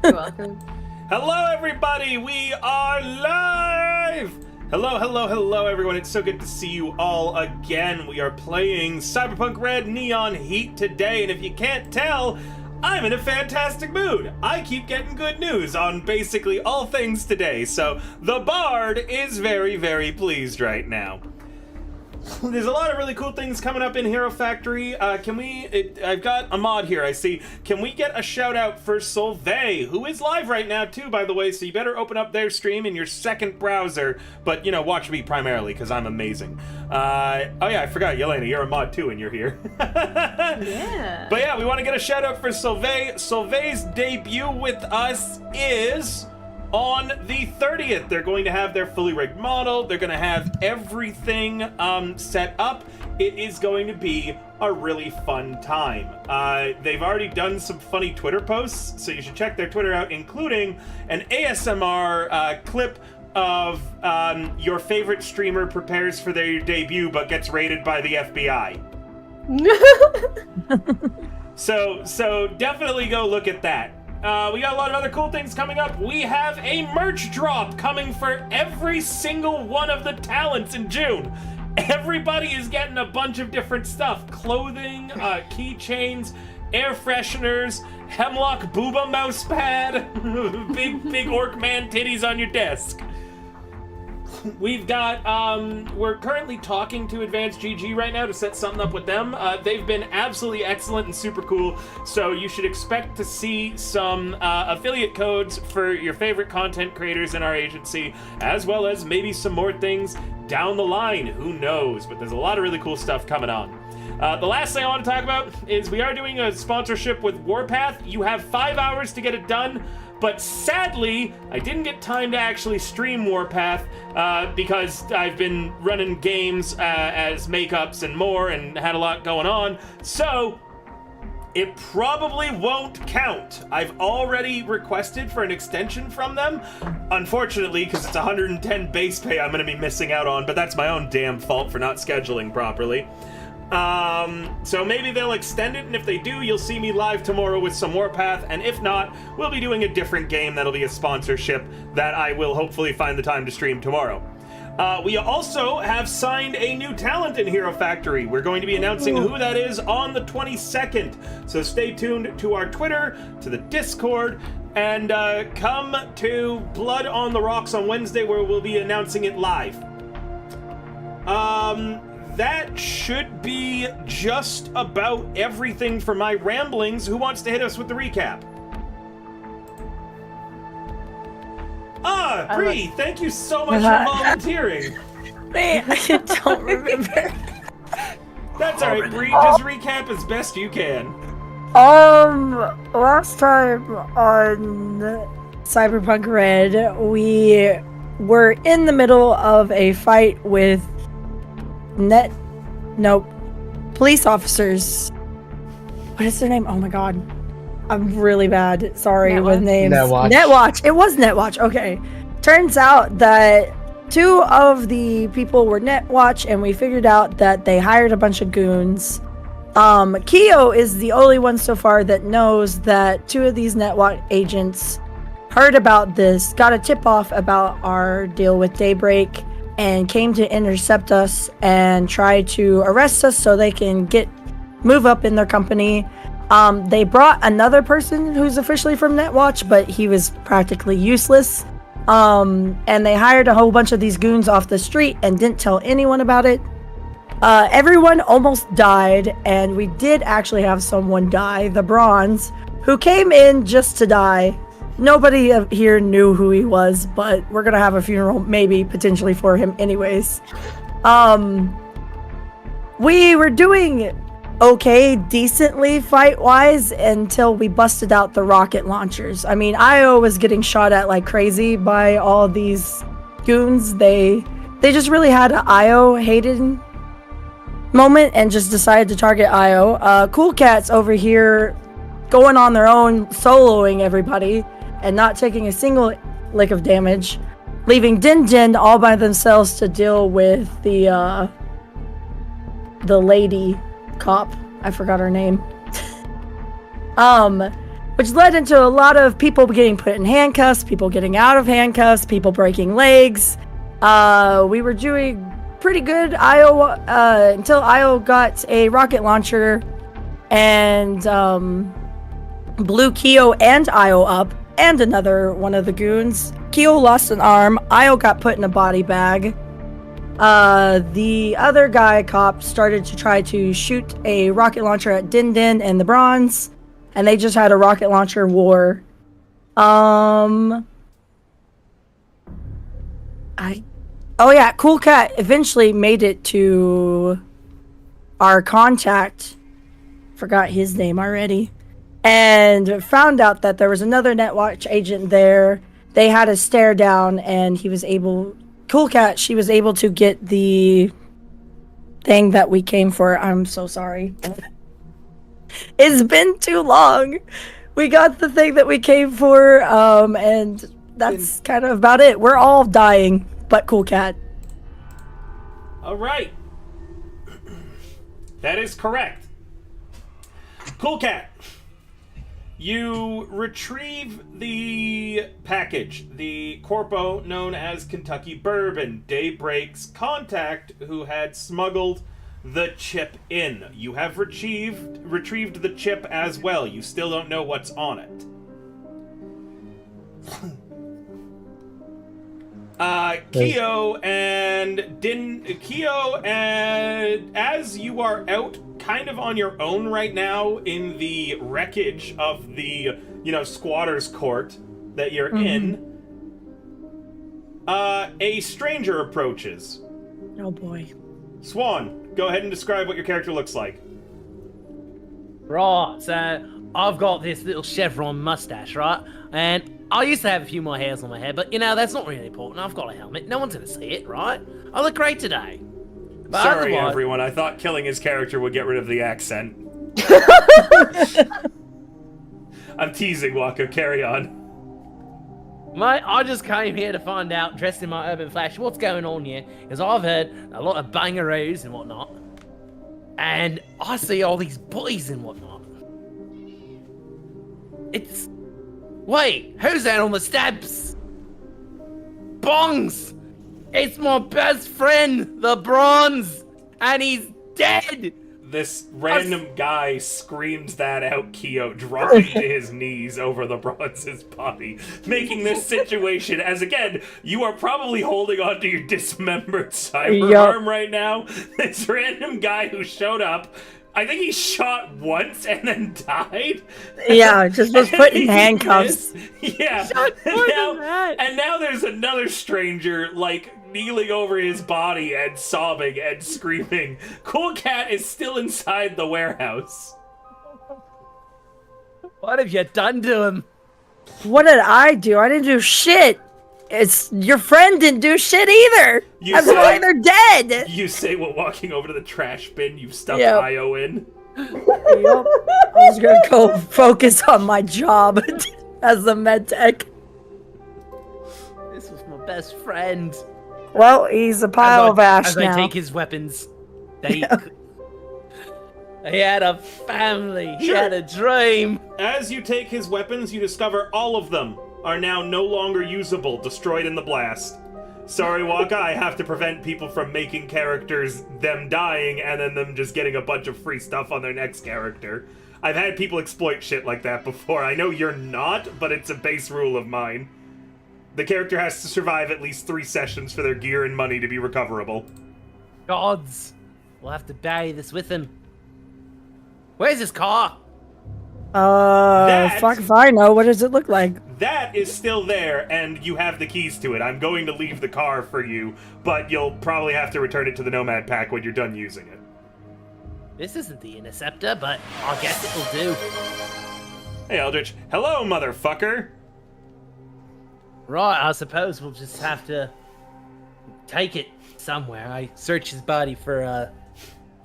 You're welcome. Hello, everybody. We are live. Hello, everyone. It's so good to see you all again. We are playing Cyberpunk Red Neon Heat today, and if you can't tell, I'm in a fantastic mood. I keep getting good news on basically all things today, so the Bard is very, very pleased right now. There's a lot of really cool things coming up in Hero Factory. I've got a mod here, I see. Can we get a shout out for Solvay, who is live right now too, by the way, so you better open up their stream in your second browser, but, you know, watch me primarily, because I'm amazing. Oh yeah, I forgot, Yelena, you're a mod too, and you're here. Yeah. But yeah, we want to get a shout out for Solvay. Solvay's debut with us is on the 30th. They're going to have their fully rigged model. They're going to have everything set up. It is going to be a really fun time. They've already done some funny Twitter posts, so you should check their Twitter out, including an ASMR clip of your favorite streamer prepares for their debut but gets raided by the FBI. So definitely go look at that. We got a lot of other cool things coming up. We have a merch drop coming for every single one of the talents in June. Everybody is getting a bunch of different stuff. Clothing, keychains, air fresheners, Hemlock Booba mouse pad, big orc man titties on your desk. We've got, we're currently talking to Advanced GG right now to set something up with them. They've been absolutely excellent and super cool, so you should expect to see some affiliate codes for your favorite content creators in our agency, as well as maybe some more things down the line. Who knows? But there's a lot of really cool stuff coming on. The last thing I want to talk about is we are doing a sponsorship with Warpath. You have 5 hours to get it done. But sadly, I didn't get time to actually stream Warpath because I've been running games as makeups and more and had a lot going on. So it probably won't count. I've already requested for an extension from them. Unfortunately, because it's 110 base pay I'm going to be missing out on, but that's my own damn fault for not scheduling properly. So maybe they'll extend it, and if they do, you'll see me live tomorrow with some Warpath, and if not, we'll be doing a different game that'll be a sponsorship that I will hopefully find the time to stream tomorrow. We also have signed a new talent in Hero Factory. We're going to be announcing who that is on the 22nd, so stay tuned to our Twitter, to the Discord, and come to Blood on the Rocks on Wednesday, where we'll be announcing it live. That should be just about everything for my ramblings. Who wants to hit us with the recap? Bree, thank you so much for volunteering. Man, I don't remember. That's alright, Bree, just recap as best you can. Last time on Cyberpunk Red, we were in the middle of a fight with police officers. What is their name? Oh my god. I'm really bad. Sorry with names. Netwatch. It was Netwatch. Okay. Turns out that 2 of the people were Netwatch, and we figured out that they hired a bunch of goons. Keo is the only one so far that knows that 2 of these Netwatch agents heard about this, got a tip off about our deal with Daybreak, and came to intercept us and try to arrest us so they can move up in their company. They brought another person who's officially from Netwatch, but he was practically useless. And they hired a whole bunch of these goons off the street and didn't tell anyone about it. Everyone almost died, and we did actually have someone die, the Bronze, who came in just to die. Nobody here knew who he was, but we're gonna have a funeral, maybe, potentially, for him anyways. We were doing okay, decently, fight-wise, until we busted out the rocket launchers. I mean, Io was getting shot at like crazy by all these goons. They just really had an Io-hated moment and just decided to target Io. Cool Cats over here going on their own, soloing everybody, and not taking a single lick of damage, leaving Din Din all by themselves to deal with the lady cop. I forgot her name. which led into a lot of people getting put in handcuffs, people getting out of handcuffs, people breaking legs. We were doing pretty good until Io got a rocket launcher and blew Kyo and Io up, and another one of the goons. Kyo lost an arm. Io got put in a body bag. The other cop started to try to shoot a rocket launcher at Din Din and the Bronze, and they just had a rocket launcher war. Cool Cat eventually made it to our contact. Forgot his name already. And found out that there was another Netwatch agent there. They had a stare down, and he was able... Cool Cat, she was able to get the thing that we came for. I'm so sorry. It's been too long. We got the thing that we came for, and that's kind of about it. We're all dying, but Cool Cat. All right. That is correct. Cool Cat. You retrieve the package, the corpo known as Kentucky Bourbon, Daybreak's contact who had smuggled the chip in. You have retrieved the chip as well. You still don't know what's on it. Kyo and as you are out kind of on your own right now in the wreckage of the, squatter's court that you're in, a stranger approaches. Oh boy. Swan, go ahead and describe what your character looks like. Right, so I've got this little chevron mustache, right? And I used to have a few more hairs on my head, but that's not really important. I've got a helmet. No one's gonna see it, right? I look great today. But sorry, everyone. I thought killing his character would get rid of the accent. I'm teasing, Waka. Carry on. Mate, I just came here to find out, dressed in my urban flash, what's going on here. Because I've heard a lot of bangaroos and whatnot. And I see all these bullies and whatnot. Wait, who's that on the steps? Bongs! It's my best friend, the Bronze! And he's dead! This random guy screams that out, Kyo, dropping to his knees over the Bronze's body, making this situation, as again, you are probably holding onto your dismembered cyber arm right now. This random guy who showed up, I think he shot once and then died. Yeah, just was put in handcuffs. Yeah. And now there's another stranger, kneeling over his body and sobbing and screaming. Cool Cat is still inside the warehouse. What have you done to him? What did I do? I didn't do shit. It's your friend didn't do shit either. That's why they're dead. You say while walking over to the trash bin you've stuffed Io in. Yep. I was gonna go focus on my job as a med tech. This was my best friend. Well, he's a pile of ash now. As I take his weapons, he had a family. He had a dream. As you take his weapons, you discover all of them are now no longer usable, destroyed in the blast. Sorry, Waka, I have to prevent people from making characters them dying and then them just getting a bunch of free stuff on their next character. I've had people exploit shit like that before. I know you're not, but it's a base rule of mine. The character has to survive at least 3 sessions for their gear and money to be recoverable. Gods, we'll have to bury this with him. Where's his car? Fuck if I know. What does it look like? That is still there, and you have the keys to it. I'm going to leave the car for you, but you'll probably have to return it to the Nomad Pack when you're done using it. This isn't the Interceptor, but I guess it'll do. Hey, Eldritch. Hello, motherfucker! Right, I suppose we'll just have to take it somewhere. I search his body for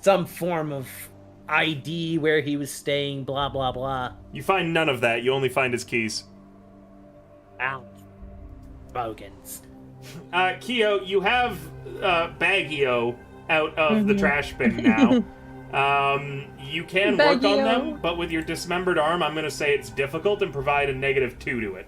some form of ID, where he was staying, blah, blah, blah. You find none of that. You only find his keys. Ow. Bogans. Kyo, you have Baggio out of the trash bin now. You can work on them, but with your dismembered arm, I'm going to say it's difficult and provide a -2 to it.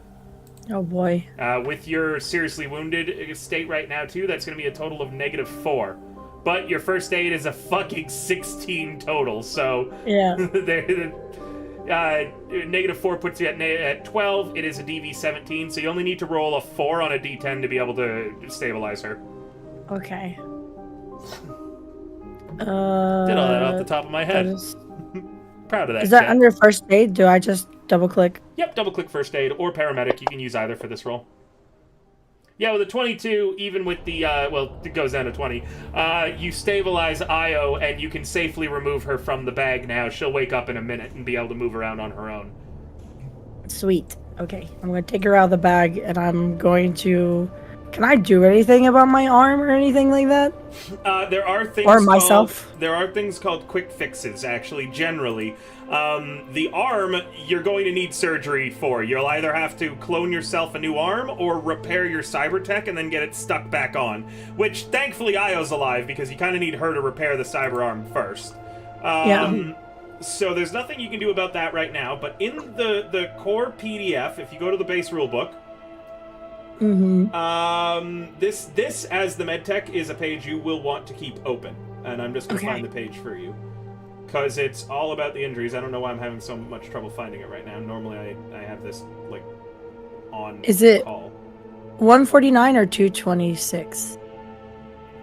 Oh boy. With your seriously wounded state right now, too, that's going to be a total of -4. But your first aid is a fucking 16 total, so... Yeah. -4 puts you at 12. It is a DV 17, so you only need to roll a 4 on a D10 to be able to stabilize her. Okay. Did all that off the top of my head. Proud of that. Is that chat. under first aid? Do I just double click? Yep, double click first aid or paramedic. You can use either for this roll. Yeah, with a 22, even with the, well, it goes down to 20, you stabilize Io, and you can safely remove her from the bag now. She'll wake up in a minute and be able to move around on her own. Sweet. Okay, I'm going to take her out of the bag, and I'm going to... Can I do anything about my arm or anything like that? There are things or myself. There are things called quick fixes, actually, generally. The arm, you're going to need surgery for. You'll either have to clone yourself a new arm or repair your cyber tech and then get it stuck back on. Which, thankfully, Io's alive because you kind of need her to repair the cyber arm first. Yeah. So there's nothing you can do about that right now, but in the core PDF, if you go to the base rulebook, this as the medtech is a page you will want to keep open, and I'm just gonna find the page for you because it's all about the injuries. I don't know why I'm having so much trouble finding it right now. Normally I have this like on Is it call. 149 or 226?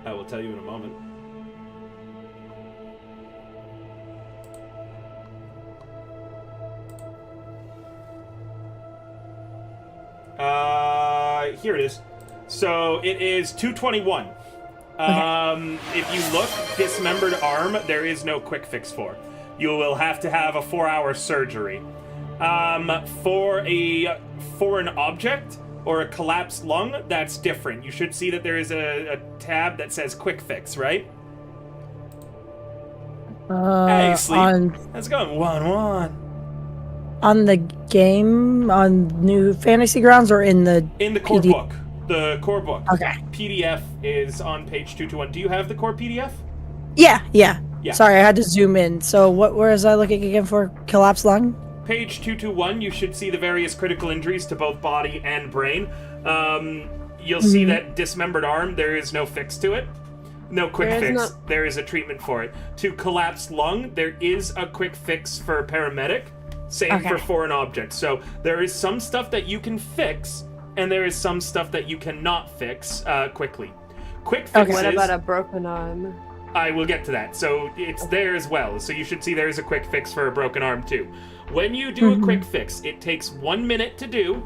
I will tell you in a moment. Here it is. So it is 221. If you look, dismembered arm, there is no quick fix for. You will have to have a 4-hour surgery. For an object or a collapsed lung, that's different. You should see that there is a tab that says quick fix, right? Hey, Sleep. How's it going? 1-1. On the game, on New Fantasy Grounds, or in the core book? The core book. Okay. PDF is on page 221. Do you have the core PDF? Yeah. Yeah. Sorry, I had to zoom in. So where was I looking again for collapsed lung? Page 221, you should see the various critical injuries to both body and brain. You'll see that dismembered arm, there is no fix to it. No quick fix. There is a treatment for it. To collapsed lung, there is a quick fix for paramedic. Same for foreign objects. So there is some stuff that you can fix, and there is some stuff that you cannot fix quickly. Quick fixes... What about a broken arm? I will get to that. So it's there as well. So you should see there is a quick fix for a broken arm too. When you do a quick fix, it takes 1 minute to do,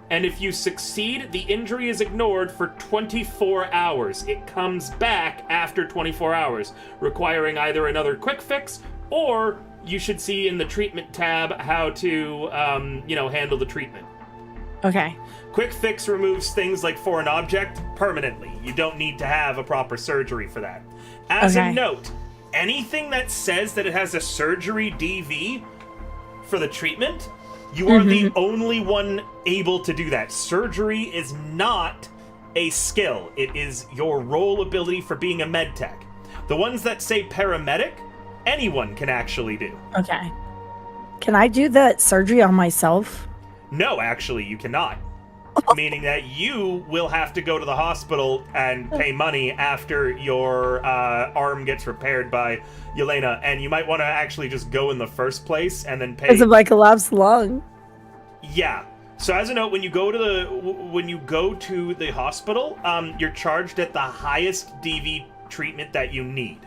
and if you succeed, the injury is ignored for 24 hours. It comes back after 24 hours, requiring either another quick fix or... You should see in the treatment tab how to, handle the treatment. Okay. Quick fix removes things like foreign object permanently. You don't need to have a proper surgery for that. As a note, anything that says that it has a surgery DV for the treatment, you are the only one able to do that. Surgery is not a skill. It is your role ability for being a med tech. The ones that say paramedic, anyone can actually do. Okay. Can I do that surgery on myself? No, actually, you cannot. Meaning that you will have to go to the hospital and pay money after your arm gets repaired by Yelena, and you might want to actually just go in the first place and then pay. Because of my collapsed lung. Yeah. So as a note, when you go to the hospital, you're charged at the highest DV treatment that you need.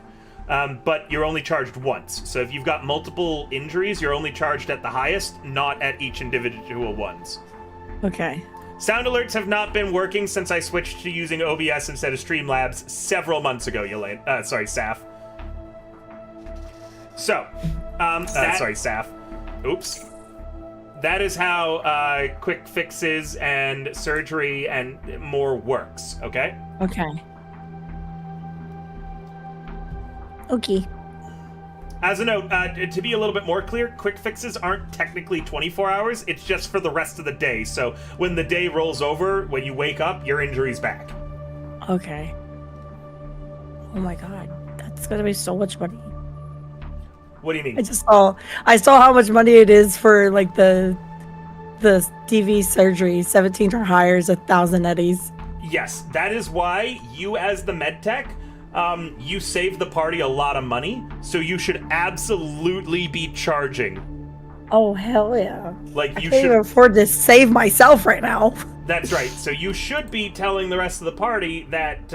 But you're only charged once. So if you've got multiple injuries, you're only charged at the highest, not at each individual ones. Okay. Sound alerts have not been working since I switched to using OBS instead of Streamlabs several months ago, Saf. So, Saf. Oops. That is how quick fixes and surgery and more works, okay? Okay. Okay. As a note, to be a little bit more clear, quick fixes aren't technically 24 hours. It's just for the rest of the day. So when the day rolls over, when you wake up, your injury's back. Okay. Oh my god. That's gonna be so much money. What do you mean? I saw how much money it is for like the TV surgery. 17 or higher is 1,000 eddies. Yes, that is why you, as the medtech, you save the party a lot of money. So you should absolutely be charging. Oh hell yeah! Like you can't even afford to save myself right now. That's right. So you should be telling the rest of the party that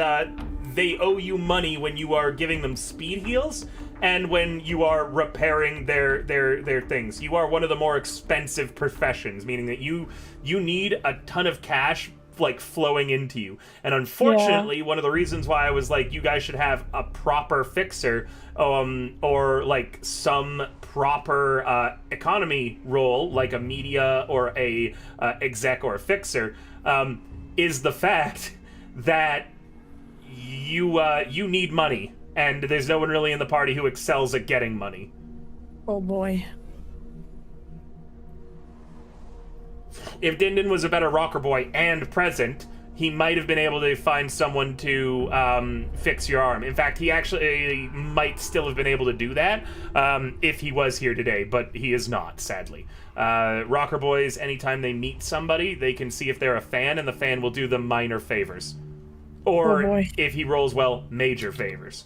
they owe you money when you are giving them speed heals and when you are repairing their things. You are one of the more expensive professions, meaning that you need a ton of cash like flowing into you. And unfortunately, one of the reasons why I was like, you guys should have a proper fixer or like some proper economy role, like a media or a exec or a fixer, is the fact that you need money, and there's no one really in the party who excels at getting money. Oh boy. If Dindin was a better rocker boy and present, he might have been able to find someone to fix your arm. In fact, he actually might still have been able to do that if he was here today, but he is not, sadly. Rocker boys, anytime they meet somebody, they can see if they're a fan, and the fan will do them minor favors. Or, if he rolls well, major favors.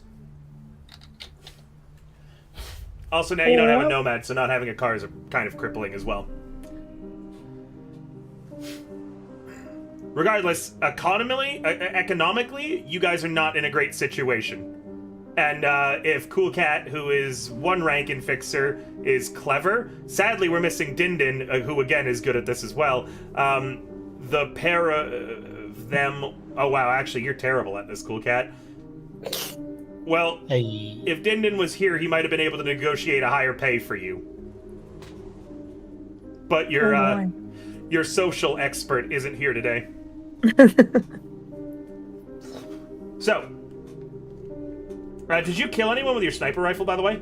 Also, now you don't have a nomad, so not having a car is kind of crippling as well. Regardless, economically, you guys are not in a great situation. And if Cool Cat, who is one rank in Fixer, is clever, sadly we're missing Dindin, who again is good at this as well. The pair of them... Oh wow, actually you're terrible at this, Cool Cat. Well, if Dindin was here, he might have been able to negotiate a higher pay for you. But your social expert isn't here today. So, did you kill anyone with your sniper rifle, by the way?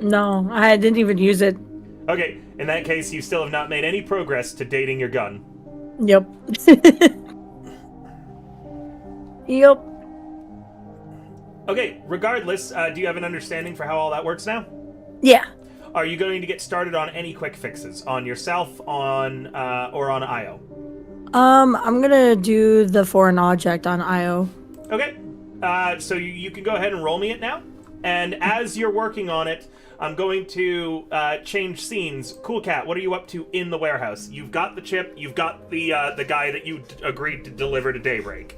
No, I didn't even use it. Okay, in that case, you still have not made any progress to dating your gun. Yep. Yep. Okay, regardless, do you have an understanding for how all that works now? Yeah. Are you going to get started on any quick fixes? On yourself, on or on IO? I'm gonna do the foreign object on IO. Okay. So you can go ahead and roll me it now. And as you're working on it, I'm going to change scenes. Cool Cat, what are you up to in the warehouse? You've got the chip. You've got the guy that you agreed to deliver to Daybreak.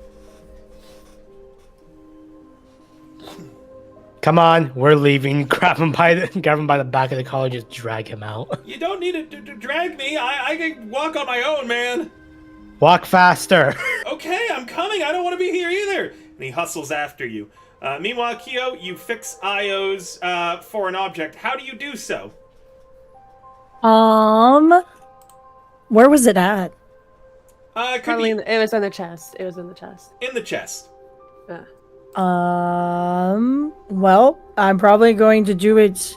Come on, we're leaving. Grab him by the back of the collar, just drag him out. You don't need to drag me. I can walk on my own, man. Walk faster. Okay, I'm coming. I don't want to be here either. And he hustles after you. Meanwhile, Kyo, you fix IO's foreign object. How do you do so? Where was it at? Probably it was in the chest. It was in the chest. In the chest. Yeah. Well, I'm probably going to do it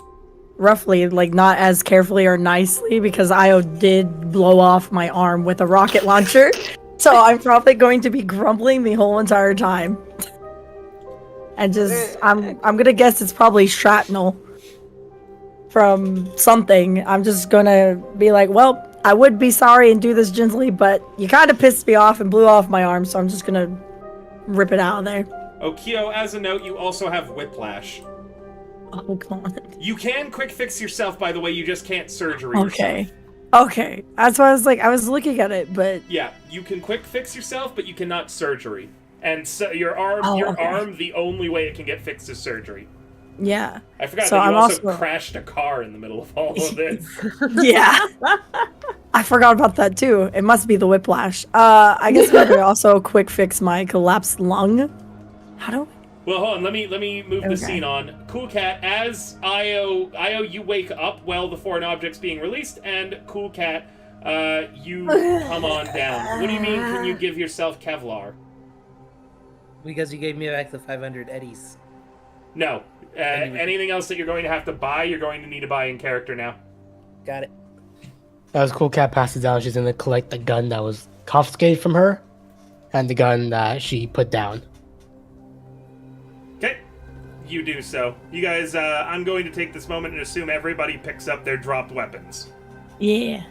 roughly, like not as carefully or nicely, because Io did blow off my arm with a rocket launcher. So I'm probably going to be grumbling the whole entire time. And just, I'm gonna guess it's probably shrapnel from something. I'm just gonna be like, well, I would be sorry and do this gently, but you kind of pissed me off and blew off my arm, so I'm just gonna rip it out of there. Okio, as a note, you also have whiplash. Oh, God. You can quick fix yourself, by the way, you just can't surgery yourself. Okay. That's why I was looking at it, but... Yeah, you can quick fix yourself, but you cannot surgery. And so your arm, the only way it can get fixed is surgery. Yeah. I forgot that you also crashed a car in the middle of all of this. Yeah. I forgot about that, too. It must be the whiplash. I guess I could also quick fix my collapsed lung. How do I... Well, hold on. Let me move the scene on. Cool Cat, as Io, you wake up while the foreign object's being released, and Cool Cat, you come on down. What do you mean, can you give yourself Kevlar? Because you gave me back the 500 eddies. No. Anything else that you're going to have to buy, you're going to need to buy in character now. Got it. As Cool Cat passes down, she's going to collect the gun that was confiscated from her, and the gun that she put down. Okay. you do so. You guys, I'm going to take this moment and assume everybody picks up their dropped weapons. Yeah.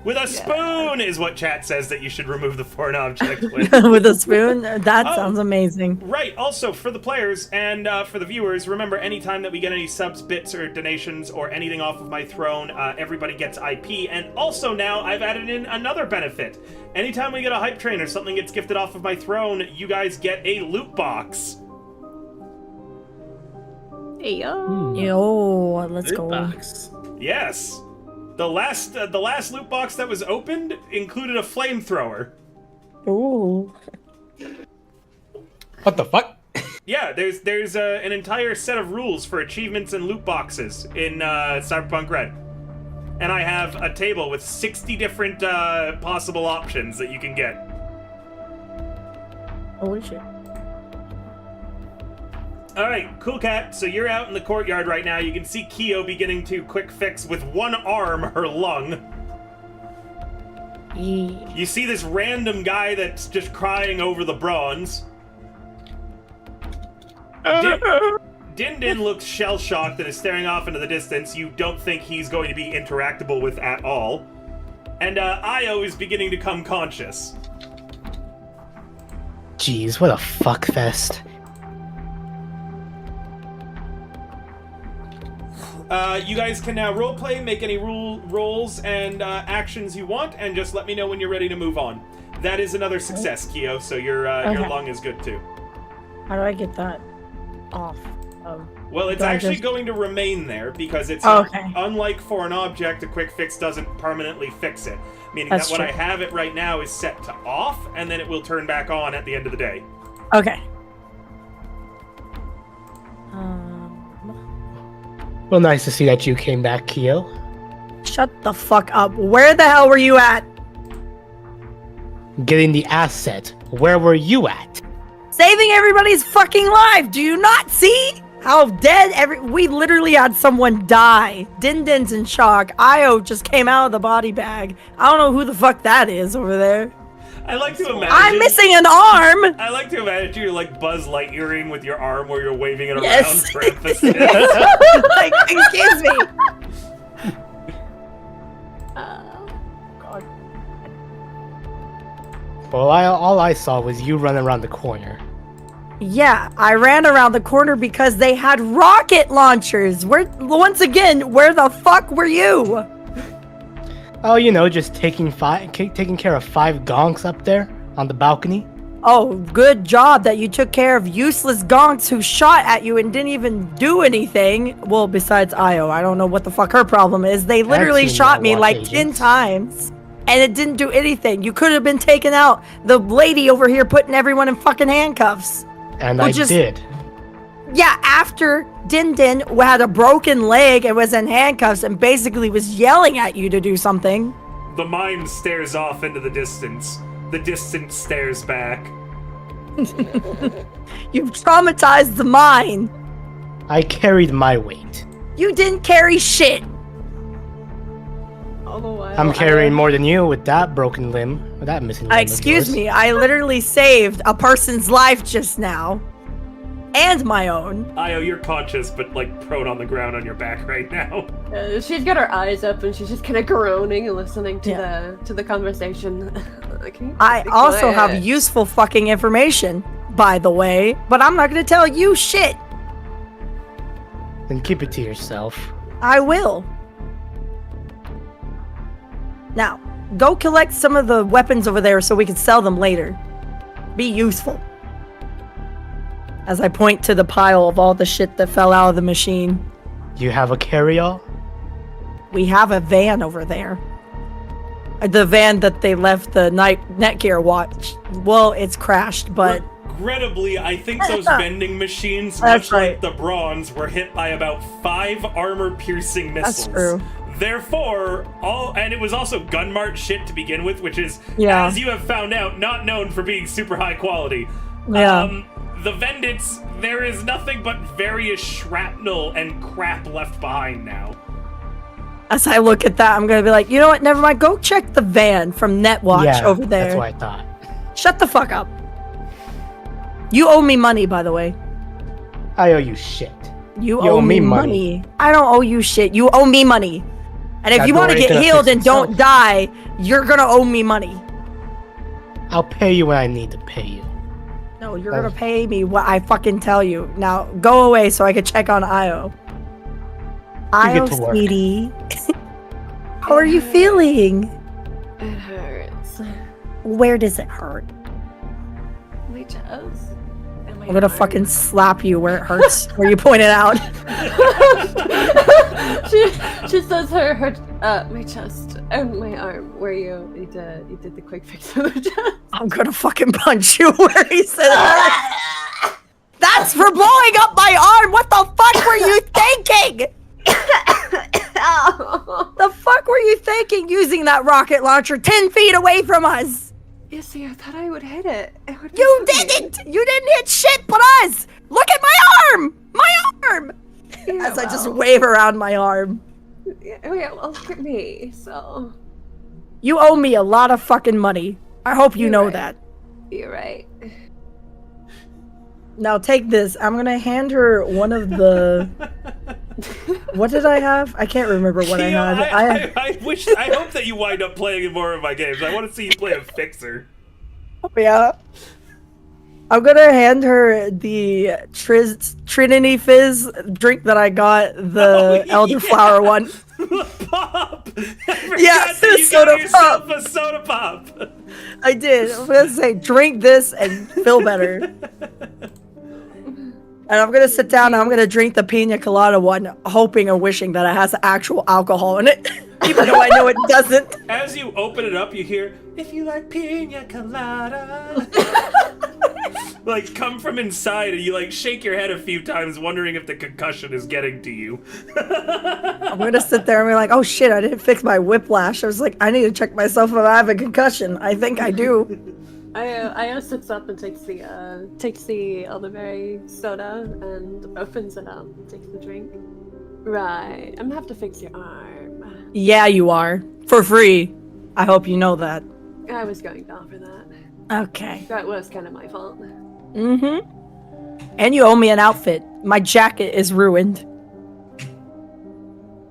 With a spoon is what chat says that you should remove the foreign object with. With a spoon? That sounds amazing. Right. Also, for the players and for the viewers, remember anytime that we get any subs, bits, or donations or anything off of my throne, everybody gets IP. And also now I've added in another benefit. Anytime we get a hype train or something gets gifted off of my throne, you guys get a loot box. Hey, yo. Yo, let's Loot go. box. Yes. The last loot box that was opened included a flamethrower. Ooh. What the fuck? Yeah, there's an entire set of rules for achievements and loot boxes in Cyberpunk Red. And I have a table with 60 different possible options that you can get. Holy shit. Alright, cool cat. So you're out in the courtyard right now. You can see Kyo beginning to quick fix with one arm her lung. Yeah. You see this random guy that's just crying over the bronze. Din Din looks shell-shocked and is staring off into the distance. You don't think he's going to be interactable with at all. And Io is beginning to come conscious. Jeez, what a fuck fest. You guys can now roleplay, make any rolls and actions you want, and just let me know when you're ready to move on. That is another success, Kyo, so your lung is good too. How do I get that off? Well, it's actually going to remain there because it's unlike for an object, a quick fix doesn't permanently fix it. Meaning that when I have it right now is set to off, and then it will turn back on at the end of the day. Okay. Well, nice to see that you came back, Kyo. Shut the fuck up. Where the hell were you at? Getting the asset. Where were you at? Saving everybody's fucking life. Do you not see how dead we literally had someone die. Din Din's in shock. Io just came out of the body bag. I don't know who the fuck that is over there. I like to imagine. I'm missing an arm. I like to imagine you're like Buzz Lightyearing with your arm where you're waving it Yes. around for emphasis. Like, excuse me. God. Well, all I saw was you running around the corner. Yeah, I ran around the corner because they had rocket launchers. Once again, where the fuck were you? Oh, you know, just taking care of 5 gonks up there on the balcony. Oh, good job that you took care of useless gonks who shot at you and didn't even do anything. Well, besides Io, I don't know what the fuck her problem is. They literally shot me like 10 times, and it didn't do anything. You could have been taking out the lady over here putting everyone in fucking handcuffs. And I did. Yeah, after Din Din had a broken leg and was in handcuffs and basically was yelling at you to do something. The mime stares off into the distance. The distance stares back. You've traumatized the mine. I carried my weight. You didn't carry shit. All the while, I'm carrying more than you with that broken limb. With that missing limb. Excuse me, I literally saved a person's life just now. And my own. Io, you're conscious, but like prone on the ground on your back right now. She's got her eyes up and she's just kind of groaning and listening to the conversation. I also have useful fucking information, by the way, but I'm not gonna tell you shit. Then keep it to yourself. I will. Now, go collect some of the weapons over there so we can sell them later. Be useful. As I point to the pile of all the shit that fell out of the machine. You have a carry-all? We have a van over there. The van that they left the Netgear watch. Well, it's crashed, but... Regrettably, I think those vending machines, much like the bronze, were hit by about 5 armor-piercing missiles. That's true. Therefore, and it was also Gunmart shit to begin with, which is, as you have found out, not known for being super high quality. Yeah. The Vendits, there is nothing but various shrapnel and crap left behind now. As I look at that, I'm gonna be like, you know what, never mind, go check the van from Netwatch over there. That's what I thought. Shut the fuck up. You owe me money, by the way. I owe you shit. You owe me money. I don't owe you shit. You owe me money. And if you want to get healed and don't die, you're gonna owe me money. I'll pay you when I need to pay you. No, you're gonna pay me what I fucking tell you. Now, go away so I can check on Io. Io, sweetie. How are you feeling? It hurts. Where does it hurt? My chest. I'm gonna fucking slap you where it hurts, where you point it out. she says my chest and my arm where you did the quick fix to the chest. I'm gonna fucking punch you where he said That's for blowing up my arm! What the fuck were you thinking? The fuck were you thinking using that rocket launcher 10 feet away from us? You see, I thought I would hit it. You didn't! You didn't hit shit but us! Look at my arm! My arm! Yeah, As I just wave around my arm. Yeah, well, look at me, so... You owe me a lot of fucking money. I hope you know that. You're right. Now take this. I'm gonna hand her one of the... What did I have? I can't remember what I had. I hope that you wind up playing more of my games. I want to see you play a fixer. Yeah. I'm gonna hand her the Trinity Fizz drink that I got, the elderflower one. The pop! Yes, the soda pop. A soda pop! I did. I'm gonna say, drink this and feel better. And I'm gonna sit down and I'm gonna drink the pina colada one, hoping and wishing that it has actual alcohol in it. Even though I know it doesn't. As you open it up, you hear, if you like pina colada. Like, come from inside and you, like, shake your head a few times, wondering if the concussion is getting to you. I'm gonna sit there and be like, oh shit, I didn't fix my whiplash. I was like, I need to check myself if I have a concussion. I think I do. Io sits up and takes the elderberry soda and opens it up, takes the drink. Right, I'm gonna have to fix your arm. Yeah, you are. For free. I hope you know that. I was going to offer that. Okay. That was kind of my fault. Mm-hmm. And you owe me an outfit. My jacket is ruined.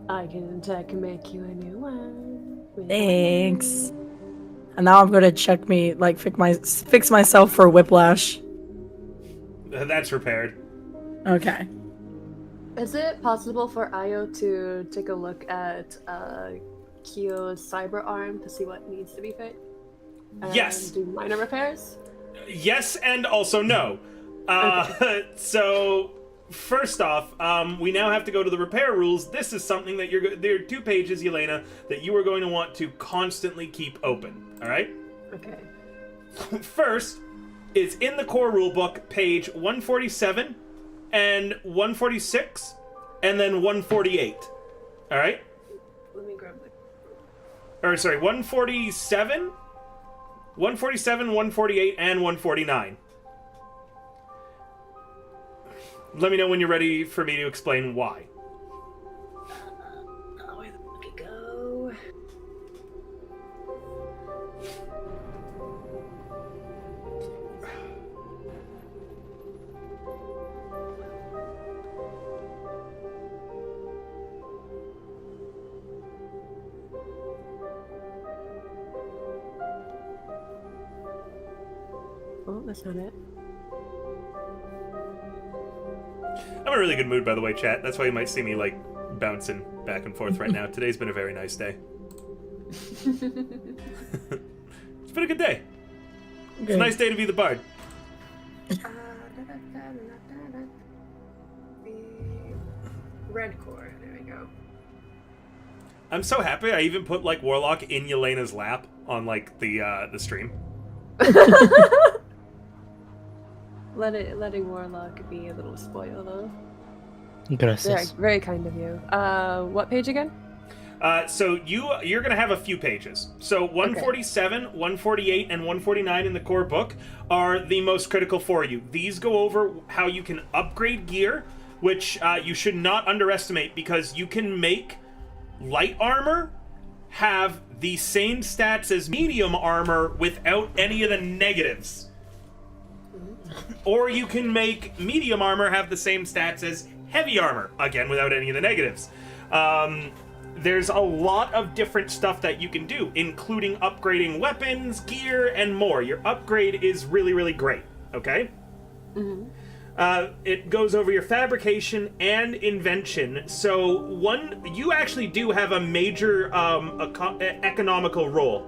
I can make you a new one. Thanks. And now I'm gonna check me, like, fix myself for whiplash. That's repaired. Okay. Is it possible for Io to take a look at Kyo's cyber arm to see what needs to be fixed? Yes. Do minor repairs? Yes, and also no. Okay. So, first off, we now have to go to the repair rules. This is something that there are 2 pages, Yelena, that you are going to want to constantly keep open. All right? Okay. First is in the core rulebook, page 147 and 146, and then 148. All right? Let me grab the... Or, sorry, 147, 148, and 149. Let me know when you're ready for me to explain why. Oh, where the fuck it go? Oh, that's not it. I'm in a really good mood, by the way, chat. That's why you might see me, like, bouncing back and forth right now. Today's been a very nice day. It's been a good day. It's a nice day to be the bard. Red core, there we go. I'm so happy I even put, like, Warlock in Yelena's lap on, like, the stream. Letting Warlock be a little spoil, though. Gracias. Very kind of you. What page again? So you're going to have a few pages. So 147, 148, and 149 in the core book are the most critical for you. These go over how you can upgrade gear, which you should not underestimate, because you can make light armor have the same stats as medium armor without any of the negatives. Or you can make medium armor have the same stats as heavy armor, again, without any of the negatives. There's a lot of different stuff that you can do, including upgrading weapons, gear, and more. Your upgrade is really, really great, okay? Mm-hmm. It goes over your fabrication and invention. So you actually do have a major economical role,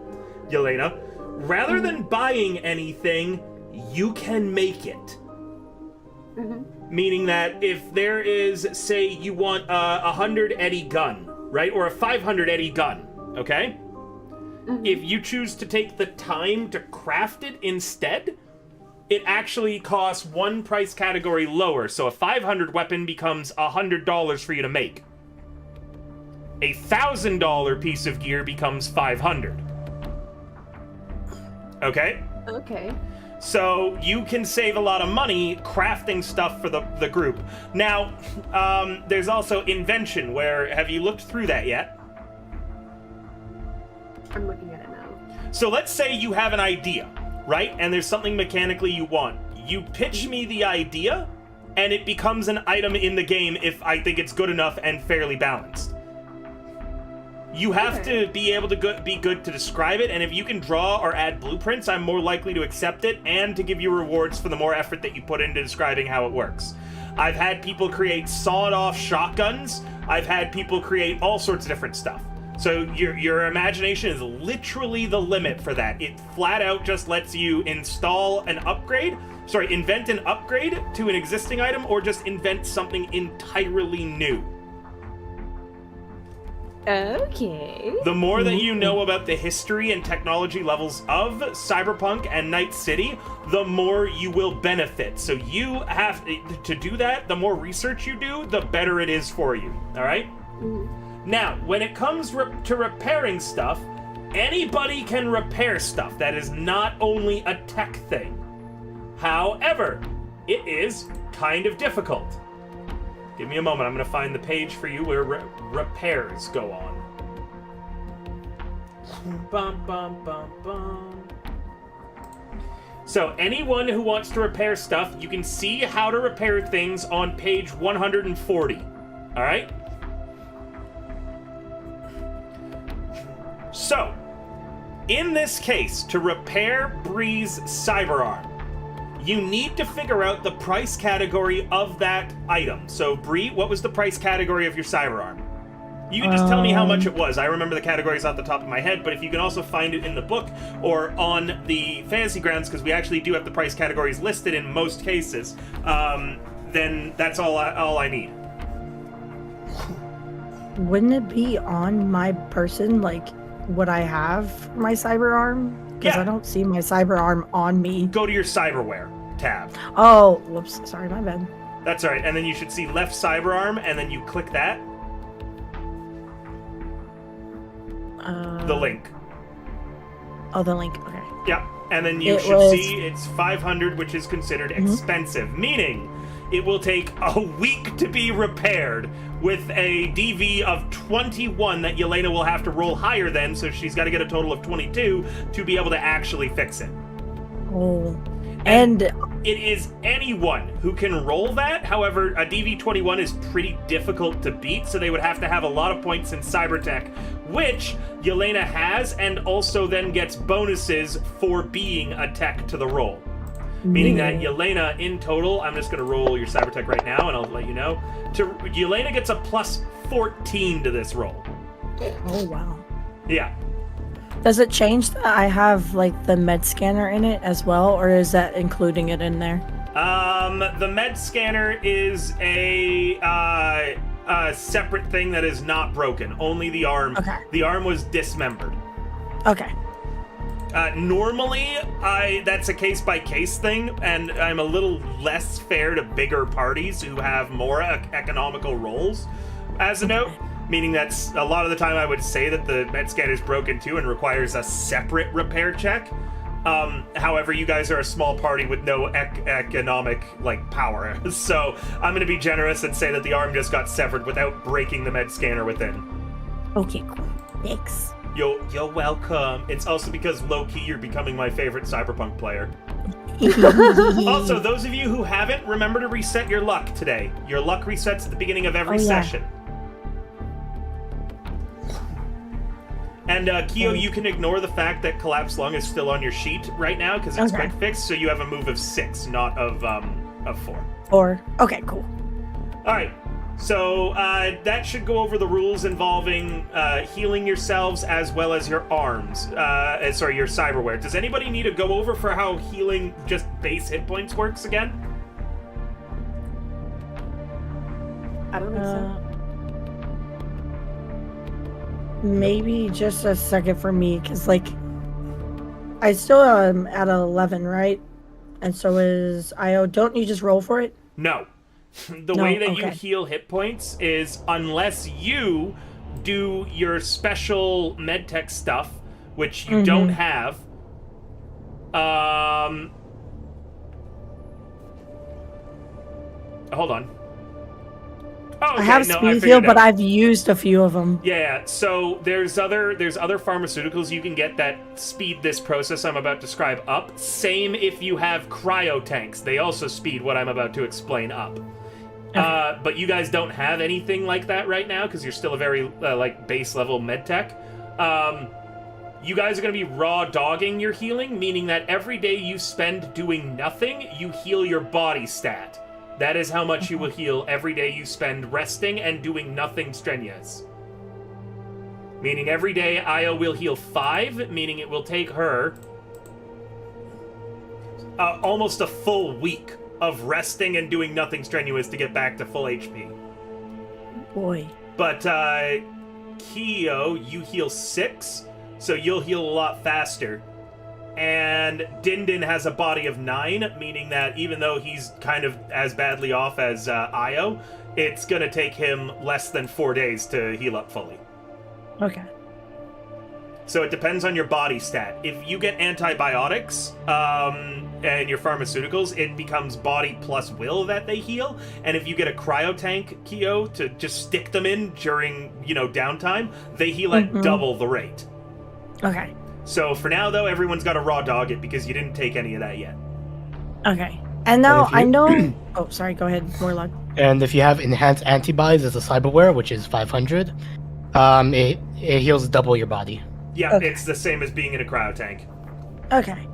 Yelena. Rather than buying anything, you can make it. Mm-hmm. Meaning that if there is, say, you want a 100 eddy gun, right? Or a 500 eddy gun, okay? Mm-hmm. If you choose to take the time to craft it instead, it actually costs one price category lower. So a 500 weapon becomes $100 for you to make. A $1,000 piece of gear becomes 500. Okay? Okay. So you can save a lot of money crafting stuff for the group. Now, there's also invention, where, have you looked through that yet? I'm looking at it now. So let's say you have an idea, right? And there's something mechanically you want. You pitch me the idea, and it becomes an item in the game if I think it's good enough and fairly balanced. You have to be able to be good to describe it, and if you can draw or add blueprints, I'm more likely to accept it and to give you rewards for the more effort that you put into describing how it works. I've had people create sawed-off shotguns. I've had people create all sorts of different stuff. So your imagination is literally the limit for that. It flat out just lets you invent an upgrade to an existing item, or just invent something entirely new. Okay. The more that you know about the history and technology levels of Cyberpunk and Night City, the more you will benefit. So you have to do that. The more research you do, the better it is for you. All right? Mm-hmm. Now, when it comes to repairing stuff, anybody can repair stuff. That is not only a tech thing. However, it is kind of difficult. Give me a moment. I'm going to find the page for you where repairs go on. Bum, bum, bum, bum. So anyone who wants to repair stuff, you can see how to repair things on page 140. All right? So, in this case, to repair Bree's cyberarm, you need to figure out the price category of that item. So, Bree, what was the price category of your cyberarm? You can just tell me how much it was. I remember the categories off the top of my head, but if you can also find it in the book or on the Fantasy Grounds, because we actually do have the price categories listed in most cases, then that's all I need. Wouldn't it be on my person, like, would I have my cyberarm? Because I don't see my cyberarm on me. Go to your cyberware tab. Oh, whoops. Sorry, my bad. That's all right. And then you should see left cyberarm, and then you click that. The link. Oh, the link. Okay. Yeah. And then you should see it's 500, which is considered expensive, meaning it will take a week to be repaired with a DV of 21 that Yelena will have to roll higher than, so she's got to get a total of 22 to be able to actually fix it. Oh. And it is anyone who can roll that. However, a DV 21 is pretty difficult to beat, so they would have to have a lot of points in Cybertech, which Yelena has, and also then gets bonuses for being a tech to the roll. Meaning that Yelena, in total, I'm just going to roll your Cybertech right now, and I'll let you know. Yelena gets a plus 14 to this roll. Oh, wow. Yeah. Does it change that I have, like, the med scanner in it as well, or is that including it in there? The med scanner is a separate thing that is not broken. Only the arm. Okay. The arm was dismembered. Okay. Normally, that's a case-by-case thing, and I'm a little less fair to bigger parties who have more economical rolls, as a note. Meaning that's a lot of the time I would say that the med scanner is broken too and requires a separate repair check. However, you guys are a small party with no economic, power. So I'm going to be generous and say that the arm just got severed without breaking the med scanner within. Okay, cool. Thanks. You're welcome. It's also because low-key you're becoming my favorite Cyberpunk player. Also, those of you who haven't, remember to reset your luck today. Your luck resets at the beginning of every session. And Kyo, you can ignore the fact that Collapse Lung is still on your sheet right now because it's quick fix, so you have a move of 6, not of 4. 4. Okay, cool. All right. So that should go over the rules involving healing yourselves as well as your arms. Sorry, your cyberware. Does anybody need to go over for how healing just base hit points works again? I don't think so. Maybe just a second for me, because, like, I still am at 11, right? And so is IO. Don't you just roll for it? No. The way that you heal hit points is unless you do your special medtech stuff, which you don't have. Hold on. Oh, okay. I have speed heal, but I've used a few of them. Yeah, so there's other pharmaceuticals you can get that speed this process I'm about to describe up. Same if you have cryo tanks. They also speed what I'm about to explain up. But you guys don't have anything like that right now because you're still a very like base level medtech. You guys are going to be raw dogging your healing, meaning that every day you spend doing nothing, you heal your body stat. That is how much you will heal every day you spend resting and doing nothing strenuous. Meaning every day Io will heal 5, meaning it will take her almost a full week of resting and doing nothing strenuous to get back to full HP. Boy. But Kyo, you heal 6, so you'll heal a lot faster. And Dindin has a body of 9, meaning that even though he's kind of as badly off as Io, it's going to take him less than 4 days to heal up fully. Okay. So it depends on your body stat. If you get antibiotics and your pharmaceuticals, it becomes body plus will that they heal. And if you get a cryo tank, Kyo, to just stick them in during, downtime, they heal at double the rate. Okay. So for now, though, everyone's got to raw dog it because you didn't take any of that yet. Okay. And now I know... Oh, sorry. Go ahead, Warlock. And if you have enhanced antibodies as a cyberware, which is 500, it heals double your body. Yeah, It's the same as being in a cryo tank. Okay.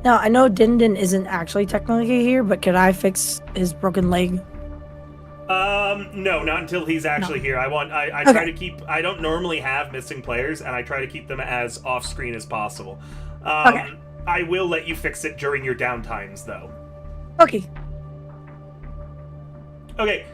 Now, I know Dindin isn't actually technically here, but could I fix his broken leg? No, not until he's actually here. I try to keep... I don't normally have missing players, and I try to keep them as off-screen as possible. I will let you fix it during your downtimes, though. Okay. Okay,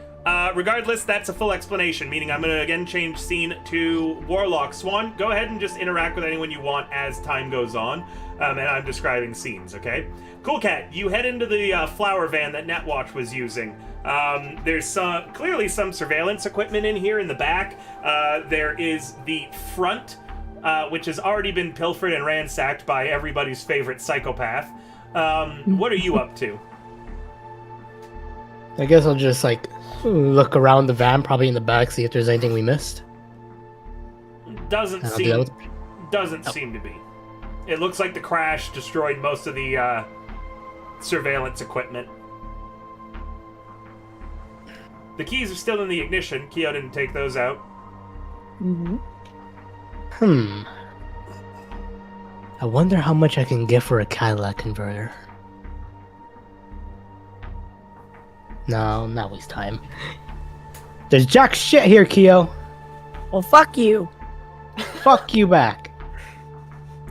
regardless, that's a full explanation, meaning I'm going to again change scene to Warlock. Swan, go ahead and just interact with anyone you want as time goes on, and I'm describing scenes, okay? Cool Cat, you head into the flower van that Netwatch was using. There's clearly some surveillance equipment in here in the back. There is the front, which has already been pilfered and ransacked by everybody's favorite psychopath. What are you up to? I guess I'll just, look around the van, probably in the back, see if there's anything we missed. Doesn't seem to be. It looks like the crash destroyed most of the surveillance equipment. The keys are still in the ignition. Kyo didn't take those out. I wonder how much I can get for a Cadillac converter. No, not waste time. There's jack shit here, Kyo. Well, fuck you. Fuck you back.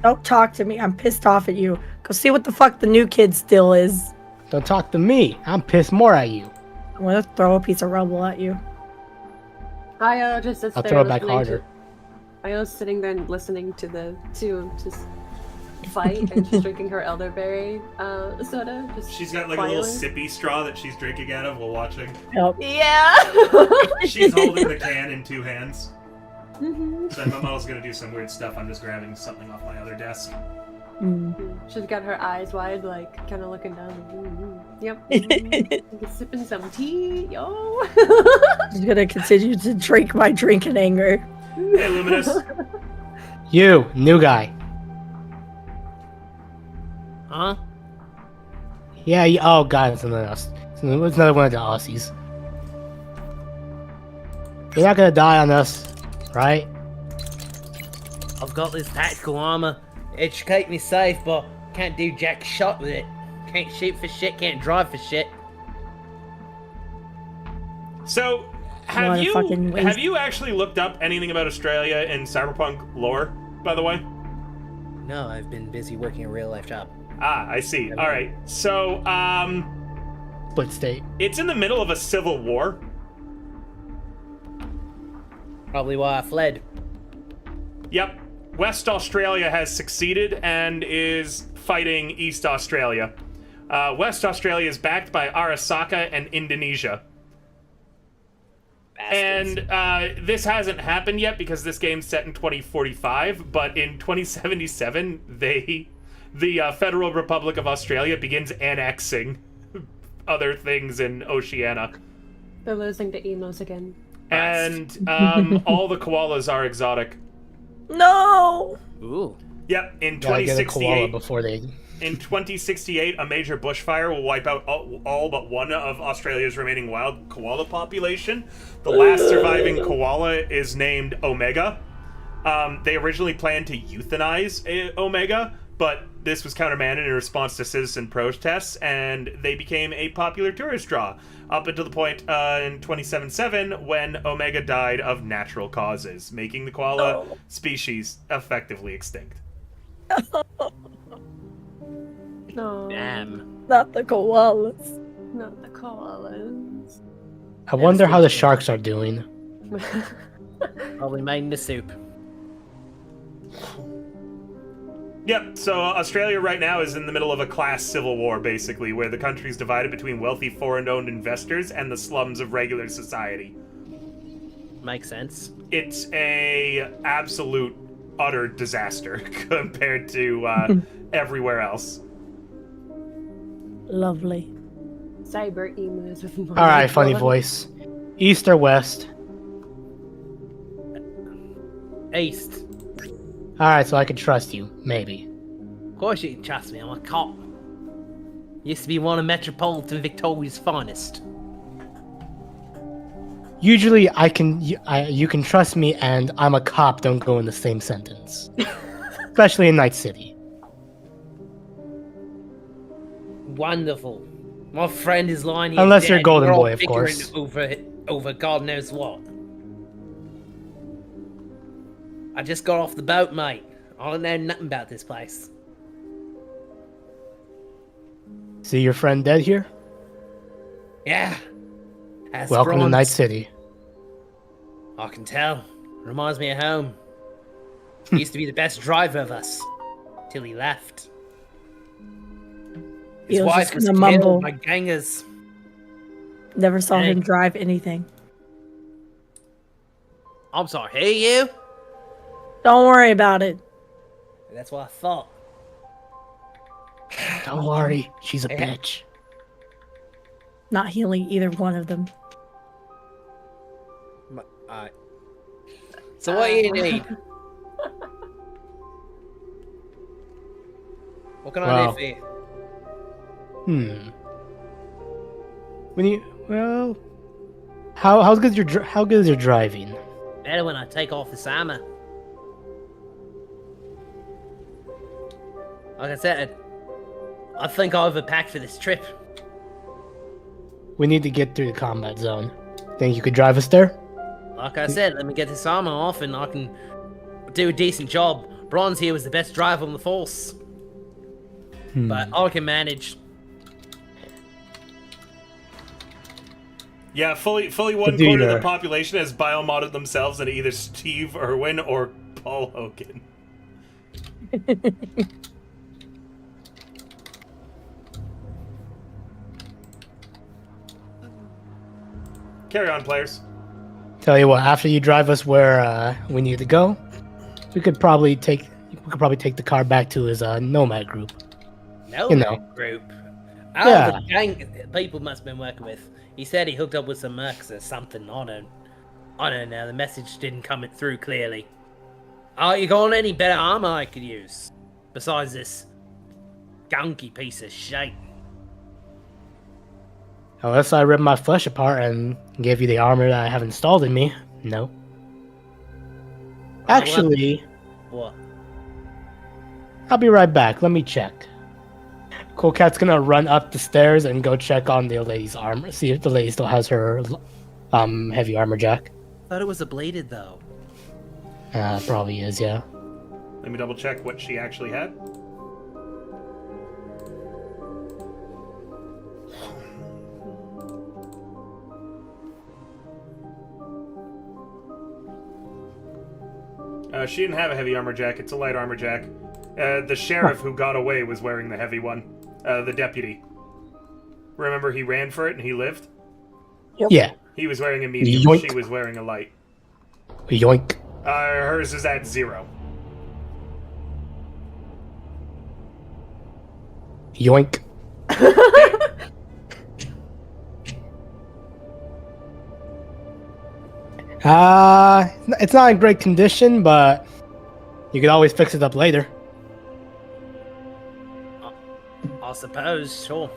Don't talk to me. I'm pissed off at you. Go see what the fuck the new kid still is. Don't talk to me. I'm pissed more at you. I'm gonna throw a piece of rubble at you. Io just sits I'll there. throw it back harder. Io's sitting there and listening to the two just fight, and she's drinking her elderberry soda. She's got a little sippy straw that she's drinking out of while watching. Yep. Yeah. She's holding the can in 2 hands. So my model's gonna do some weird stuff. I'm just grabbing something off my other desk. She's got her eyes wide, kind of looking down. Yep. Sipping some tea, yo. She's gonna continue to drink my drink in anger. Hey, Luminous. You, new guy. Huh? Yeah, oh god, it's another it's another one of the Aussies. You're not gonna die on us, right? I've got this tactical armor. It should keep me safe, but can't do jack shot with it. Can't shoot for shit, can't drive for shit. So, have you actually looked up anything about Australia in cyberpunk lore, by the way? No, I've been busy working a real life job. Ah, I see. All right. So, Split state. it's in the middle of a civil war. Probably why I fled. Yep. West Australia has succeeded and is fighting East Australia. West Australia is backed by Arasaka and Indonesia. Bastards. And this hasn't happened yet because this game's set in 2045, but in 2077, the Federal Republic of Australia begins annexing other things in Oceania. They're losing to emos again. And all the koalas are exotic. No! Ooh. Yep, in Gotta get a koala 2068, before they... in 2068, a major bushfire will wipe out all but one of Australia's remaining wild koala population. The last surviving koala is named Omega. They originally planned to euthanize Omega, but this was countermanded in response to citizen protests, and they became a popular tourist draw, up until the point in 2077 when Omega died of natural causes, making the koala species effectively extinct. No. Damn. Not the koalas. Not the koalas. I wonder how the sharks are doing. Probably making the soup. Yep, so Australia right now is in the middle of a class civil war, basically, where the country's divided between wealthy foreign-owned investors and the slums of regular society. Makes sense. It's a absolute, utter disaster compared to everywhere else. Lovely. Cyber emus with more Alright, funny blood. voice. East or west? East. Alright, so I can trust you, maybe. Of course you can trust me, I'm a cop. Used to be one of Metropolitan Victoria's finest. Usually you can trust me and I'm a cop don't go in the same sentence. Especially in Night City. Wonderful. My friend is lying here Unless dead. you're Golden We're all Boy, of bickering course. Over God knows what. I just got off the boat, mate. I don't know nothing about this place. See your friend dead here? Yeah. As Welcome to bronze. Night City. I can tell. Reminds me of home. He used to be the best driver of us. Till he left. His He was wife just was gonna killed mumble. by gangers. Never saw Hey. him drive anything. I'm sorry, hey you? Don't worry about it. That's what I thought. Don't worry, she's a Yeah. bitch. Not healing either one of them. Alright. So what do you need? What can I Well. do for you? How good is your driving? Better when I take off this armor. Like I said, I think I overpacked for this trip. We need to get through the combat zone. Think you could drive us there? Like I said, let me get this armor off and I can do a decent job. Bronze here was the best driver on the force. But I can manage. Yeah, fully one Do quarter of you, the population has biomodded themselves into either Steve Irwin or Paul Hogan. Carry on, players. Tell you what, after you drive us where we need to go, we could probably take the car back to his nomad group. No You know. group. Yeah. The gang people must have been working with. He said he hooked up with some mercs or something. I don't know. The message didn't come through clearly. Oh, you got any better armor I could use? Besides this gunky piece of shit. Unless I rip my flesh apart and give you the armor that I have installed in me. No. Actually, What? I'll be right back. Let me check. Cool Cat's gonna run up the stairs and go check on the lady's armor. See if the lady still has her heavy armor jack. Thought it was a bladed though. Probably is, yeah. Let me double check what she actually had. She didn't have a heavy armor jack. It's a light armor jack. The sheriff who got away was wearing the heavy one. The deputy. Remember he ran for it and he lived? Yep. Yeah. He was wearing a medium. Yoink. She was wearing a light. Yoink. Hers is at 0. Yoink. It's not in great condition, but you could always fix it up later. I suppose, sure.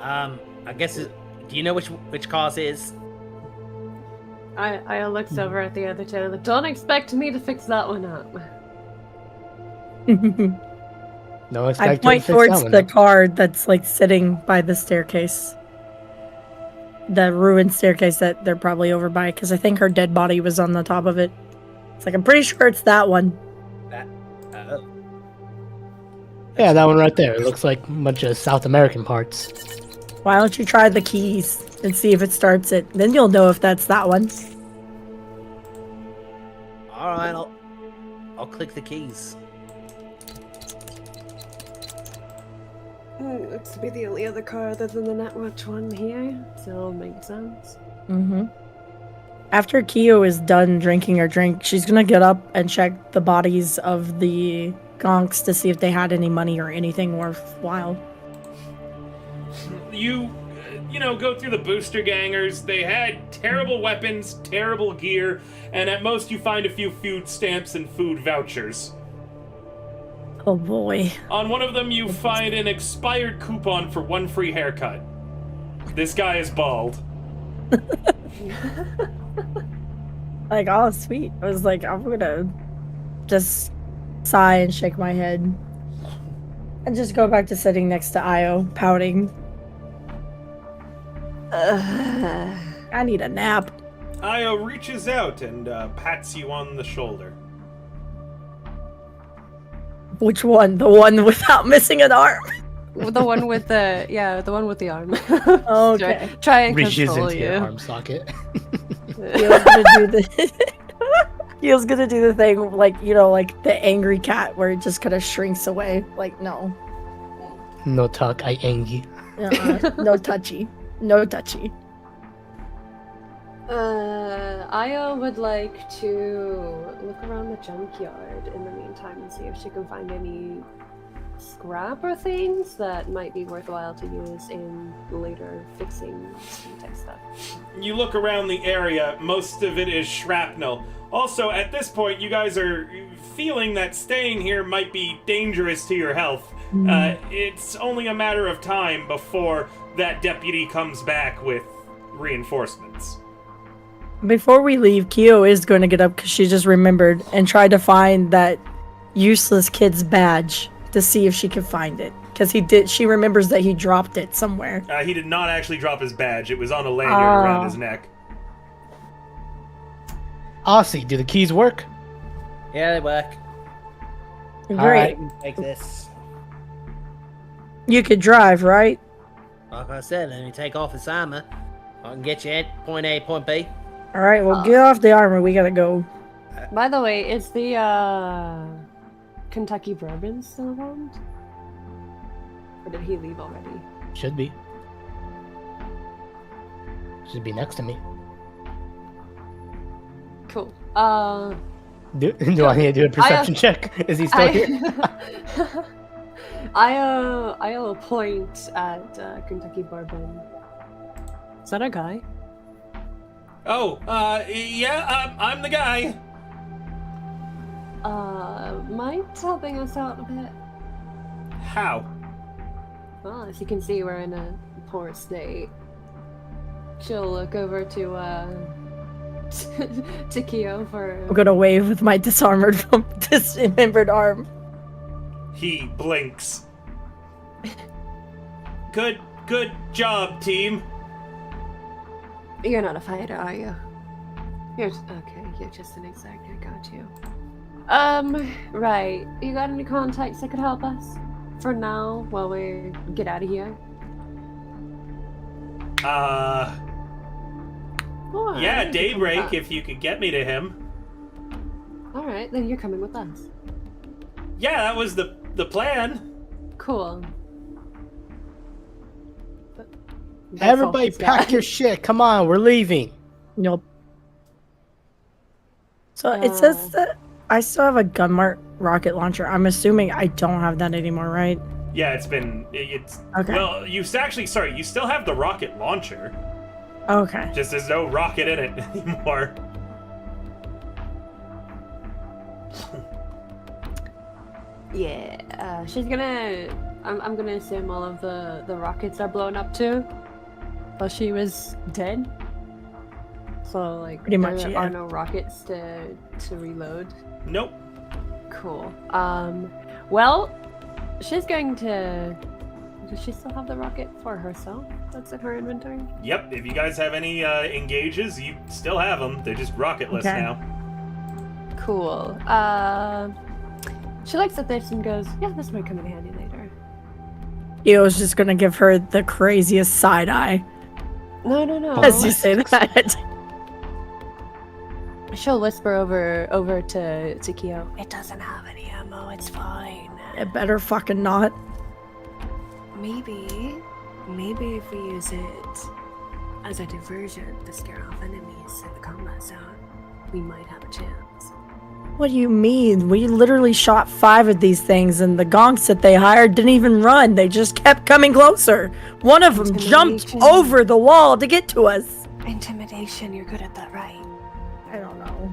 I guess. Do you know which cars it is? I looked over at the other two. Like, don't expect me to fix that one up. No, I point towards the car that's like sitting by the staircase. The ruined staircase that they're probably over by, because I think her dead body was on the top of it. It's like, I'm pretty sure it's that one. Yeah, that one right there. It looks like a bunch of South American parts. Why don't you try the keys and see if it starts it? Then you'll know if that's that one. Alright, I'll click the keys. Looks to be the only other car other than the Netwatch one here, so it'll make sense. Mm-hmm. After Kyo is done drinking her drink, she's gonna get up and check the bodies of the gonks to see if they had any money or anything worthwhile. You go through the booster gangers. They had terrible weapons, terrible gear, and at most you find a few food stamps and food vouchers. Oh boy. On one of them you find an expired coupon for 1 free haircut. This guy is bald. Like, oh, sweet. I was like, I'm gonna just sigh and shake my head. And just go back to sitting next to Io, pouting. I need a nap. Io reaches out and pats you on the shoulder. Which one? The one without missing an arm? The one with the one with the arm. Okay. Try and Reaches control into you. your arm socket. Gil's gonna do the thing, like, like the angry cat where it just kind of shrinks away. Like, no. No talk, I angry. No touchy. No touchy. Io would like to look around the junkyard in the meantime and see if she can find any scrap or things that might be worthwhile to use in later fixing type stuff. You look around the area, most of it is shrapnel. Also, at this point, you guys are feeling that staying here might be dangerous to your health. It's only a matter of time before that deputy comes back with reinforcements. Before we leave, Kyo is going to get up because she just remembered and try to find that useless kid's badge to see if she can find it. Because she remembers that he dropped it somewhere. He did not actually drop his badge. It was on a lanyard around his neck. Aussie, do the keys work? Yeah, they work. Great. Alright. Take this. You could drive, right? Like I said, let me take off this armor. I can get you at point A, point B. Alright, well, get off the armor. We gotta go. By the way, is the Kentucky bourbon still around? Or did he leave already? Should be. Should be next to me. Cool. Do I need to do a perception check? Is he still here? I'll point at Kentucky bourbon. Is that a guy? Oh, yeah, I'm the guy. Mind helping us out a bit? How? Well, as you can see, we're in a poor state. she'll look over to to Kyo for. I'm gonna wave with my dismembered arm. He blinks. Good job, team. You're not a fighter, are you? You're just an exec. I got you. Right. You got any contacts that could help us for now while we get out of here? Yeah, Daybreak. If you could get me to him. All right, then you're coming with us. Yeah, that was the plan. Cool. Everybody pack your shit. Come on, we're leaving. Nope. So it says that I still have a Gunmark rocket launcher. I'm assuming I don't have that anymore, right? Yeah, it's okay. Well, you still have the rocket launcher. Okay. Just there's no rocket in it anymore. Yeah, she's gonna. I'm gonna assume all of the rockets are blown up too. While she was dead. So like, pretty much, there are no rockets to reload. Nope. Cool. Well, she's going to. Does she still have the rocket for herself? That's in her inventory. Yep. If you guys have any engages, you still have them. They're just rocketless now. Cool. She looks at this and goes, "Yeah, this might come in handy later." Eo's just gonna give her the craziest side eye. No. As you say that. She'll whisper over to Kyo. It doesn't have any ammo. It's fine. It better fucking not. Maybe if we use it as a diversion to scare off enemies in the combat zone, we might have a chance. What do you mean? We literally shot 5 of these things, and the gonks that they hired didn't even run. They just kept coming closer. One of them jumped over the wall to get to us. Intimidation, you're good at that, right? I don't know.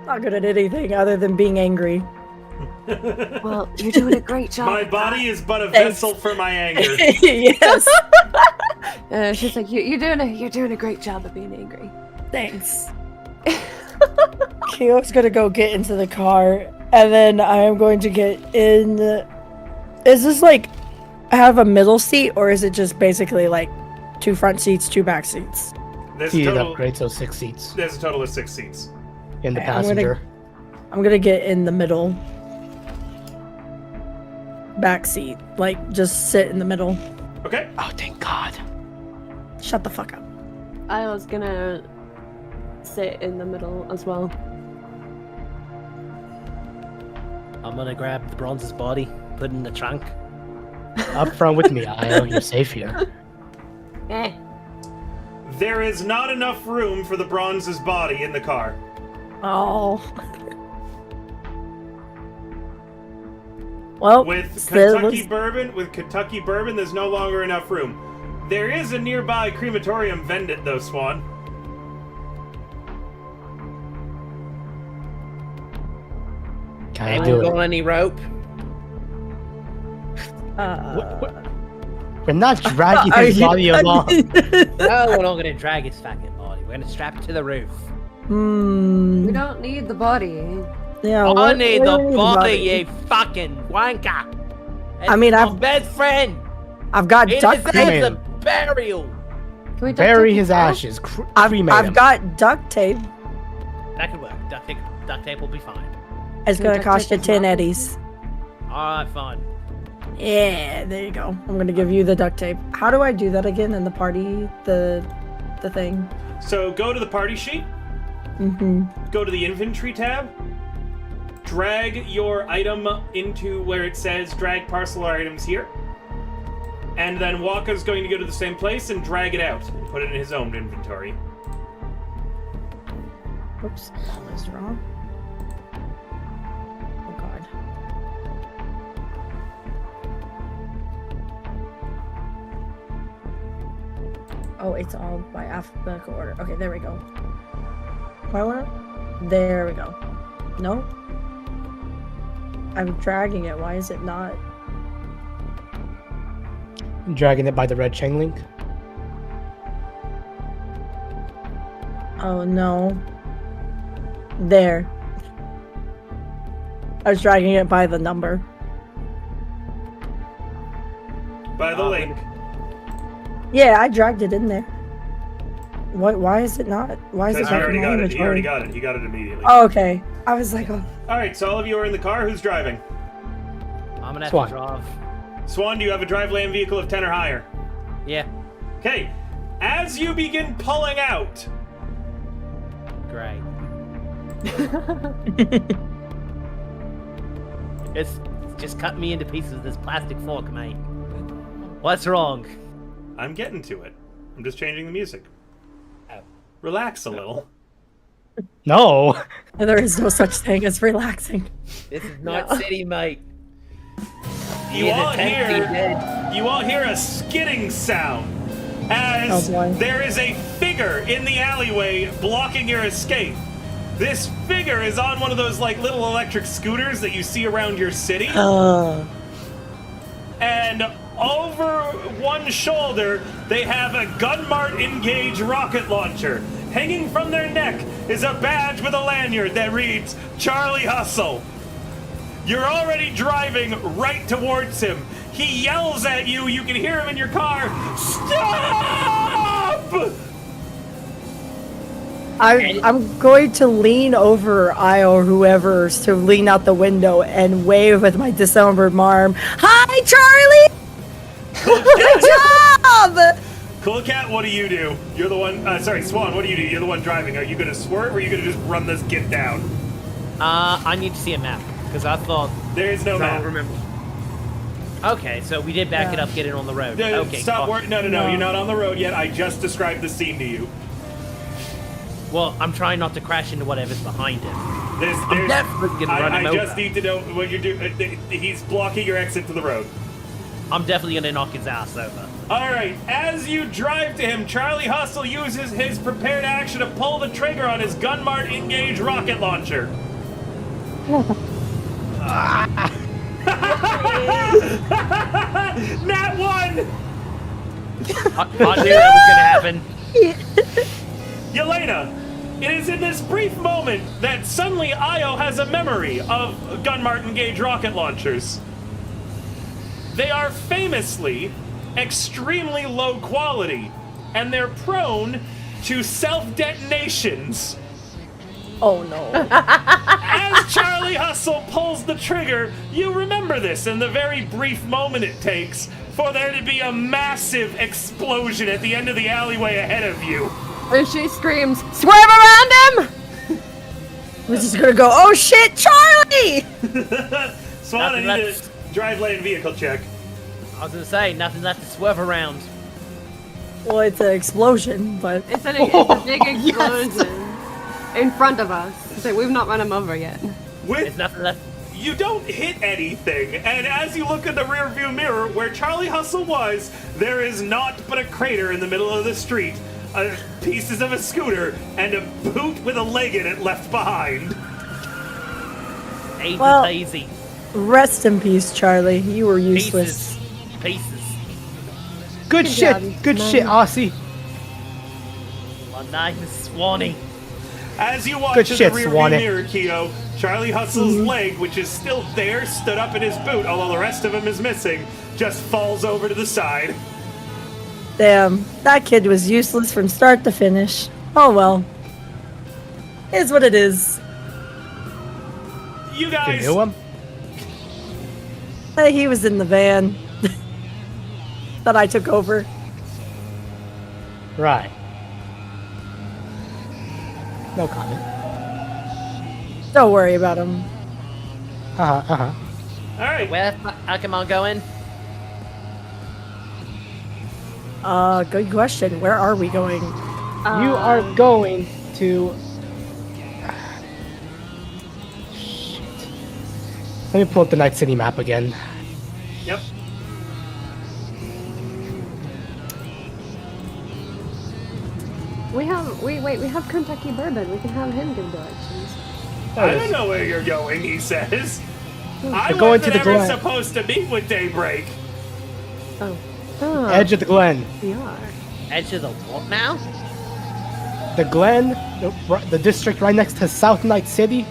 Not good at anything other than being angry. Well, you're doing a great job. My body is but a vessel for my anger. Yes. She's like, you're doing a great job of being angry. Thanks. Kyo's gonna go get into the car, and then I am going to get in. Is this like have a middle seat, or is it just basically like 2 front seats, 2 back seats? There's a total upgrade, so 6 seats. There's a total of 6 seats in the passenger. I'm gonna get in the middle back seat, like just sit in the middle. Okay. Oh, thank God. Shut the fuck up. I was gonna sit in the middle as well. I'm gonna grab the bronze's body, put it in the trunk. Up front with me, Io. You're safe here. There is not enough room for the bronze's body in the car. Oh. Well, with Kentucky bourbon, there's no longer enough room. There is a nearby crematorium vendit, though, Swan. Can I do it? Got any rope? We're not dragging his body along. No, we're not gonna drag his fucking body. We're gonna strap it to the roof. We don't need the body. Yeah, I need the body, you fucking wanker. It's I mean, my I've best friend. I've got duct It tape. is a burial. Can we Bury his ashes. I've got duct tape. That could work. Duct tape will be fine. It's gonna cost you 10 eddies. Alright, fine. Yeah, there you go. I'm gonna give you the duct tape. How do I do that again in the party? The thing. So go to the party sheet. Go to the inventory tab. Drag your item into where it says drag parcel items here. And then Waka's going to go to the same place and drag it out and put it in his own inventory. Oops, that was wrong. Oh god. Oh, it's all by alphabetical order. Okay, there we go. Why order? There we go. No? I'm dragging it. Why is it not? Dragging it by the red chain link. Oh no. There. I was dragging it by the number. By the link. Yeah, I dragged it in there. What? Why is it not? Why is it Because not you already in my got it. You inventory? already got it. You got it immediately. Oh, okay. I was like, oh. All right, so all of you are in the car. Who's driving? I'm gonna have Swan. to drive. Swan, do you have a drive land vehicle of 10 or higher? Yeah, Okay. As you begin pulling out, great. It's just cut me into pieces with this plastic fork, mate. What's wrong? I'm getting to it. I'm just changing the music. Oh. Relax a little. No. There is no such thing as relaxing. This is Night City, mate. You all hear a skidding sound as Oh, boy. there is a figure in the alleyway blocking your escape. This figure is on one of those like little electric scooters that you see around your city. And over one shoulder, they have a Gunmart Engage rocket launcher. Hanging from their neck is a badge with a lanyard that reads, Charlie Hustle. You're already driving right towards him. He yells at you. You can hear him in your car. Stop! I'm going to lean over Io or whoever to lean out the window and wave with my dismembered arm. Hi, Charlie! Good job! Cool Cat, what do you do? You're the one, Swan, what do you do? You're the one driving. Are you gonna swerve or are you gonna just run this git down? I need to see a map, because I thought... There is no map. Remember. Okay, so we did back it up, get it on the road. Okay, Stop working. No, you're not on the road yet. I just described the scene to you. Well, I'm trying not to crash into whatever's behind it. I'm definitely gonna run him I over. just need to know what you're doing. He's blocking your exit to the road. I'm definitely gonna knock his ass over. Alright, as you drive to him, Charlie Hustle uses his prepared action to pull the trigger on his Gunmart Engage rocket launcher. Nat 1! I knew that was gonna happen. Yelena, it is in this brief moment that suddenly Io has a memory of Gunmart Engage rocket launchers. They are famously extremely low quality, and they're prone to self-detonations. Oh no. As Charlie Hustle pulls the trigger, you remember this in the very brief moment it takes for there to be a massive explosion at the end of the alleyway ahead of you. And she screams, "Swerve around him!" We're just gonna go, oh shit, Charlie! Swan, I need a drive lane vehicle check. I was gonna say, nothing left to swerve around. Well, it's an explosion, but... It's a big explosion in front of us. So we've not run him over yet. There's nothing left. You don't hit anything, and as you look in the rearview mirror where Charlie Hustle was, there is naught but a crater in the middle of the street, pieces of a scooter, and a boot with a leg in it left behind. Easy Well, peasy. Rest in peace, Charlie. You were useless. Pieces. Good shit. Good shit, Aussie. My name is Swanee. As you watch Good in shit, the rearview Swanee. mirror, Keo, Charlie Hustle's leg, which is still there, stood up in his boot, although the rest of him is missing, just falls over to the side. Damn, that kid was useless from start to finish. Oh well. Is what it is. You You guys, knew him? Hey, he was in the van that I took over. Right. No comment. Don't worry about him. all right. Where the fuck am I going? Good question. Where are we going? You are going to... Shit. Let me pull up the Night City map again. Yep. We have Kentucky Bourbon. We can have him give directions. I don't know where you're going, he says. I We're going to wasn't the ever Glen. supposed to meet with Daybreak. Oh. Edge of the Glen. We are. Edge of the what now? the Glen, the district right next to South Night City?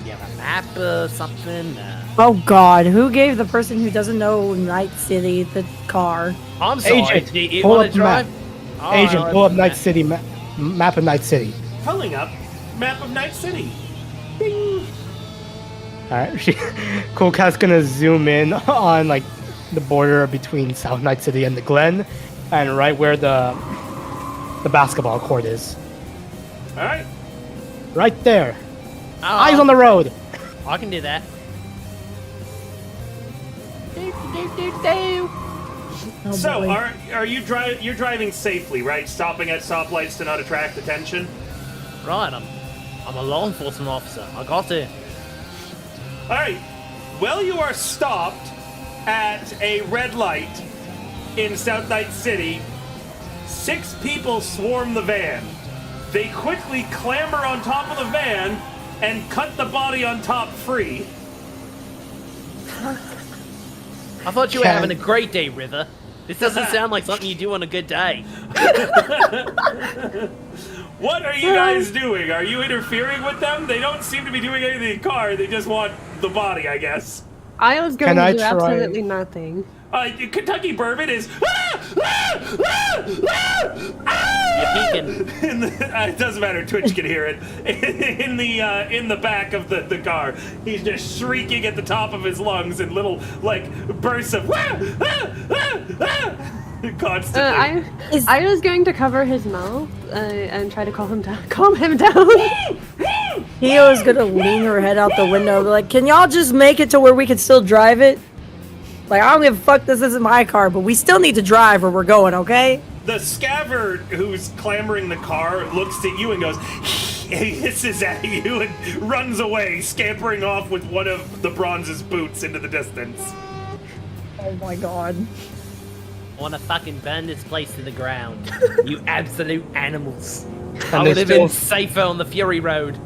You have a map or something? Oh God, who gave the person who doesn't know Night City the car? I'm sorry. Agent, do you pull want up to drive? map. Agent, pull up Night City map of Night City. Pulling up map of Night City. Bing. Alright, Cool Cat's gonna zoom in on like the border between South Night City and the Glen, and right where the basketball court is. All right. Right there. Eyes on the road. I can do that. Oh, So, boy. are you you're driving safely, right? Stopping at stoplights to not attract attention. Right, I'm a law enforcement officer. I got to. All right. Well, you are stopped at a red light in South Night City. 6 people swarm the van. They quickly clamber on top of the van and cut the body on top free. I thought you were having a great day, River. This doesn't sound like something you do on a good day. What are you guys doing? Are you interfering with them? They don't seem to be doing anything in the car. They just want the body, I guess. I was going Can I to do try- absolutely nothing. Kentucky Bourbon is. You're peeking. It doesn't matter. Twitch can hear it. In the back of the car, he's just shrieking at the top of his lungs in little like bursts of constantly. I was going to cover his mouth and try to calm him down. Hio's gonna lean her head out the window, be like, "Can y'all just make it to where we can still drive it? Like, I don't give a fuck. This isn't my car, but we still need to drive where we're going, okay?" The scaver who's clambering the car looks at you and goes, he hisses at you and runs away, scampering off with one of the Bronze's boots into the distance. Oh my God. I want to fucking burn this place to the ground. You absolute animals. I And would there's have been still- safer on the Fury Road.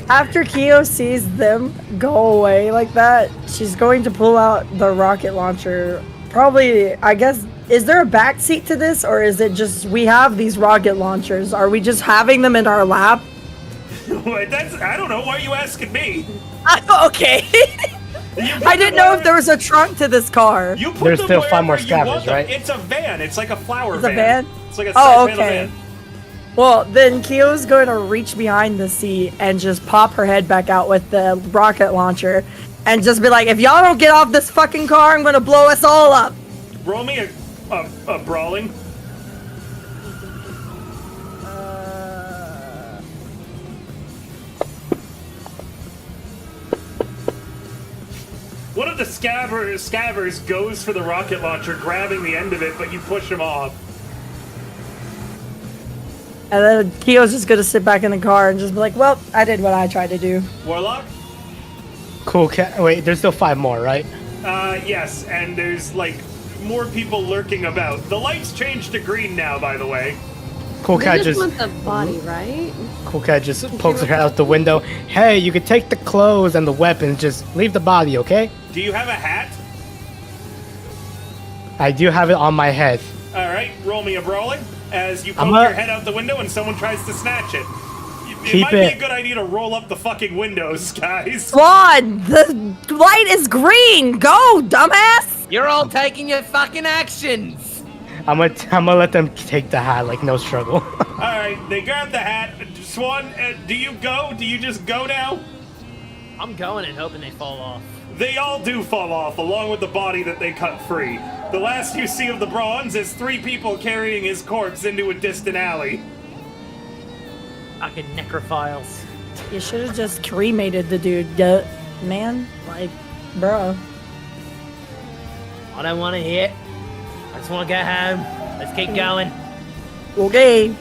After Kyo sees them go away like that, she's going to pull out the rocket launcher. Probably, I guess, is there a backseat to this, or is it just we have these rocket launchers? Are we just having them in our lap? I don't know. Why are you asking me? Okay. I didn't know if there was a trunk to this car. You put There's them still 5 more wherever you want scabbers, them. right? It's a van. It's like a flower It's a van. van? It's like a Oh, side panel okay. van. Well, then Kyo's going to reach behind the seat and just pop her head back out with the rocket launcher and just be like, if y'all don't get off this fucking car, I'm going to blow us all up. Roll me a brawling. One of the scabbers goes for the rocket launcher, grabbing the end of it, but you push him off. And then Kyo's just going to sit back in the car and just be like, well, I did what I tried to do. Warlock? Cool Cat. Wait, there's still 5 more, right? Yes, and there's like more people lurking about. The lights changed to green now, by the way. Cool They Cat just just want the body, right? Cool Cat just pokes her head out the window. Hey, you can take the clothes and the weapons. Just leave the body, okay? Do you have a hat? I do have it on my head. All right, roll me a brawling as you poke I'm your head out the window and someone tries to snatch it. It Keep might be it. a good idea to roll up the fucking windows, guys. Claude, the light is green. Go, dumbass. You're all taking your fucking actions. I'm gonna let them take the hat, like no struggle. All right, they grab the hat. Swan, do you go? Do you just go now? I'm going and hoping they fall off. They all do fall off, along with the body that they cut free. The last you see of the Bronze is 3 people carrying his corpse into a distant alley. Fucking necrophiles. You should have just cremated the dude, man. Like, bro. I don't want to hear. I just want to go home. Let's keep going. Okay.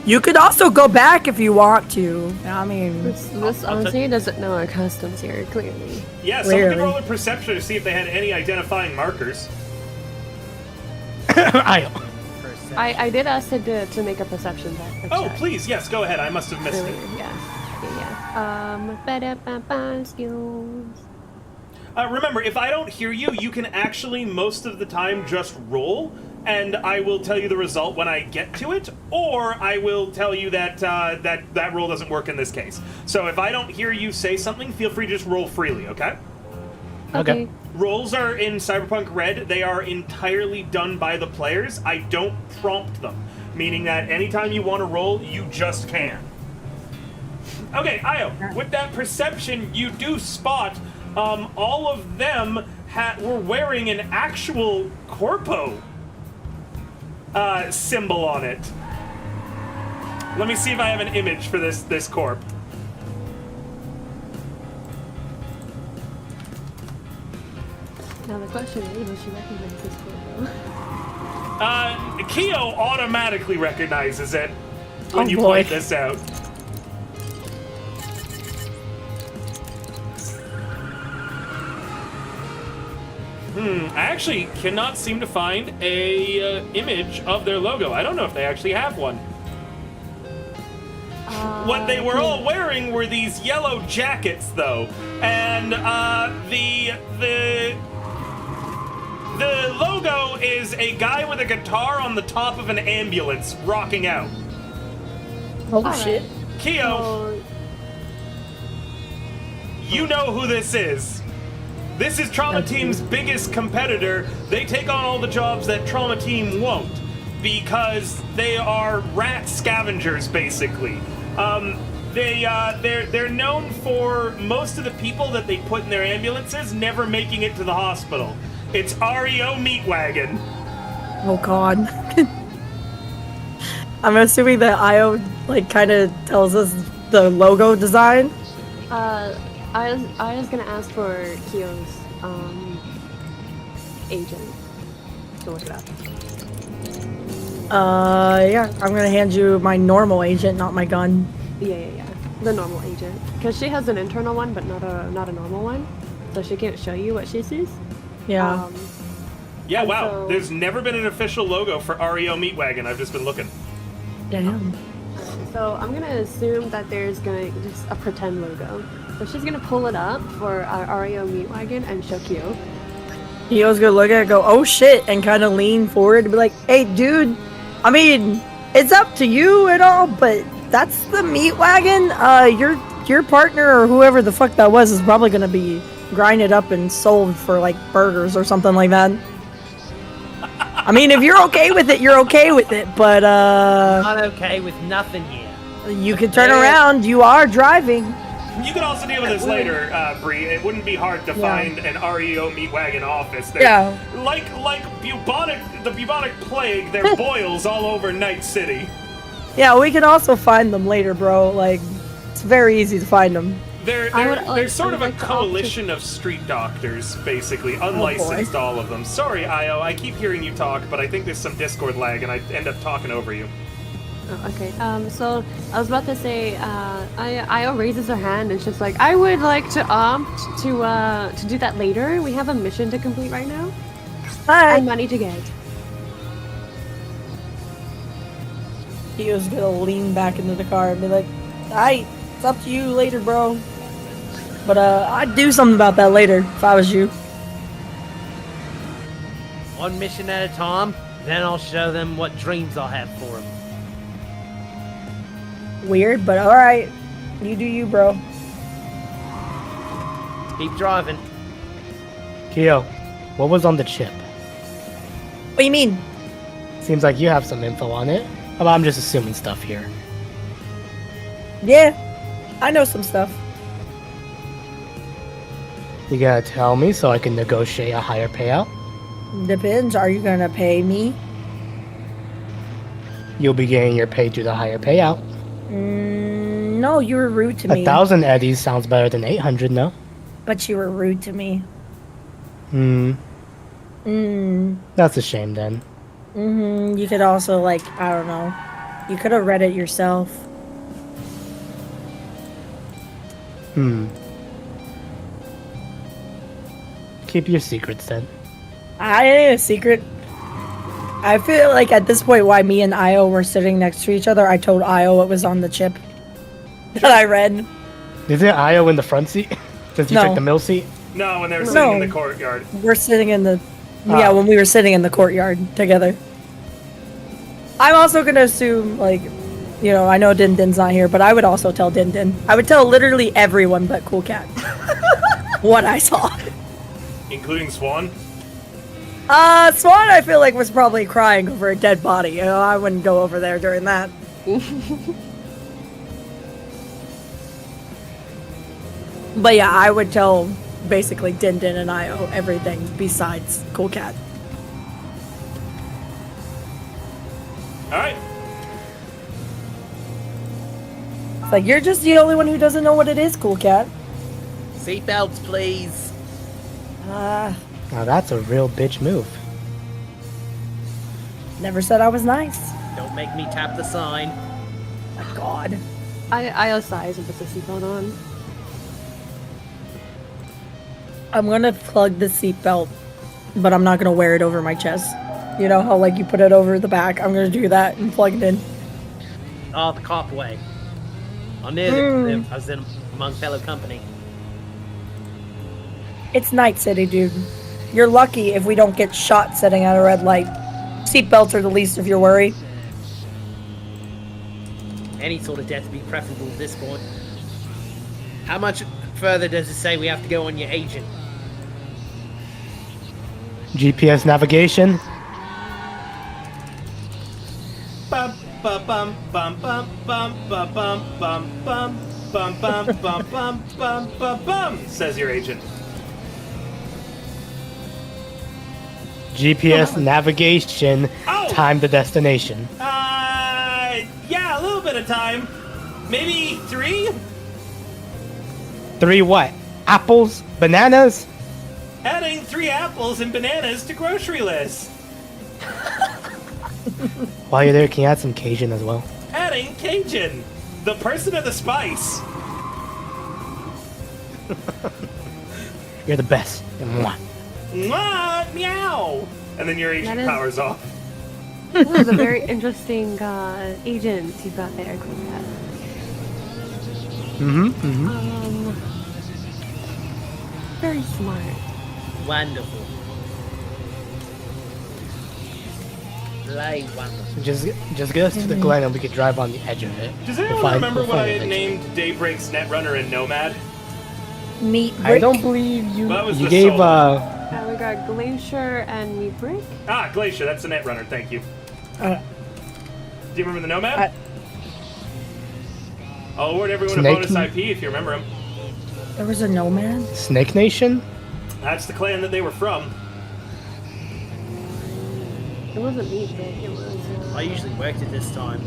You could also go back if you want to. I mean, This honestly doesn't know our customs here, clearly. Yeah, someone can Clearly. roll a perception to see if they had any identifying markers. I did ask to make a perception check. Oh, please, yes, go ahead. I must have missed Earlier, it. yeah. Ba-da-ba-ba, skills. Remember, if I don't hear you, you can actually most of the time just roll, and I will tell you the result when I get to it, or I will tell you that that roll doesn't work in this case. So if I don't hear you say something, feel free to just roll freely, okay? Okay. Rolls are in Cyberpunk Red. They are entirely done by the players. I don't prompt them, meaning that anytime you want to roll, you just can. Okay, Io, with that perception, you do spot all of them were wearing an actual corpo symbol on it. Let me see if I have an image for this corp. Now the question is, will she recognize this corpo? Keo automatically recognizes it when you boy. point this out. I actually cannot seem to find a image of their logo. I don't know if they actually have one. What they were all wearing were these yellow jackets, though, and the logo is a guy with a guitar on the top of an ambulance rocking out. Oh shit. Keo, you know who this is. This is Trauma Team's biggest competitor. They take on all the jobs that Trauma Team won't, because they are rat scavengers, basically. They're known for most of the people that they put in their ambulances never making it to the hospital. It's REO Meat Wagon. Oh god. I'm assuming that Io kind of tells us the logo design. I was gonna ask for Keo's agent to look it up. Yeah, I'm gonna hand you my normal agent, not my gun. Yeah. The normal agent, because she has an internal one, but not a normal one, so she can't show you what she sees. Yeah. Yeah, wow. so- There's never been an official logo for REO Meat Wagon. I've just been looking. Damn. So I'm gonna assume that there's gonna just a pretend logo. So she's gonna pull it up for our REO Meat Wagon and show Keo. Keo's gonna look at it, go, oh shit, and kind of lean forward and be like, hey, dude, I mean, it's up to you and all, but that's the meat wagon. Your partner or whoever the fuck that was is probably gonna be grinded up and sold for burgers or something like that. I mean, if you're okay with it, you're okay with it, but Not okay with nothing yet. you can turn around. You are driving. You can also deal with this later, Bree. It wouldn't be hard to find an REO Meat Wagon office. Yeah. Like the bubonic plague, there are boils all over Night City. Yeah, we can also find them later, bro. It's very easy to find them. They're sort of a coalition of street doctors, basically, unlicensed, all of them. Sorry, Io, I keep hearing you talk, but I think there's some Discord lag, and I end up talking over you. Oh, okay. So I was about to say, Io raises her hand and she's like, I would like to opt to do that later. We have a mission to complete right now. Hi. And money to get. Keo's gonna lean back into the car and be like, alright, it's up to you later, bro. But I'd do something about that later if I was you. One mission at a time, then I'll show them what dreams I have for them. Weird, but alright. You do you, bro. Keep driving. Keo, what was on the chip? What do you mean? Seems like you have some info on it. Well, I'm just assuming stuff here. Yeah, I know some stuff. You gotta tell me so I can negotiate a higher payout? Depends. Are you gonna pay me? You'll be getting your pay through the higher payout. No, you were rude to me. 1,000 eddies sounds better than 800, no? But you were rude to me. That's a shame then. You could also, I don't know. You could have read it yourself. Keep your secrets then. I ain't a secret. I feel like at this point why me and Io were sitting next to each other, I told Io what was on the chip that I read. Isn't Io in the front seat? Since you No. took the middle seat? No, when they were sitting in the courtyard. We're sitting in the... Yeah, when we were sitting in the courtyard together. I'm also gonna assume, like, you know, I know Din Din's not here, but I would also tell Din Din. I would tell literally everyone but Cool Cat what I saw. Including Swan? Swan, I feel like, was probably crying over a dead body. You know, I wouldn't go over there during that. But yeah, I would tell basically Din Din and Io everything besides Cool Cat. Alright. It's like, you're just the only one who doesn't know what it is, Cool Cat. Seatbelts, please. Now that's a real bitch move. Never said I was nice. Don't make me tap the sign. My God. Io sighs and puts a seatbelt on. I'm gonna plug the seatbelt, but I'm not gonna wear it over my chest. You know how, like, you put it over the back? I'm gonna do that and plug it in. Oh, the cop way. I knew that I was in among fellow company. It's Night City, dude. You're lucky if we don't get shot sitting at a red light. Seatbelts are the least of your worry. Any sort of death would be preferable at this point. How much further does it say we have to go on your agent? GPS navigation. Bum bum bum bum bum bum bum bum bum bum bum bum bum bum bum bum bum, says your agent. GPS navigation. Oh! Time to destination. Yeah, a little bit of time. Maybe 3? 3 what? Apples? Bananas? Adding 3 apples and bananas to grocery list. While you're there, can you add some Cajun as well? Adding Cajun, the person of the spice. You're the best. Mwah. Mwah, meow. And then your agent powers off. That was a very interesting agent you got there, Cool Cat. Very smart. Wonderful. Like wonderful. Just get us to the Glen and we could drive on the edge of it. Does anyone remember what I had named Daybreak's Netrunner and Nomad? Meat Brick. I don't believe you. That was You the gave solo. We got Glacier and Meat Brick. Ah, Glacier, that's the Netrunner, thank you. Do you remember the Nomad? I'll award everyone Snake a bonus IP if you remember him. There was a nomad? Snake Nation? That's the clan that they were from. It wasn't Meat Brick, it was... I usually worked at this time.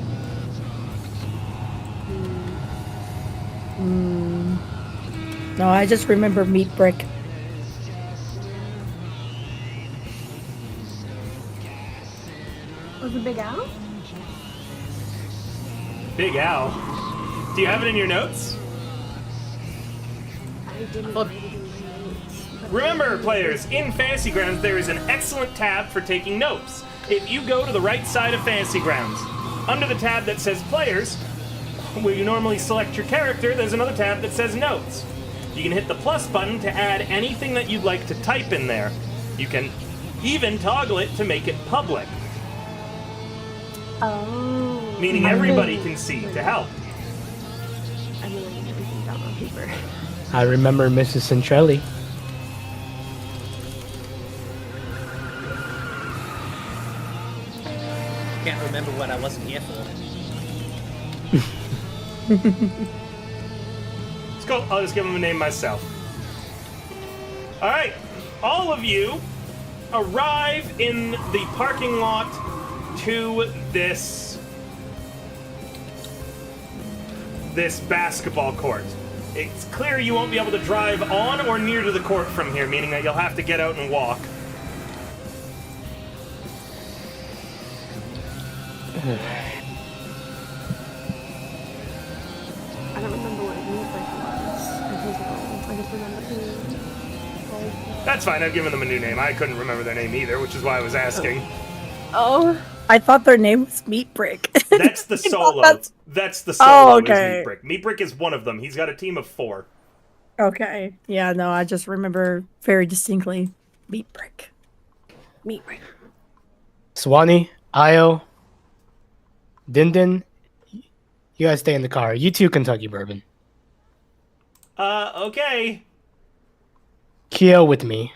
No, I just remember Meat Brick. Was it Big Al? Big Al. Do you have it in your notes? I didn't write it in my notes. Remember, players, in Fantasy Grounds there is an excellent tab for taking notes. If you go to the right side of Fantasy Grounds, under the tab that says Players, where you normally select your character, there's another tab that says Notes. You can hit the plus button to add anything that you'd like to type in there. You can even toggle it to make it public. Oh. Meaning everybody can see to help. I'm laying everything down on paper. I remember Mrs. Centrelli. Can't remember what I wasn't here for. Let's go. I'll just give him a name myself. Alright, all of you arrive in the parking lot to this basketball court. It's clear you won't be able to drive on or near to the court from here, meaning that you'll have to get out and walk. I don't remember what Meat Brick was. I just remember who... That's fine, I've given them a new name. I couldn't remember their name either, which is why I was asking. Oh. I thought their name was Meat Brick. That's the solo. That's the solo. Oh, is okay. Meat Brick. Meat Brick is one of them. He's got a team of 4. Okay. Yeah, no, I just remember very distinctly Meat Brick. Meat Brick. Swanee, Io, Din, you guys stay in the car. You two Kentucky bourbon. Okay. Keo with me.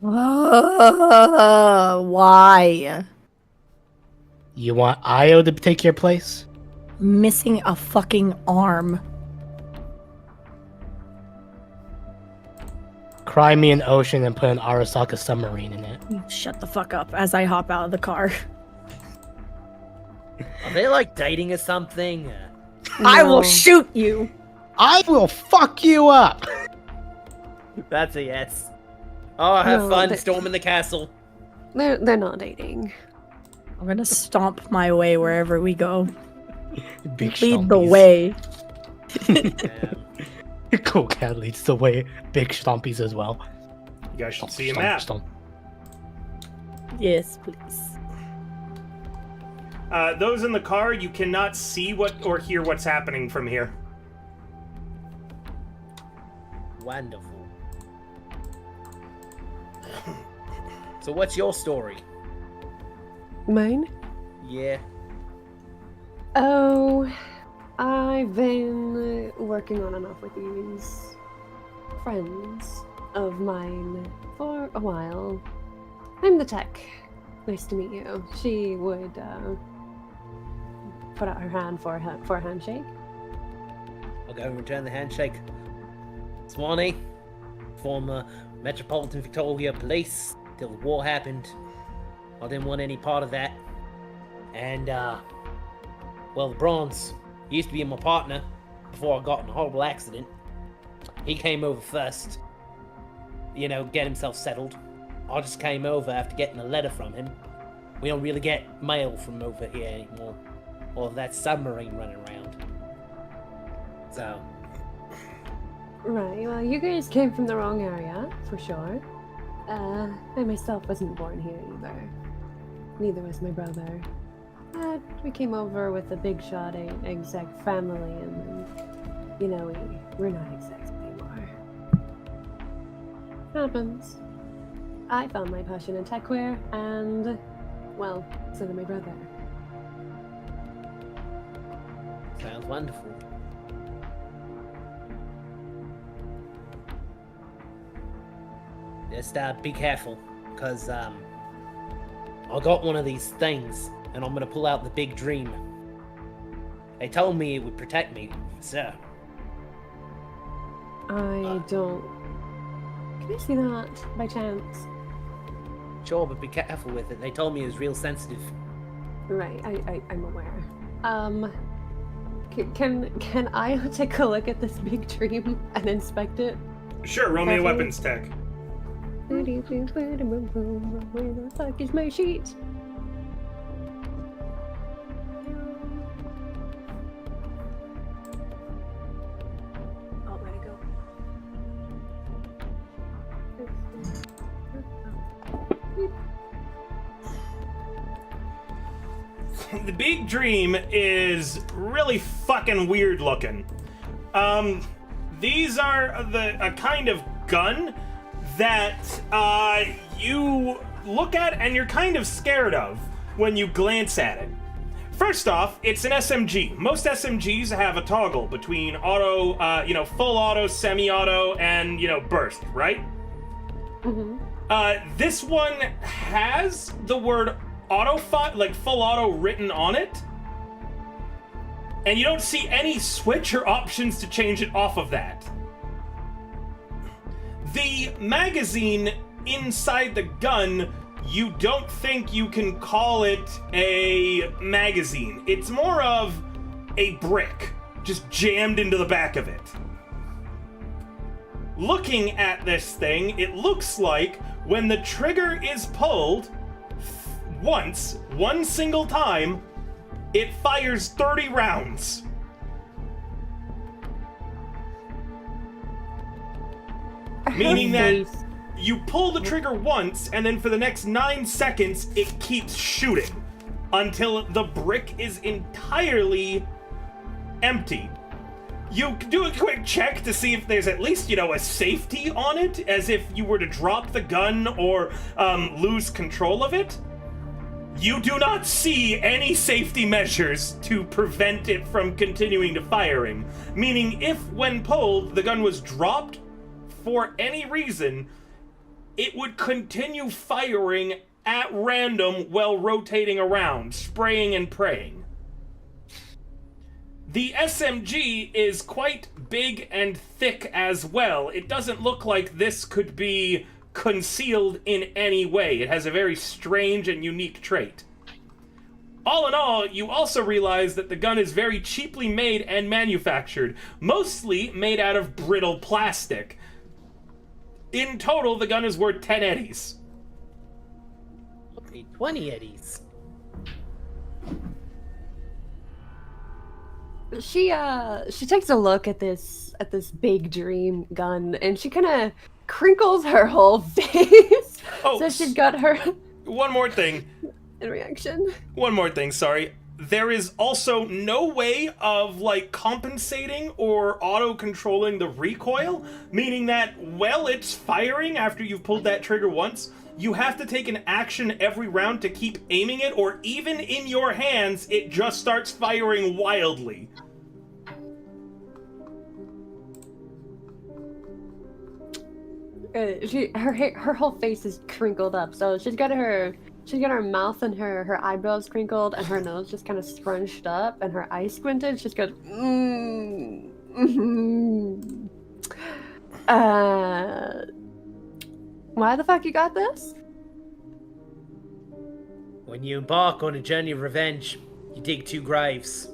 Why? You want Io to take your place? Missing a fucking arm. Cry me an ocean and put an Arasaka submarine in it. Shut the fuck up as I hop out of the car. Are they like dating or something? I will shoot you. I will fuck you up. That's a yes. Oh, have fun storming the castle. They're not dating. I'm gonna stomp my way wherever we go. Big Lead the stompies. way. Cool cat leads the way. Big stompies as well. You guys should Stomp, see a stomp, map. stomp. Yes, please. Those in the car, you cannot see what or hear what's happening from here. Wonderful. So what's your story? Mine? Yeah. Oh, I've been working on and off with these friends of mine for a while. I'm the tech. Nice to meet you. She would put out her hand for a handshake. I'll go and return the handshake. Swanee, former Metropolitan Victoria Police, till the war happened. I didn't want any part of that. And, well, the Bronze used to be my partner before I got in a horrible accident. He came over first, you know, get himself settled. I just came over after getting a letter from him. We don't really get mail from over here anymore. Or that submarine running around. So... Right, well, you guys came from the wrong area, for sure. I myself wasn't born here either. Neither was my brother. We came over with a big shot exec family, and then, you know, we're not execs anymore. Happens. I found my passion in techwear, and, well, so did my brother. Sounds wonderful. Just be careful, because I got one of these things, and I'm gonna pull out the big dream. They told me it would protect me, so... I don't... Can I see that, by chance? Sure, but be careful with it. They told me it was real sensitive. Right, I'm aware. Can I take a look at this big dream and inspect it? Sure, roll me a weapons tech. Where the fuck is my sheet? Oh, where'd it go? The big dream is really fucking weird looking. These are a kind of gun that you look at and you're kind of scared of when you glance at it. First off, it's an SMG. Most SMGs have a toggle between auto, full auto, semi-auto, and, burst, right? Mm-hmm. This one has the word auto, full auto written on it. And you don't see any switch or options to change it off of that. The magazine inside the gun, you don't think you can call it a magazine. It's more of a brick, just jammed into the back of it. Looking at this thing, it looks like when the trigger is pulled once, one single time, it fires 30 rounds. Meaning that you pull the trigger once, and then for the next 9 seconds, it keeps shooting until the brick is entirely empty. You do a quick check to see if there's at least, a safety on it, as if you were to drop the gun or lose control of it. You do not see any safety measures to prevent it from continuing to firing, meaning if, when pulled, the gun was dropped for any reason, it would continue firing at random while rotating around, spraying and praying. The SMG is quite big and thick as well. It doesn't look like this could be concealed in any way. It has a very strange and unique trait. All in all, you also realize that the gun is very cheaply made and manufactured, mostly made out of brittle plastic. In total, the gun is worth 10 eddies. Okay, 20 eddies. She takes a look at this big dream gun, and she kind of crinkles her whole face. Oh, so she's got her one more thing. in reaction. One more thing, sorry. There is also no way of, like, compensating or auto-controlling the recoil, meaning that while it's firing after you've pulled that trigger once, you have to take an action every round to keep aiming it, or even in your hands, it just starts firing wildly. Her whole face is crinkled up, so she's got her mouth and her eyebrows crinkled, and her nose just kind of scrunched up, and her eyes squinted. She just goes, why the fuck you got this? When you embark on a journey of revenge, you dig 2 graves.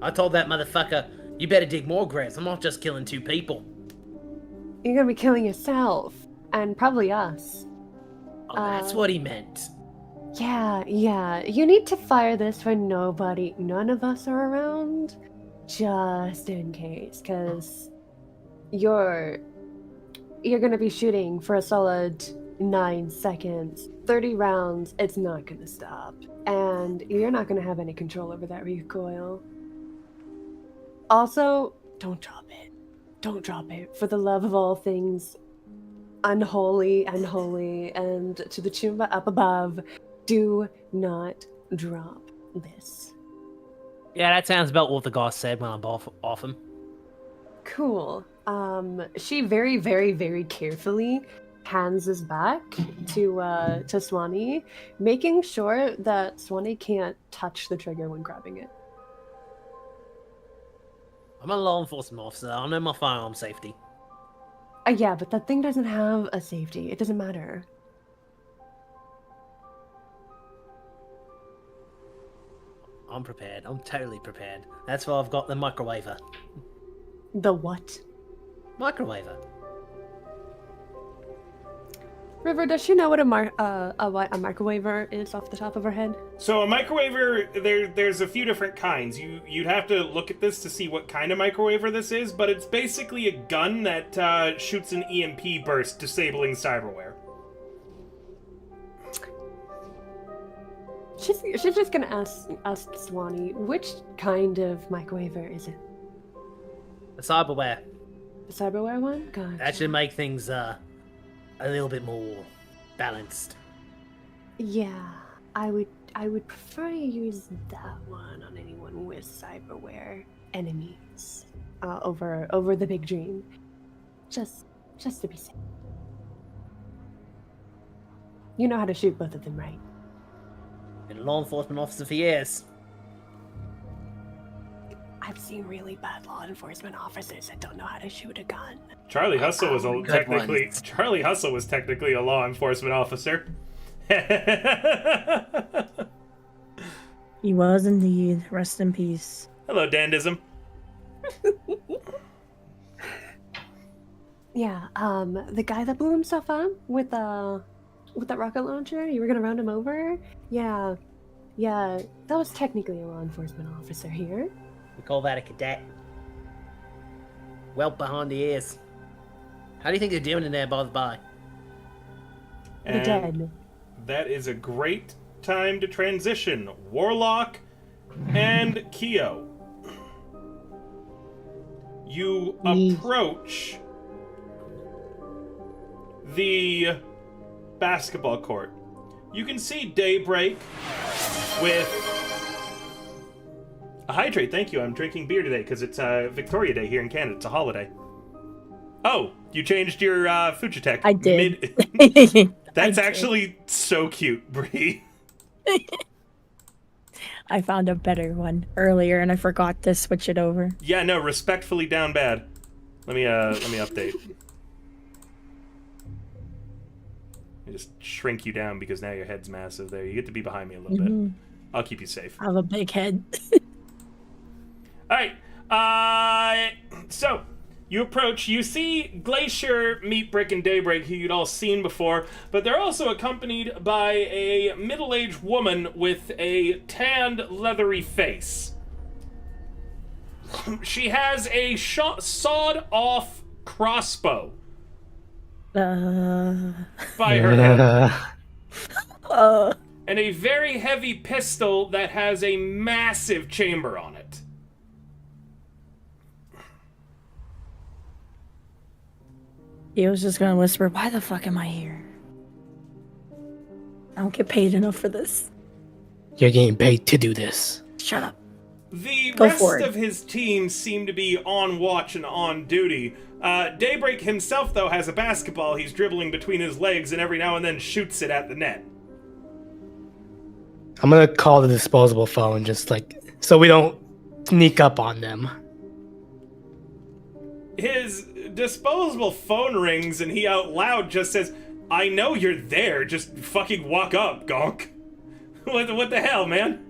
I told that motherfucker, you better dig more graves. I'm not just killing 2 people. You're gonna be killing yourself, and probably us. Oh, that's what he meant. Yeah. You need to fire this when none of us are around, just in case, because you're gonna be shooting for a solid 9 seconds, 30 rounds. It's not gonna stop, and you're not gonna have any control over that recoil. Also, don't drop it. Don't drop it, for the love of all things unholy and holy, and to the Chumba up above. Do not drop this. Yeah, that sounds about what the guy said when I'm off him. Cool. She very, very, very carefully hands this back to Swanee, making sure that Swanee can't touch the trigger when grabbing it. I'm a law enforcement officer. I know my firearm safety. Yeah, but that thing doesn't have a safety. It doesn't matter. I'm prepared. I'm totally prepared. That's why I've got the microwaver. The what? Microwaver. River, does she know what a microwaver is off the top of her head? So a microwaver, there's a few different kinds. You'd have to look at this to see what kind of microwaver this is, but it's basically a gun that shoots an EMP burst, disabling cyberware. She's just gonna ask Swanee, which kind of microwaver is it? The cyberware. The cyberware one? Gotcha. That should make things a little bit more balanced. Yeah, I would prefer to use that one on anyone with cyberware enemies over the big dream, just to be safe. You know how to shoot both of them, right? Been a law enforcement officer for years. I've seen really bad law enforcement officers that don't know how to shoot a gun. Charlie Hustle was technically a law enforcement officer. He was indeed. Rest in peace. Hello, Dandism. Yeah, the guy that blew himself up with that rocket launcher, you were gonna round him over? Yeah, that was technically a law enforcement officer here. We call that a cadet. Well behind the ears. How do you think they're doing in there, by the by? They're dead. That is a great time to transition. Warlock and Keo. You approach the basketball court. You can see Daybreak with a hydrate. Thank you. I'm drinking beer today because it's Victoria Day here in Canada. It's a holiday. Oh, you changed your Fujitek. I did. That's actually so cute, Bree. I found a better one earlier and I forgot to switch it over. Yeah, no, respectfully down bad. Let me update. I just shrink you down because now your head's massive there. You get to be behind me a little bit. I'll keep you safe. I have a big head. Alright, so you approach, you see Glacier, Meat Brick, and Daybreak, who you'd all seen before, but they're also accompanied by a middle-aged woman with a tanned, leathery face. She has a sawed-off crossbow by her head. And a very heavy pistol that has a massive chamber on it. He was just gonna whisper, "Why the fuck am I here? I don't get paid enough for this." You're getting paid to do this. Shut up. The Go rest for it. of his team seem to be on watch and on duty. Daybreak himself, though, has a basketball he's dribbling between his legs and every now and then shoots it at the net. I'm gonna call the disposable phone just like so we don't sneak up on them. His disposable phone rings and he out loud just says, "I know you're there, just fucking walk up, gonk." What the hell, man?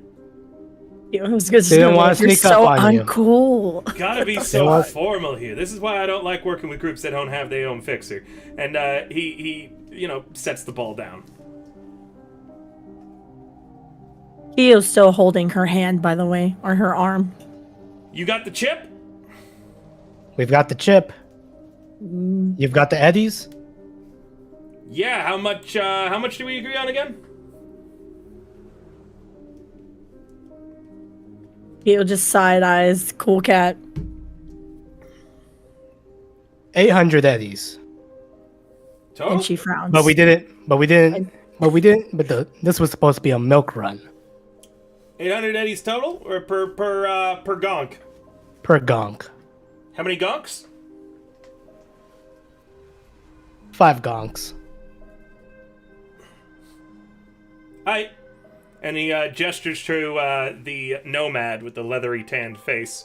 I was gonna They don't want to you're sneak up so on you. uncool. Gotta be so formal here. This is why I don't like working with groups that don't have their own fixer. And he sets the ball down. He is still holding her hand, by the way, or her arm. You got the chip? We've got the chip. You've got the eddies? Yeah, how much do we agree on again? He'll just side eyes, cool cat. 800 eddies. Total? And she frowns. But this was supposed to be a milk run. 800 eddies total, or per gonk? Per gonk. How many gonks? 5 gonks. Hi. And he gestures to the nomad with the leathery tanned face.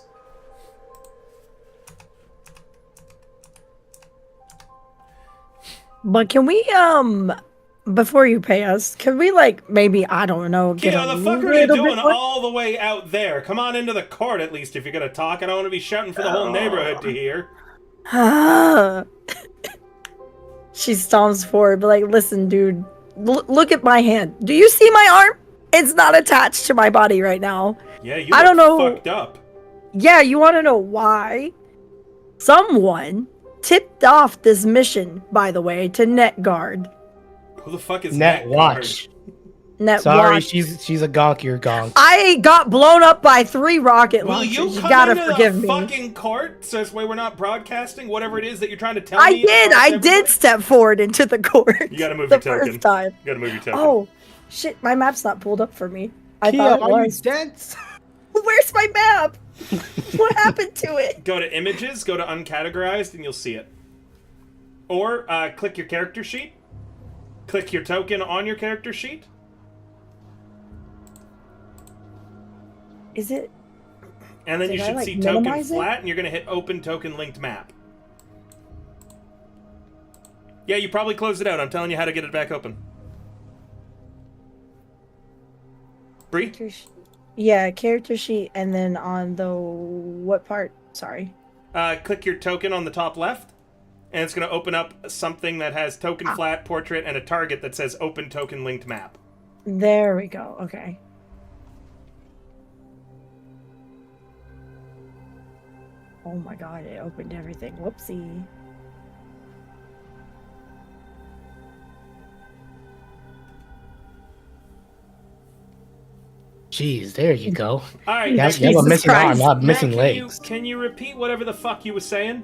But can we, before you pay us, can we, like, maybe, I don't know, get the fuck are you doing all the way out there? Come on into the court, at least, if you're gonna talk. I don't want to be shouting for the whole neighborhood to hear. She stomps forward, but, like, listen, dude, look at my hand. Do you see my arm? It's not attached to my body right now. Yeah, you I don't know. fucked up. Yeah, you want to know why? Someone tipped off this mission, by the way, to NetGuard. Who the fuck is Netwatch? Sorry, she's a gonk. You're gonk. I got blown up by 3 rocket Will launchers. you You come gotta into forgive the me. fucking court so this way we're not broadcasting whatever it is that you're trying to tell me? I did step forward into the court. You gotta move the your token. first time. You gotta move your token. Oh, shit, my map's not pulled up for me. I Kia, thought it are you was. dense? Where's my map? What happened to it? Go to images, go to uncategorized, and you'll see it. Or click your character sheet. Click your token on your character sheet. Is it? And then you should see token flat, and you're going to hit open token linked map. Yeah, you probably closed it out. I'm telling you how to get it back open. Bree? Yeah, character sheet, and then on the what part? Sorry. Click your token on the top left, and it's going to open up something that has token flat, portrait, and a target that says open token linked map. There we go. Okay. Oh my god, it opened everything. Whoopsie. Jeez, there you go. All right, You have a missing arm, not missing legs. Can you repeat whatever the fuck you were saying?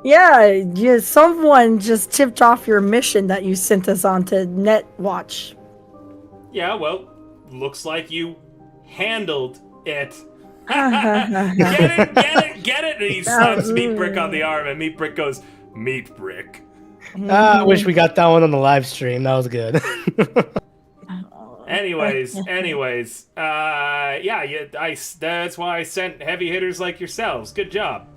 Yeah, someone just tipped off your mission that you sent us on to NetWatch. Yeah, well, looks like you handled it. Get it! And he slaps Meat Brick on the arm, and Meat Brick goes, Meat Brick. I wish we got that one on the live stream. That was good. Anyways, that's why I sent heavy hitters like yourselves. Good job.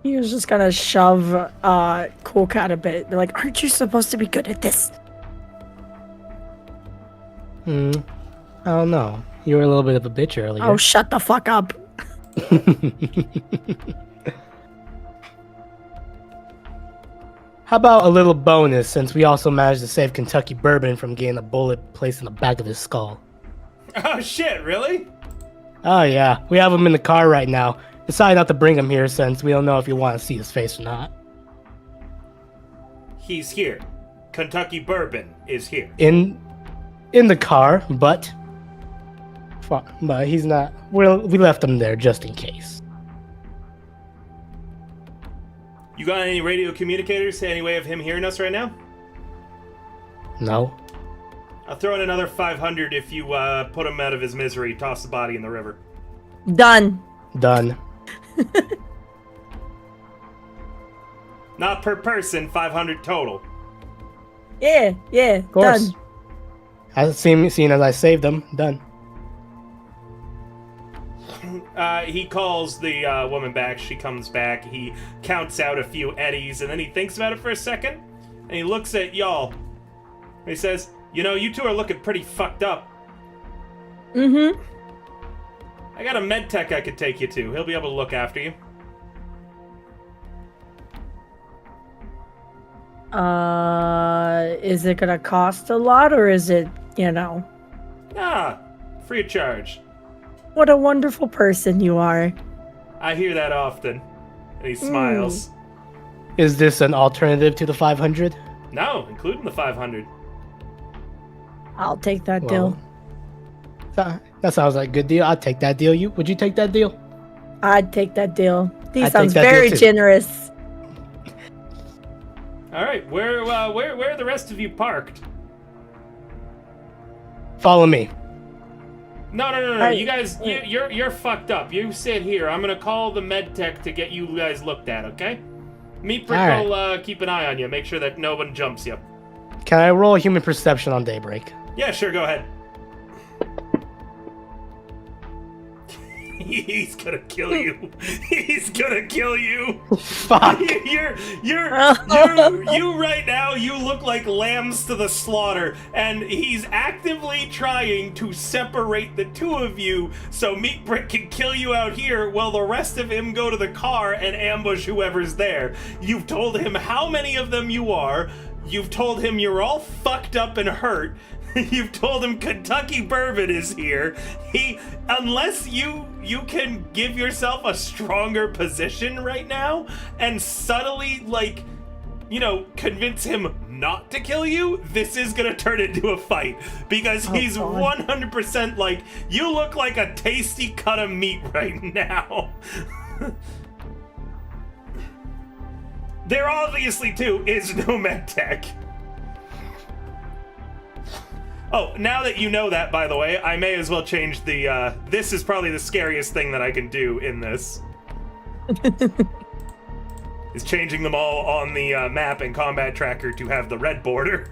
He was just gonna shove Cool Cat a bit. They're like, aren't you supposed to be good at this? I don't know. You were a little bit of a bitch earlier. Oh, shut the fuck up. How about a little bonus since we also managed to save Kentucky Bourbon from getting a bullet placed in the back of his skull? Oh shit, really? Oh yeah, we have him in the car right now. Decided not to bring him here since we don't know if you want to see his face or not. He's here. Kentucky Bourbon is here. In the car, but he's not. We left him there just in case. You got any radio communicators? Any way of him hearing us right now? No. I'll throw in another 500 if you put him out of his misery. Toss the body in the river. Done. Not per person, 500 total. Yeah, Of course. done. Seeing as I saved him, done. He calls the woman back. She comes back. He counts out a few eddies, and then he thinks about it for a second, and he looks at y'all. He says, you know, you two are looking pretty fucked up. Mm-hmm. I got a med tech I could take you to. He'll be able to look after you. Is it gonna cost a lot, or is it, Free of charge. What a wonderful person you are. I hear that often. And he smiles. Is this an alternative to the 500? No, including the 500. I'll take that deal. That sounds like a good deal. I'd take that deal. Would you take that deal? I'd take that deal. He I'd sounds take that very deal too. generous. All right, where are the rest of you parked? Follow me. No. You guys, you're fucked up. You sit here. I'm gonna call the med tech to get you guys looked at. Okay? Meat Brick will keep an eye on you. Make sure that no one jumps you. Can I roll a human perception on Daybreak? Yeah, sure. Go ahead. He's gonna kill you. He's gonna kill you. Fuck. You right now, you look like lambs to the slaughter, and he's actively trying to separate the two of you so Meat Brick can kill you out here while the rest of him go to the car and ambush whoever's there. You've told him how many of them you are. You've told him you're all fucked up and hurt. You've told him Kentucky Bourbon is here. Unless you can give yourself a stronger position right now and subtly, convince him not to kill you, this is gonna turn into a fight. Because he's 100% like, you look like a tasty cut of meat right now. There obviously, too, is no medtech. Oh, now that you know that, by the way, I may as well change the, this is probably the scariest thing that I can do in this. Is changing them all on the map and combat tracker to have the red border.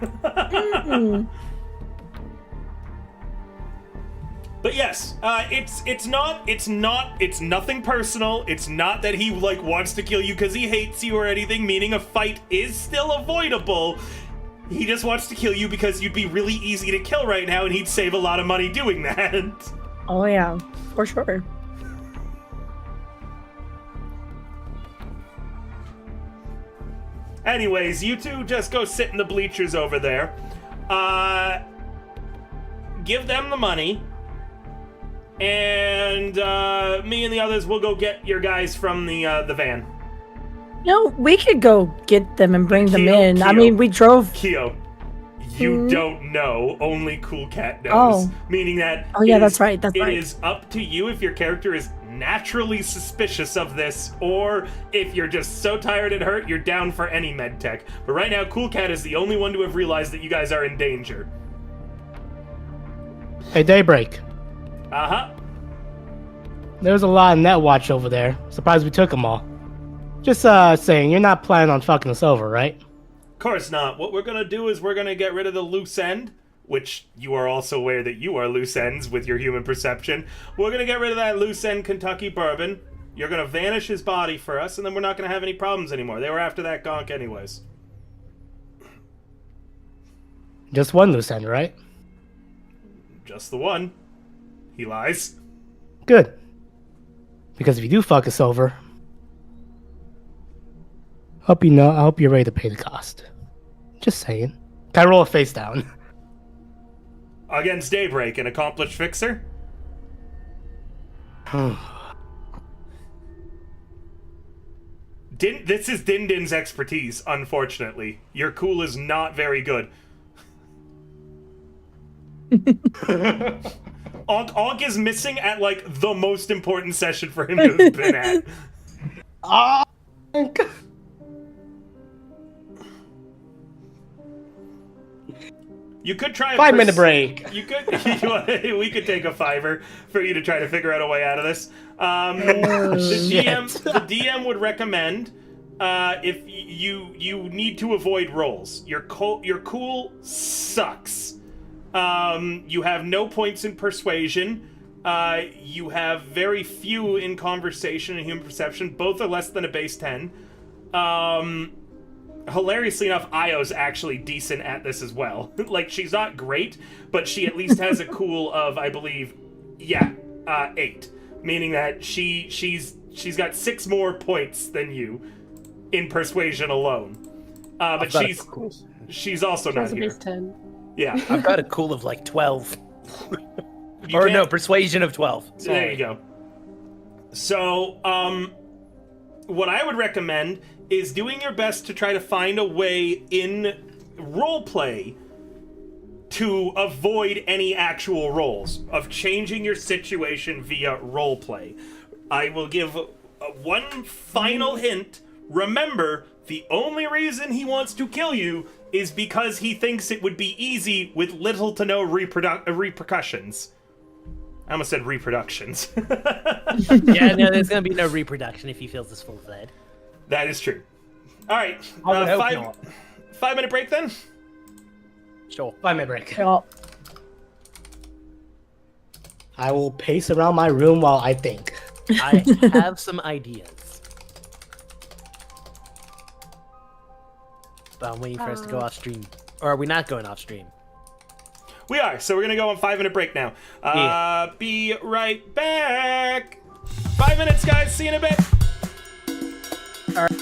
But yes, it's nothing personal. It's not that he, wants to kill you because he hates you or anything, meaning a fight is still avoidable. He just wants to kill you because you'd be really easy to kill right now, and he'd save a lot of money doing that. Oh yeah, for sure. Anyways, you two just go sit in the bleachers over there. Give them the money. And me and the others will go get your guys from the van. We could go get them and bring them in. I mean, we drove. Keo, you don't know. Only Cool Cat knows. Oh. Meaning that. Oh yeah, that's right. That's right. It is up to you if your character is naturally suspicious of this, or if you're just so tired and hurt, you're down for any med tech. But right now, Cool Cat is the only one to have realized that you guys are in danger. Hey, Daybreak. Uh-huh. There's a lot of net watch over there. Surprised we took them all. Just saying, you're not planning on fucking us over, right? Of course not. What we're gonna do is we're gonna get rid of the loose end, which you are also aware that you are loose ends with your human perception. We're gonna get rid of that loose end Kentucky bourbon. You're gonna vanish his body for us, and then we're not gonna have any problems anymore. They were after that gonk anyways. Just one loose end, right? Just the one. He lies. Good. Because if you do fuck us over, I hope you're ready to pay the cost. Just saying. Can I roll a face down? Against Daybreak, an accomplished fixer? This is Din Din's expertise, unfortunately. Your cool is not very good. Onk is missing at, like, the most important session for him to have been at. Onk! You could try a 5-minute break. You could. We could take a $5 for you to try to figure out a way out of this. The DM would recommend if you need to avoid rolls. Your cool sucks. You have no points in persuasion. You have very few in conversation and human perception. Both are less than a base 10. Hilariously enough, Io's actually decent at this as well. Like, she's not great, but she at least has a cool of, I believe, 8. Meaning that she's got 6 more points than you in persuasion alone. But she's also not here. Base 10. Yeah. I've got a cool of like 12. No, persuasion of 12. Sorry. There you go. So, what I would recommend is doing your best to try to find a way in roleplay to avoid any actual rolls, of changing your situation via roleplay. I will give one final hint. Remember, the only reason he wants to kill you is because he thinks it would be easy with little to no repercussions. I almost said reproductions. Yeah, no, there's going to be no reproduction if he feels this full-fledged. That is true. All right, I hope not. 5-minute break then? Sure. 5-minute break. Yeah. I will pace around my room while I think. I have some ideas. But I'm waiting for us to go off stream. Or are we not going off stream? We are, so we're going to go on 5-minute break now. Yeah. Be right back. 5 minutes, guys. See you in a bit. All right.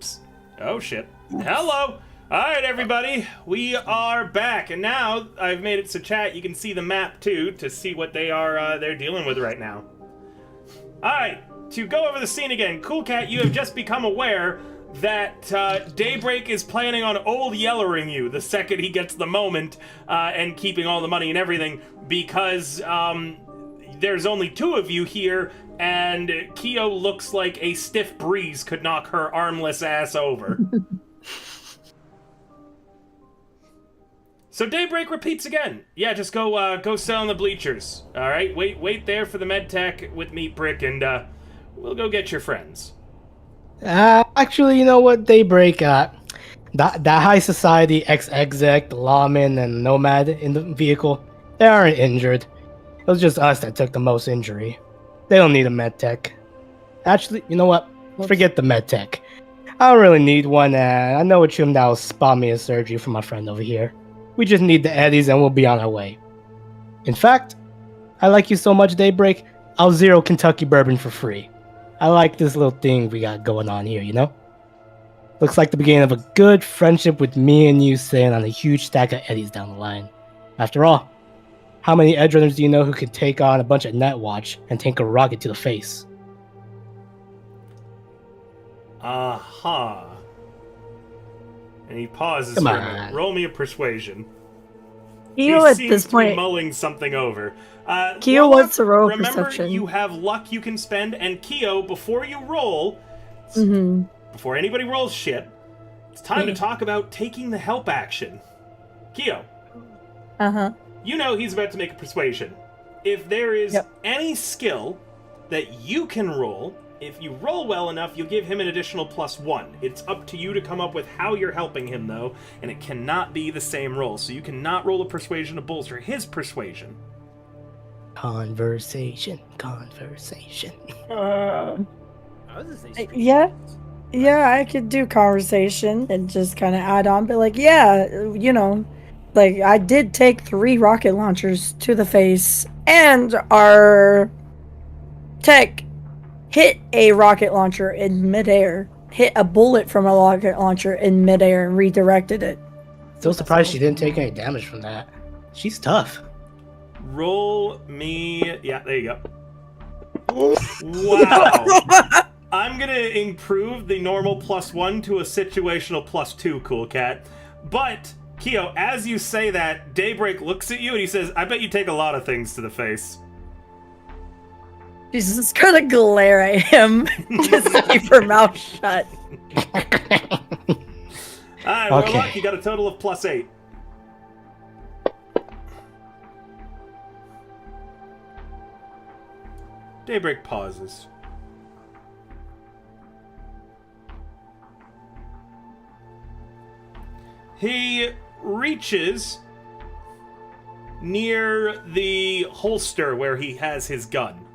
Oops. Oh, shit. Hello. All right, everybody. We are back. And now I've made it so chat, you can see the map, too, to see what they're dealing with right now. All right. To go over the scene again, Cool Cat, you have just become aware that Daybreak is planning on old yellering you the second he gets the moment and keeping all the money and everything because there's only two of you here and Kyo looks like a stiff breeze could knock her armless ass over. So Daybreak repeats again. Yeah, just go sit on the bleachers. All right, wait there for the med tech with Meat Brick and we'll go get your friends. Actually, you know what, Daybreak, that high society ex-exec, the lawman, and nomad in the vehicle, they aren't injured. It was just us that took the most injury. They don't need a med tech. Actually, you know what? Forget the med tech. I don't really need one, and I know a chum that will spot me a surgery for my friend over here. We just need the eddies and we'll be on our way. In fact, I like you so much, Daybreak, I'll zero Kentucky bourbon for free. I like this little thing we got going on here, you know? Looks like the beginning of a good friendship with me and you sitting on a huge stack of eddies down the line. After all, how many edge runners do you know who can take on a bunch of net watch and tank a rocket to the face? Aha. And he pauses Come for on. a minute. Roll me a persuasion. Kyo at this to be point. mulling something over. Kyo wants to roll Remember, perception. you have luck you can spend, and Kyo, before you roll, before anybody rolls shit, it's time to talk about taking the help action. Kyo. You know he's about to make a persuasion. If there is any skill that you can roll, if you roll well enough, you'll give him an additional +1. It's up to you to come up with how you're helping him, though, and it cannot be the same roll. So you cannot roll a persuasion to bolster his persuasion. Conversation. Yeah, I could do conversation and just kind of add on, but like, yeah, you know, like I did take 3 rocket launchers to the face, and our tech hit a rocket launcher in midair, hit a bullet from a rocket launcher in midair and redirected it. Still surprised she didn't take any damage from that. She's tough. Roll me... Yeah, there you go. Wow. I'm gonna improve the normal +1 to a situational +2, Cool Cat. But, Kyo, as you say that, Daybreak looks at you and he says, I bet you take a lot of things to the face. She's just gonna glare at him, just keep her mouth shut. Alright, well, luck, you got a total of +8. Daybreak pauses. He reaches near the holster where he has his gun.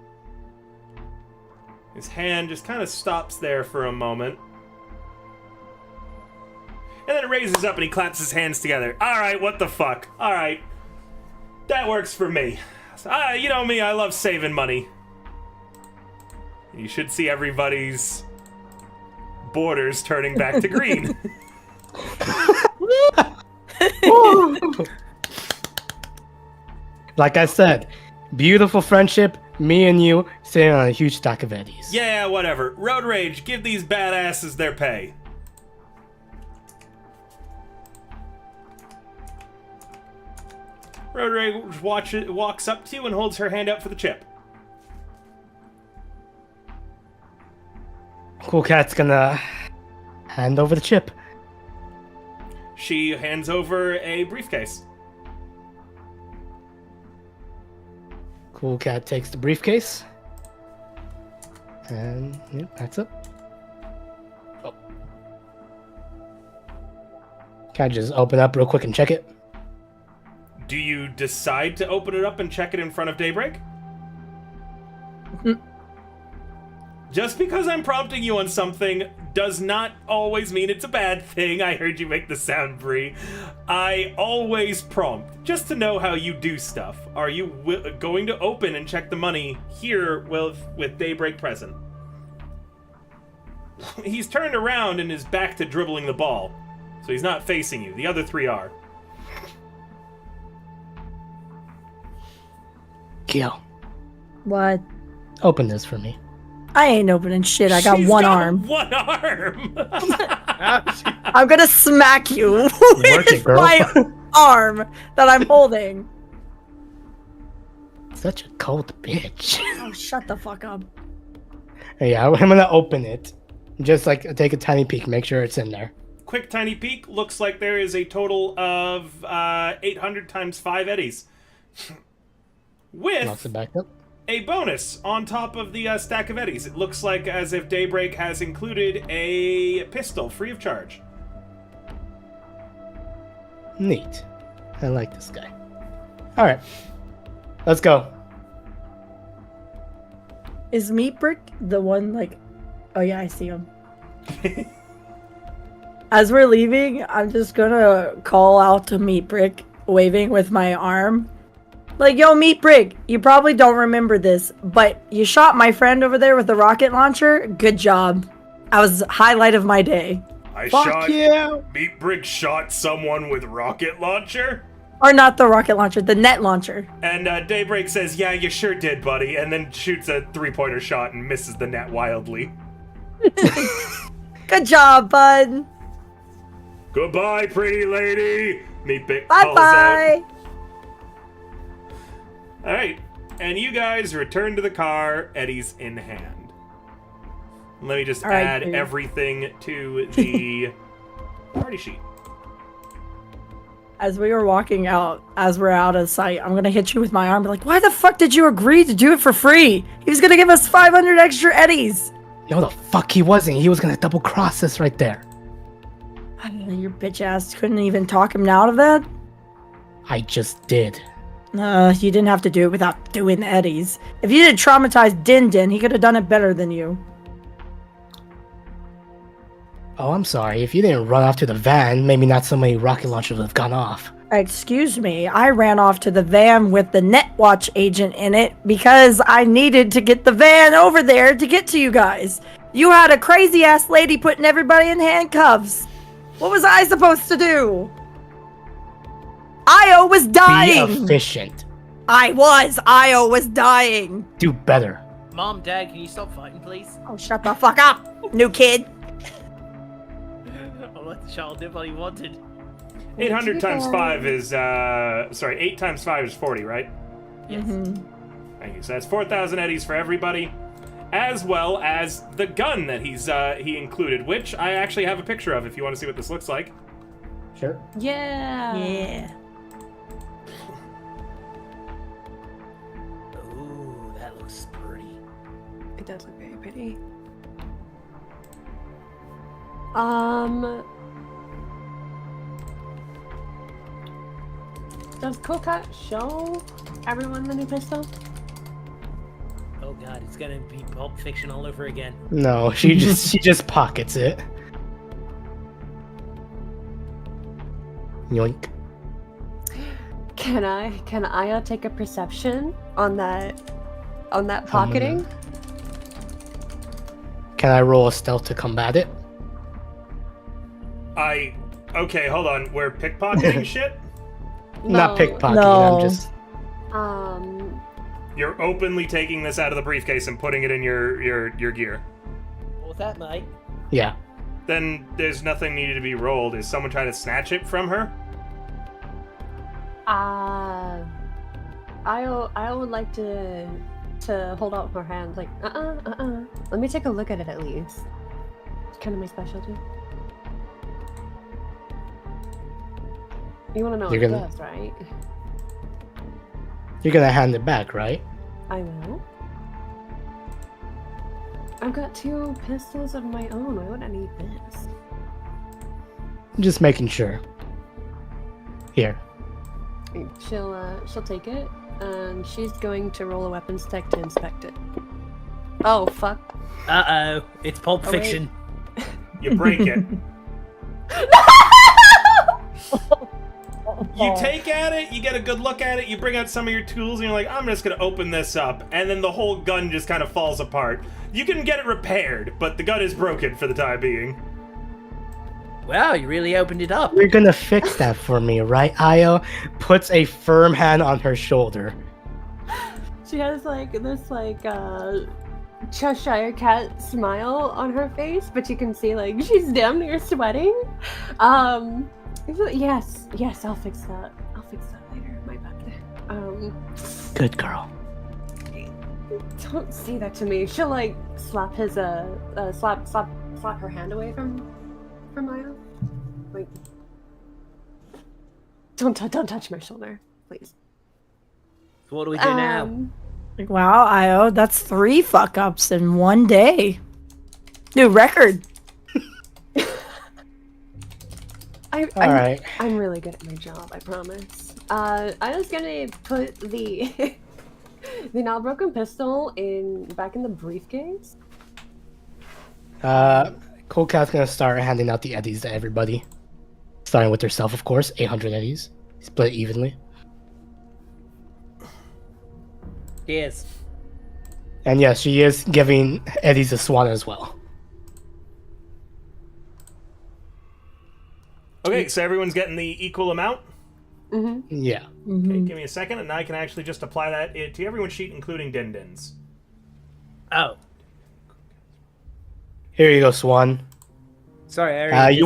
His hand just kind of stops there for a moment. And then it raises up and he claps his hands together. Alright, what the fuck? Alright. That works for me. You know me, I love saving money. You should see everybody's borders turning back to green. Like I said, beautiful friendship, me and you sitting on a huge stack of eddies. Yeah, whatever. Road Rage, give these badasses their pay. Road Rage walks up to you and holds her hand out for the chip. Cool Cat's gonna hand over the chip. She hands over a briefcase. Cool Cat takes the briefcase. And, yep, that's it. Oh. Can I just open up real quick and check it? Do you decide to open it up and check it in front of Daybreak? Just because I'm prompting you on something does not always mean it's a bad thing. I heard you make the sound, Bree. I always prompt, just to know how you do stuff. Are you going to open and check the money here with Daybreak present? He's turned around and is back to dribbling the ball. So he's not facing you. The other 3 are. Kyo. What? Open this for me. I ain't opening shit. I got one arm. One arm. I'm gonna smack you with my arm that I'm holding. Such a cold bitch. Oh, shut the fuck up. Yeah, I'm gonna open it. Just like take a tiny peek, make sure it's in there. Quick tiny peek. Looks like there is a total of 800 times 5 eddies. With it back up. A bonus on top of the stack of eddies. It looks like as if Daybreak has included a pistol free of charge. Neat. I like this guy. Alright. Let's go. Is Meat Brick the one like... Oh yeah, I see him. As we're leaving, I'm just gonna call out to Meat Brick, waving with my arm. Like, yo, Meat Brick, you probably don't remember this, but you shot my friend over there with the rocket launcher. Good job. That was the highlight of my day. Meat Brick shot someone with rocket launcher? Or not the rocket launcher, the net launcher. And Daybreak says, yeah, you sure did, buddy, and then shoots a 3-pointer shot and misses the net wildly. Good job, bud. Goodbye, pretty lady. Meat Brick calls out. Bye-bye. Alright, and you guys return to the car, eddies in hand. Let me just add everything to the party sheet. As we were walking out, as we're out of sight, I'm gonna hit you with my arm. Be like, why the fuck did you agree to do it for free? He was gonna give us 500 extra eddies. No, the fuck he wasn't. He was gonna double cross us right there. I don't know, your bitch ass couldn't even talk him out of that? I just did. You didn't have to do it without doing the eddies. If you didn't traumatize Din Din, he could have done it better than you. Oh, I'm sorry. If you didn't run off to the van, maybe not so many rocket launchers would have gone off. Excuse me, I ran off to the van with the Netwatch agent in it because I needed to get the van over there to get to you guys. You had a crazy ass lady putting everybody in handcuffs. What was I supposed to do? Io was dying. Be efficient. Io was dying. Do better. Mom, Dad, can you stop fighting, please? Oh, shut the fuck up, new kid. I'll let the child do what he wanted. 800 times 5 is, 8 times 5 is 40, right? Yes. Thank you. So that's 4,000 eddies for everybody, as well as the gun that he included, which I actually have a picture of if you want to see what this looks like. Sure. Yeah. Yeah. Ooh, that looks pretty. It does look very pretty. Does Cocat show everyone the new pistol? Oh god, it's gonna be Pulp Fiction all over again. No, she just pockets it. Yoink. Can I take a perception on that pocketing? Can I roll a stealth to combat it? Okay, hold on. We're pickpocketing shit? Not pickpocketing, No. I'm just... You're openly taking this out of the briefcase and putting it in your gear. What was that, mate? Yeah. Then there's nothing needed to be rolled. Is someone trying to snatch it from her? I would like to hold out her hand, like, Let me take a look at it at least. It's kind of my specialty. You want to know what it does, right? You're gonna hand it back, right? I will. I've got 2 pistols of my own. Why would I need this? I'm just making sure. Here. She'll take it, and she's going to roll a weapons tech to inspect it. Oh fuck! Uh-oh, it's Pulp Fiction. You break it. You take at it, you get a good look at it, you bring out some of your tools, and you're like, I'm just gonna open this up, and then the whole gun just kind of falls apart. You can get it repaired, but the gun is broken for the time being. Wow, you really opened it up. You're gonna fix that for me, right? Io puts a firm hand on her shoulder. She has like this Cheshire cat smile on her face, but you can see like she's damn near sweating. Yes, I'll fix that. I'll fix that later. My bad. Good girl. Don't say that to me. She'll like slap his slap her hand away from Maya. Wait. Don't touch my shoulder, please. So what do we do now? Like, wow, Io, that's 3 fuck-ups in one day. New record. Alright. I'm really good at my job, I promise. I was gonna put the the now broken pistol back in the briefcase. Cool Cat's gonna start handing out the eddies to everybody. Starting with herself, of course. 800 eddies. Split evenly. Yes. And yes, she is giving eddies to Swan as well. Okay, so everyone's getting the equal amount? Mm-hmm. Yeah. Okay, give me a second, and I can actually just apply that to everyone's sheet, including Din-Din's. Oh. Here you go, Swan. Sorry, Ari. You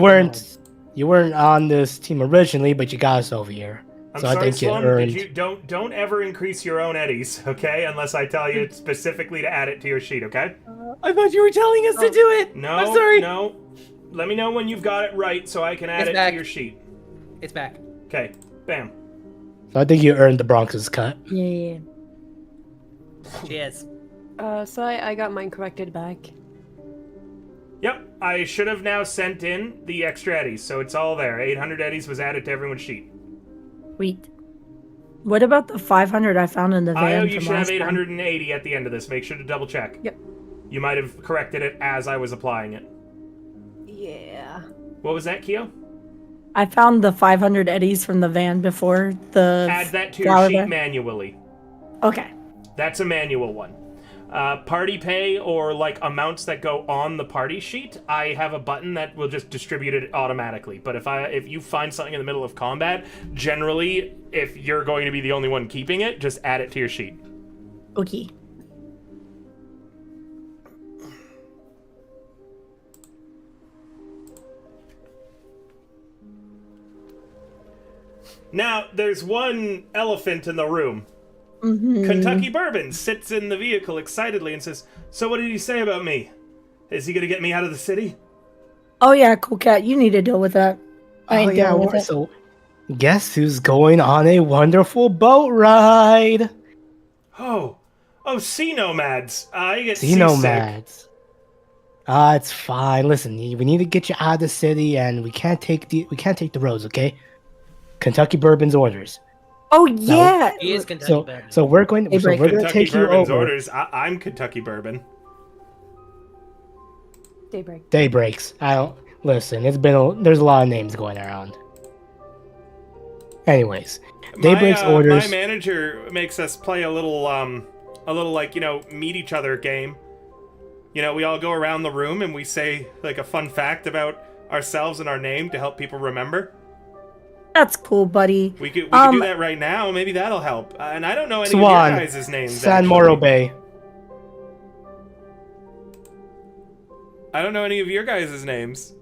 weren't on this team originally, but you got us over here. I'm so sorry, I think Slum, you earned... did you don't ever increase your own eddies, okay? Unless I tell you specifically to add it to your sheet, okay? I thought you were telling us to do it. No, I'm sorry. No. Let me know when you've got it right so I can add it to your sheet. It's back. Okay, bam. So I think you earned the Bronx's cut. Yeah. Cheers. So I got mine corrected back. Yep, I should have now sent in the extra eddies, so it's all there. 800 eddies was added to everyone's sheet. Sweet. What about the 500 I found in the van? Io, you should have 880 at the end of this. Make sure to double check. Yep. You might have corrected it as I was applying it. Yeah. What was that, Keo? I found the 500 eddies from the van before the... Add that to your sheet manually. Okay. That's a manual one. Party pay or like amounts that go on the party sheet, I have a button that will just distribute it automatically. But if you find something in the middle of combat, generally, if you're going to be the only one keeping it, just add it to your sheet. Okay. Now, there's one elephant in the room. Mm-hmm. Kentucky Bourbon sits in the vehicle excitedly and says, "So what did he say about me? Is he going to get me out of the city?" Oh yeah, Cool Cat, you need to deal with that. I ain't dealing with it. So guess who's going on a wonderful boat ride? Oh, sea nomads. I get Sea seasick. nomads. It's fine. Listen, we need to get you out of the city, and we can't take the roads, okay? Kentucky Bourbon's orders. Oh yeah. He is Kentucky Bourbon. So we're going to Kentucky take you Bourbon's over. orders. I'm Kentucky Bourbon. Daybreak. Daybreaks. I don't listen. There's a lot of names going around. Anyways, Daybreak's orders. My manager makes us play a little like, meet each other game. We all go around the room and we say like a fun fact about ourselves and our name to help people remember. That's cool, buddy. We could do that right now. Maybe that'll help. And I don't know any Swan, of your guys' names. San Moro Bay. I don't know any of your guys' names.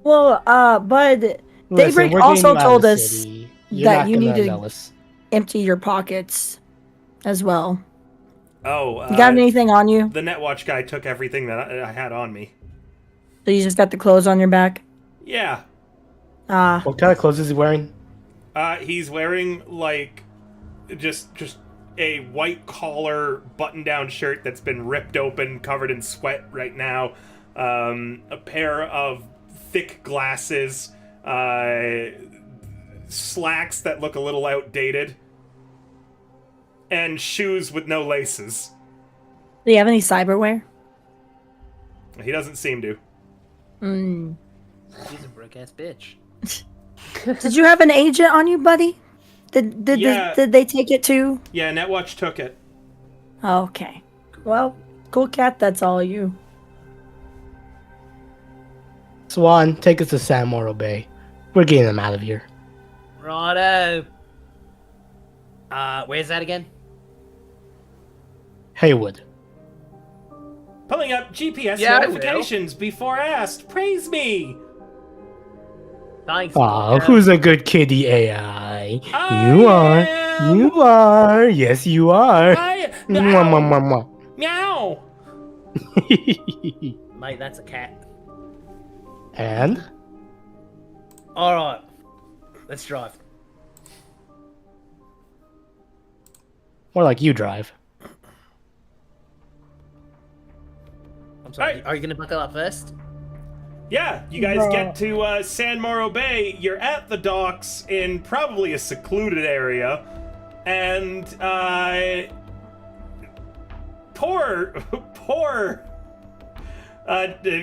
Well, Bud, Daybreak also told us that you need to empty your pockets as well. Oh, you got anything on you? The Netwatch guy took everything that I had on me. So you just got the clothes on your back? Yeah. What kind of clothes is he wearing? He's wearing like just a white collar button-down shirt that's been ripped open, covered in sweat right now. A pair of thick glasses, slacks that look a little outdated, and shoes with no laces. Do you have any cyberware? He doesn't seem to. Mm. She's a broke ass bitch. Did you have an agent on you, buddy? Did they take it too? Yeah, Netwatch took it. Okay. Well, cool cat, that's all you. Swan, take us to San Moro Bay. We're getting them out of here. Righto. Where's that again? Haywood. Pulling up GPS Yeah, notifications before asked. Praise me. Thanks. Aw, who's a good kitty AI? I You are. am. You are. Yes, you are. Mwah, mwah, mwah, Meow. mwah. Mate, that's a cat. And? Alright. Let's drive. More like you drive. I'm sorry. Right. Are you going to buckle up first? Yeah, you guys get to San Moro Bay. You're at the docks in probably a secluded area, and poor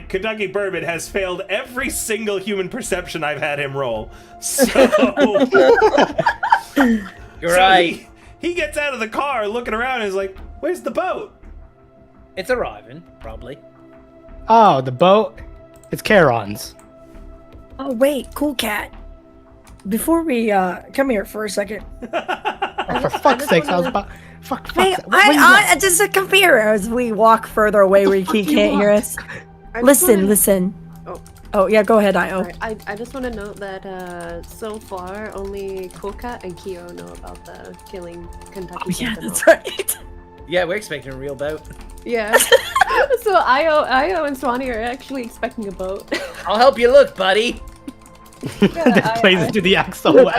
Kentucky Bourbon has failed every single human perception I've had him roll. So You're right. He gets out of the car looking around and is like, "Where's the boat?" It's arriving, probably. Oh, the boat? It's Charon's. Oh, wait, cool cat. Before we, come here for a second. For fuck's sakes, I was about... Fuck, Hey, fuck. What do you I just come here as we walk further away where he can't hear us. Listen. Oh, yeah, go ahead, Io. I just want to note that so far only Koka and Kyo know about the killing Kentucky. Oh, yeah, Bourbon that's off. right. Yeah, we're expecting a real boat. Yeah. So Io and Swanee are actually expecting a boat. I'll help you look, buddy. That plays into the act so well.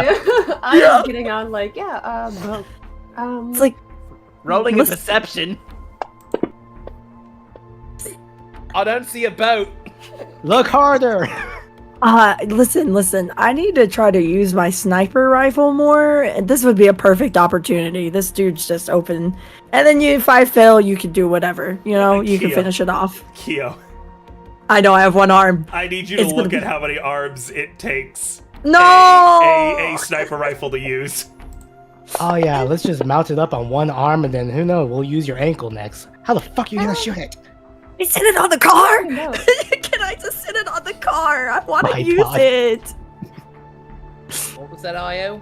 I'm getting on like, boat. It's like, Rolling a listen- perception. I don't see a boat. Look harder! listen. I need to try to use my sniper rifle more. This would be a perfect opportunity. This dude's just open. And then if I fail, you can do whatever. You know, you can Kyo. finish it off. Kyo, I know, I have one arm. I need you to It's gonna look at be- how many arms it takes No! a sniper rifle to use. Oh yeah, let's just mount it up on one arm and then who knows, we'll use your ankle next. How the fuck are you gonna shoot it? I sit it on the car! No. Can I just sit it on the car? I want My to use God. it. What was that, Io?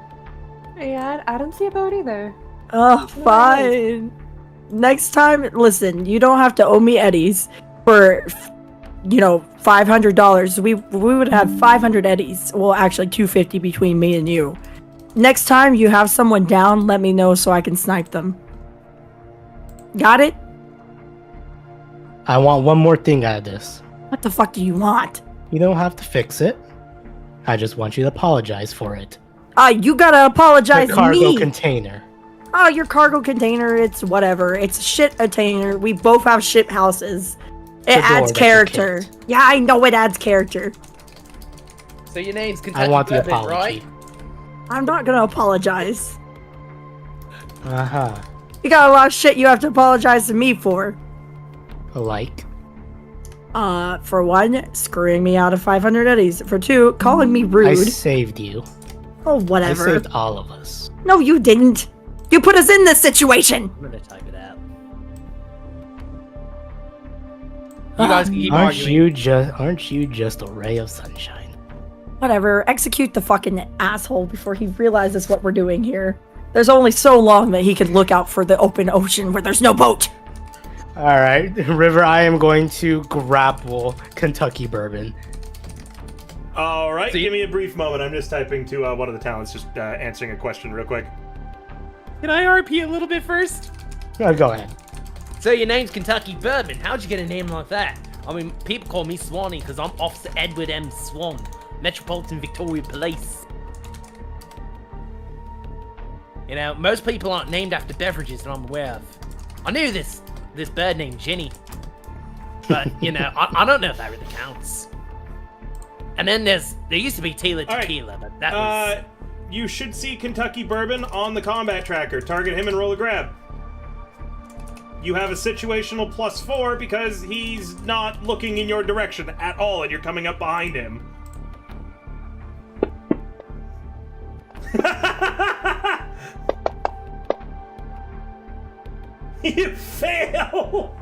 Yeah, I don't see a boat either. Oh, fine. Next time, listen, you don't have to owe me eddies for, $500. We would have 500 eddies. Well, actually, 250 between me and you. Next time you have someone down, let me know so I can snipe them. Got it? I want one more thing out of this. What the fuck do you want? You don't have to fix it. I just want you to apologize for it. You gotta apologize The to cargo me. container. Oh, your cargo container, it's whatever. It's a shit container. We both have ship houses. It The door adds that you character. kicked. Yeah, I know it adds character. So your name's Kentucky I want the Bourbon, apology. right? I'm not gonna apologize. Uh-huh. You got a lot of shit you have to apologize to me for. Like? For one, screwing me out of 500 eddies. For two, calling me I rude. saved you. Oh, I whatever. saved all of us. No, you didn't. You put us in this situation. I'm gonna type it out. You guys can keep Aren't arguing. you just a ray of sunshine? Whatever. Execute the fucking asshole before he realizes what we're doing here. There's only so long that he can look out for the open ocean where there's no boat. Alright, River, I am going to grapple Kentucky Bourbon. All right, So you- give me a brief moment. I'm just typing to one of the talents, just answering a question real quick. Can I RP a little bit first? Oh, go ahead. So your name's Kentucky Bourbon. How'd you get a name like that? I mean, people call me Swanee because I'm Officer Edward M. Swan, Metropolitan Victoria Police. You know, most people aren't named after beverages that I'm aware of. I knew this bird named Ginny, but I don't know if that really counts. And then there used to be Tila All right. Tequila, but that was. You should see Kentucky Bourbon on the combat tracker. Target him and roll a grab. You have a situational +4 because he's not looking in your direction at all, and you're coming up behind him. You fail!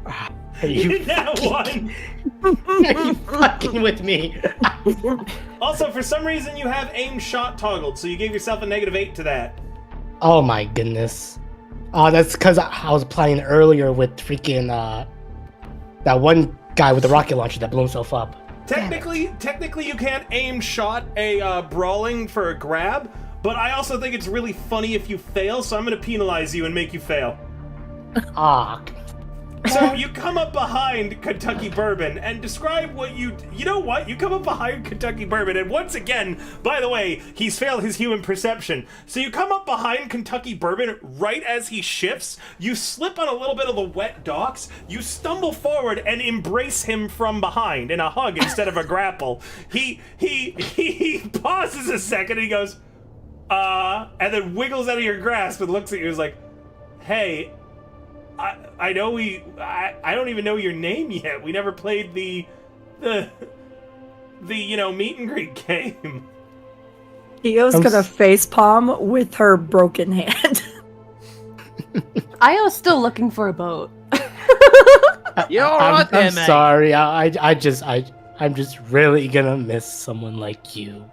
Are you That one! Are you fucking with me? Also, for some reason, you have aim shot toggled, so you gave yourself a -8 to that. Oh my goodness. That's because I was playing earlier with freaking that one guy with the rocket launcher that blew himself up. Technically, you can't aim shot a brawling for a grab, but I also think it's really funny if you fail, so I'm going to penalize you and make you fail. So you come up behind Kentucky Bourbon and describe what you know what? You come up behind Kentucky Bourbon, and once again, by the way, he's failed his human perception. So you come up behind Kentucky Bourbon right as he shifts, you slip on a little bit of the wet docks, you stumble forward and embrace him from behind in a hug instead of a grapple. He pauses a second and he goes, and then wiggles out of your grasp and looks at you and is like, hey, I know I don't even know your name yet. We never played the meet and greet game. Kyo's gonna facepalm with her broken hand. Io's still looking for a boat. You're all right there, I'm mate. sorry. I'm just really gonna miss someone like you.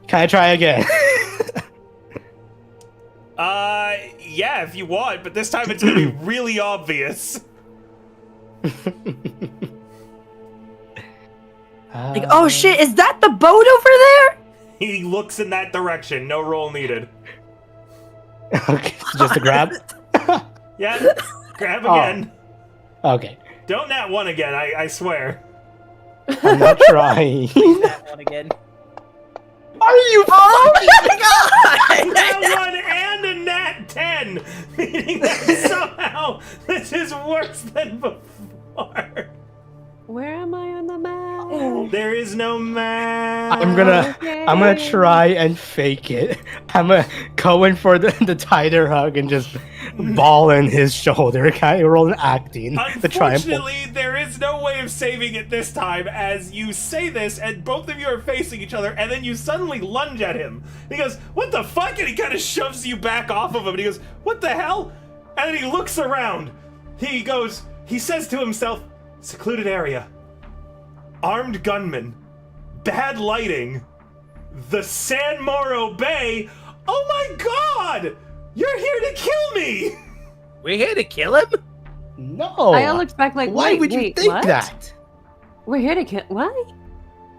Can I try again? Yeah, if you want, but this time it's gonna be really obvious. Like, oh shit, is that the boat over there? He looks in that direction. No roll needed. Okay, just a grab? Yeah, grab again. Okay. Don't nat one again, I swear. I'm not trying. That one again. Are you Oh my god! Nat 1 and a nat 10! Meaning that somehow this is worse than before. Where am I on the map? There is no map. I'm gonna try and fake it. I'm gonna go in for the tighter hug and just ball in his shoulder, kind of rolling acting. The triumph. Unfortunately, there is no way of saving it this time, as you say this and both of you are facing each other, and then you suddenly lunge at him. He goes, "What the fuck?" And he kind of shoves you back off of him, and he goes, "What the hell?" And then he looks around. He says to himself, "Secluded area. Armed gunmen. Bad lighting. The San Moro Bay. Oh my god! You're here to kill me!" We're here to kill him? No. Io looks back like, Why would you wait, think what? that? We're here to kill. What?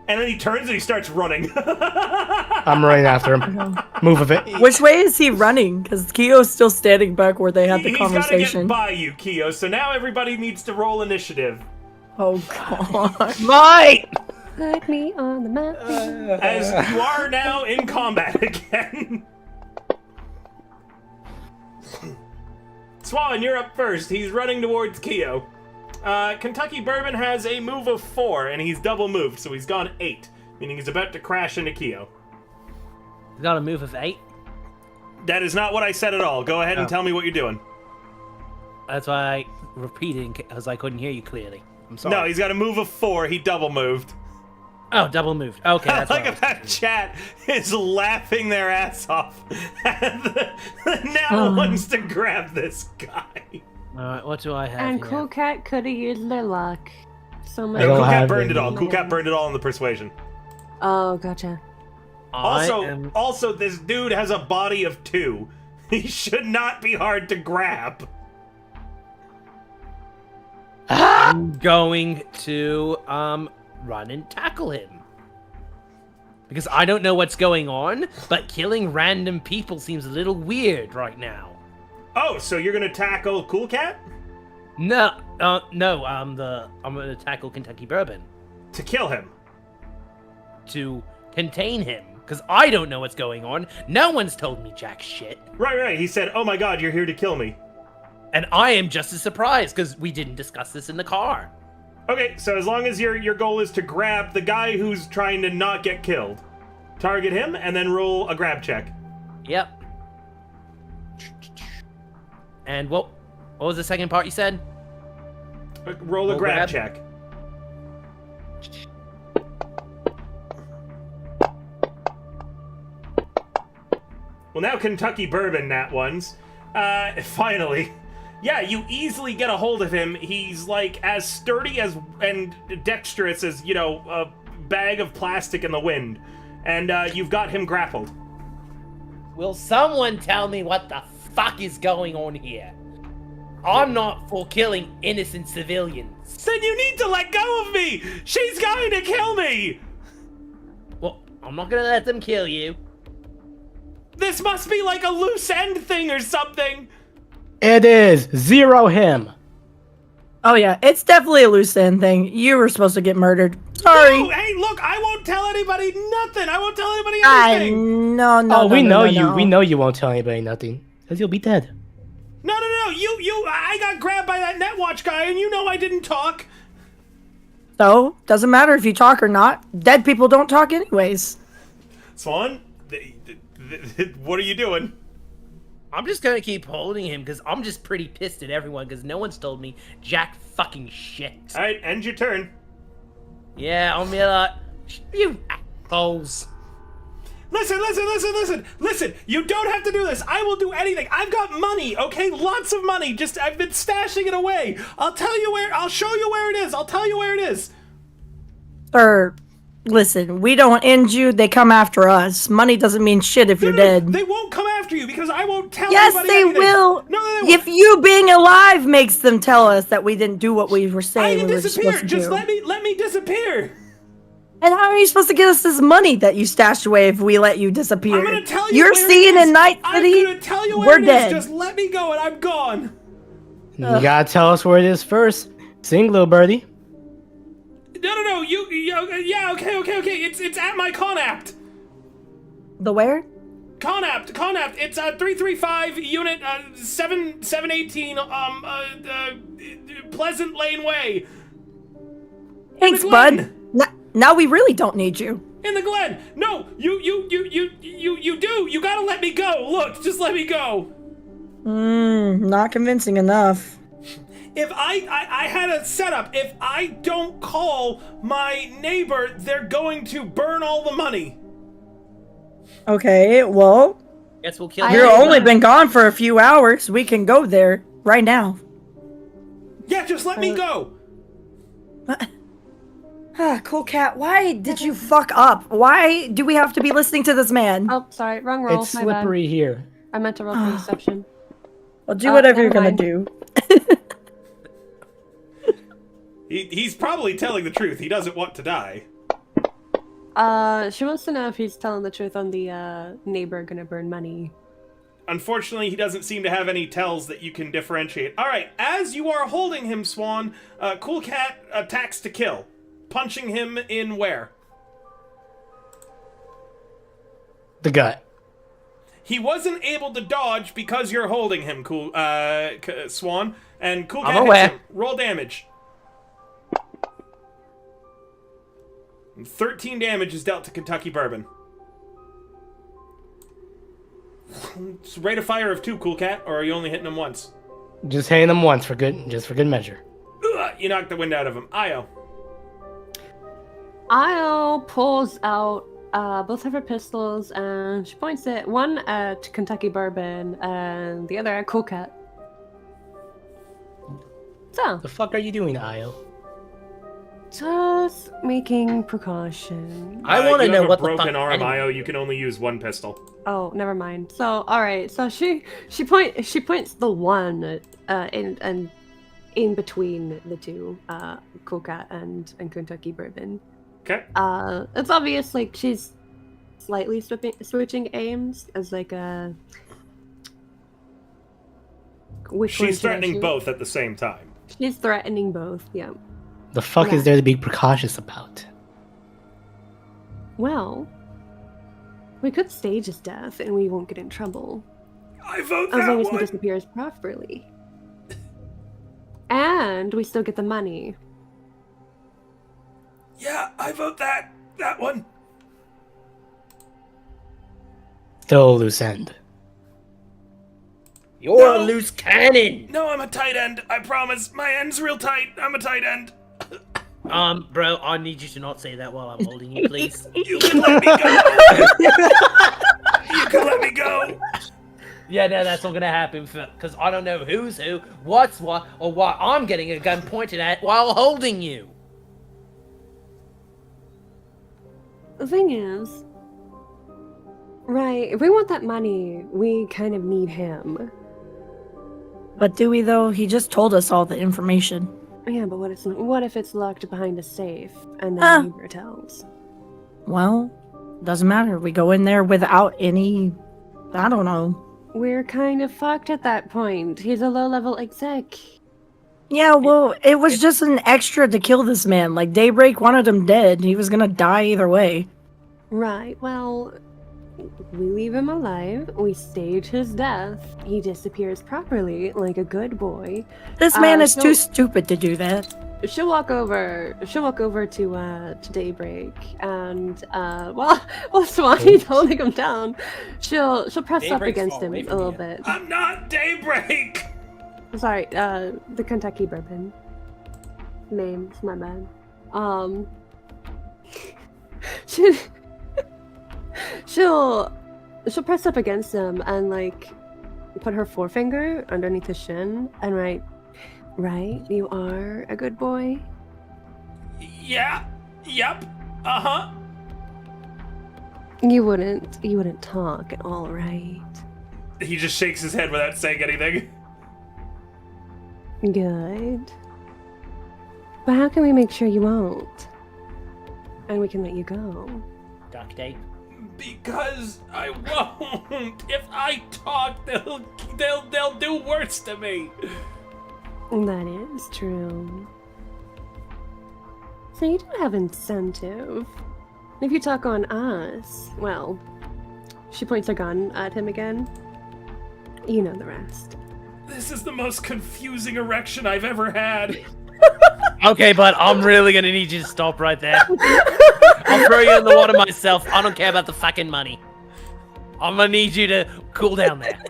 And then he turns and he starts running. I'm running after him. Move of it. Which way is he running? Because Kyo's still standing back where they had the He's gotta conversation. get by you, Kyo, so now everybody needs to roll initiative. Oh god. Mate! Put me on the map. As you are now in combat again. Swan, you're up first. He's running towards Kyo. Kentucky Bourbon has a move of 4, and he's double moved, so he's gone 8, meaning he's about to crash into Kyo. Got a move of 8? That is not what I said at all. Go ahead and tell me what you're doing. That's why I repeated, because I couldn't hear you clearly. I'm sorry. No, he's got a move of 4. He double moved. Oh, double moved. Okay, I that's like what if that chat is laughing their ass off. Now wants to grab this guy. Alright, what do I have And here? Cool Cat could have used their luck. So much. I don't Cool Cat have burned it any. all. Cool Cat burned it all in the persuasion. Oh, gotcha. Also, this dude has a body of 2. He should not be hard to grab. I'm going to run and tackle him. Because I don't know what's going on, but killing random people seems a little weird right now. Oh, so you're gonna tackle Cool Cat? No, I'm gonna tackle Kentucky Bourbon To kill him. to contain him. Because I don't know what's going on. No one's told me jack shit. Right. He said, "Oh my god, you're here to kill me." And I am just as surprised, because we didn't discuss this in the car. Okay, so as long as your goal is to grab the guy who's trying to not get killed, target him, and then roll a grab check. Yep. And what was the second part you said? Roll a grab check. Well, now Kentucky Bourbon nat ones. Finally. Yeah, you easily get a hold of him. He's like as sturdy as and dexterous as, you know, a bag of plastic in the wind. And you've got him grappled. Will someone tell me what the fuck is going on here? I'm not for killing innocent civilians. Then you need to let go of me! She's going to kill me! Well, I'm not gonna let them kill you. This must be like a loose end thing or something! It is! Zero him! Oh yeah, it's definitely a loose end thing. You were supposed to get murdered. Sorry. No, hey, look, I won't tell anybody nothing! I won't tell anybody anything! No, we know you. no. We know you won't tell anybody nothing. Because you'll be dead. No, I got grabbed by that Netwatch guy, and you know I didn't talk. So, doesn't matter if you talk or not. Dead people don't talk anyways. Swan, what are you doing? I'm just gonna keep holding him because I'm just pretty pissed at everyone because no one's told me jack fucking shit. Alright, end your turn. Yeah, I'm like, you assholes. Listen, you don't have to do this. I will do anything. I've got money, okay? Lots of money. Just, I've been stashing it away. I'll show you where it is. I'll tell you where it is. Sir, listen, we don't end you, they come after us. Money doesn't mean shit if you're dead. They won't come after you because I won't tell yes, anybody they anything. will. No, they won't. If you being alive makes them tell us that we didn't do what we were I saying can we were disappear. supposed to Just do. let me disappear. And how are you supposed to get us this money that you stashed away if we let you disappear? I'm gonna tell you You're where seeing it is. in Night City. I'm gonna tell you where we're it is. dead. Just let me go and I'm gone. You gotta tell us where it is first. Sing, little birdie. No. Yeah, okay. It's at my Conapt. The where? Conapt. It's 335 unit 718 Pleasant Lane Way. Thanks, bud. Now we really don't need you. In the Glen. No, you do. You gotta let me go. Look, just let me go. Not convincing enough. If I had a setup. If I don't call my neighbor, they're going to burn all the money. Okay, well, Guess we'll kill you've only been gone for a few hours. We can go there right now. Yeah, just let me go. Cool Cat, why did you fuck up? Why do we have to be listening to this man? Oh, sorry, wrong roll. It's My bad. slippery here. I meant to roll for deception. Well, do whatever you're never gonna mind. do. He's probably telling the truth. He doesn't want to die. She wants to know if he's telling the truth on the neighbor gonna burn money. Unfortunately, he doesn't seem to have any tells that you can differentiate. All right, as you are holding him, Swan, Cool Cat attacks to kill, punching him in where? The gut. He wasn't able to dodge because you're holding him, Swan, and Cool Cat I'm hits aware. him. Roll damage. 13 damage is dealt to Kentucky Bourbon. Rate of fire of 2, Cool Cat, or are you only hitting him once? Just hitting him once for good measure. Ugh, you knocked the wind out of him. Io. Io pulls out both of her pistols and she points it, one at Kentucky Bourbon and the other at Cool Cat. So, The fuck are you doing, Io? just making precaution. I want to you know have what a the fuck. broken arm, anyway. Io. You can only use one pistol. Oh, never mind. So, all right. So she points the one in between the two, Cool Cat and Kentucky Bourbon. Okay. It's obvious like she's slightly switching aims as like a. Which one She's should I threatening shoot? both at the same time. She's threatening both. Yeah. The fuck Yeah. is there to be precautious about? Well, we could stage his death and we won't get in trouble. I vote As that long as he one. disappears properly. And we still get the money. Yeah, I vote that one. Still a loose end. You're a loose cannon. No, I'm a tight end. I promise. My end's real tight. I'm a tight end. Bro, I need you to not say that while I'm holding you, please. You can let me go. You can let me go. Yeah, no, that's not gonna happen because I don't know who's who, what's what, or why I'm getting a gun pointed at while holding you. The thing is, right, if we want that money, we kind of need him. But do we though? He just told us all the information. Yeah, but what if it's locked behind a safe and the neighbor tells? Well, doesn't matter. We go in there without any, I don't know. We're kind of fucked at that point. He's a low-level exec. Yeah, well, it was just an extra to kill this man. Like, Daybreak wanted him dead. He was gonna die either way. Right, well, we leave him alive, we stage his death, he disappears properly, like a good boy. This man is too stupid to do that. She'll walk over to Daybreak, and while Swanee's holding him down, she'll press up against him a little bit. I'm not Daybreak! Sorry, the Kentucky Bourbon. Name's my bad. She'll press up against him and like put her forefinger underneath his shin and write, "Right, you are a good boy." Yeah. Yep. Uh-huh. You wouldn't talk at all, right? He just shakes his head without saying anything. Good. But how can we make sure you won't? And we can let you go. Duct tape. Because I won't. If I talk, they'll do worse to me. That is true. So you do have incentive. If you talk on us, well, she points her gun at him again. You know the rest. This is the most confusing erection I've ever had. Okay, but I'm really gonna need you to stop right there. I'll throw you in the water myself. I don't care about the fucking money. I'm gonna need you to cool down there.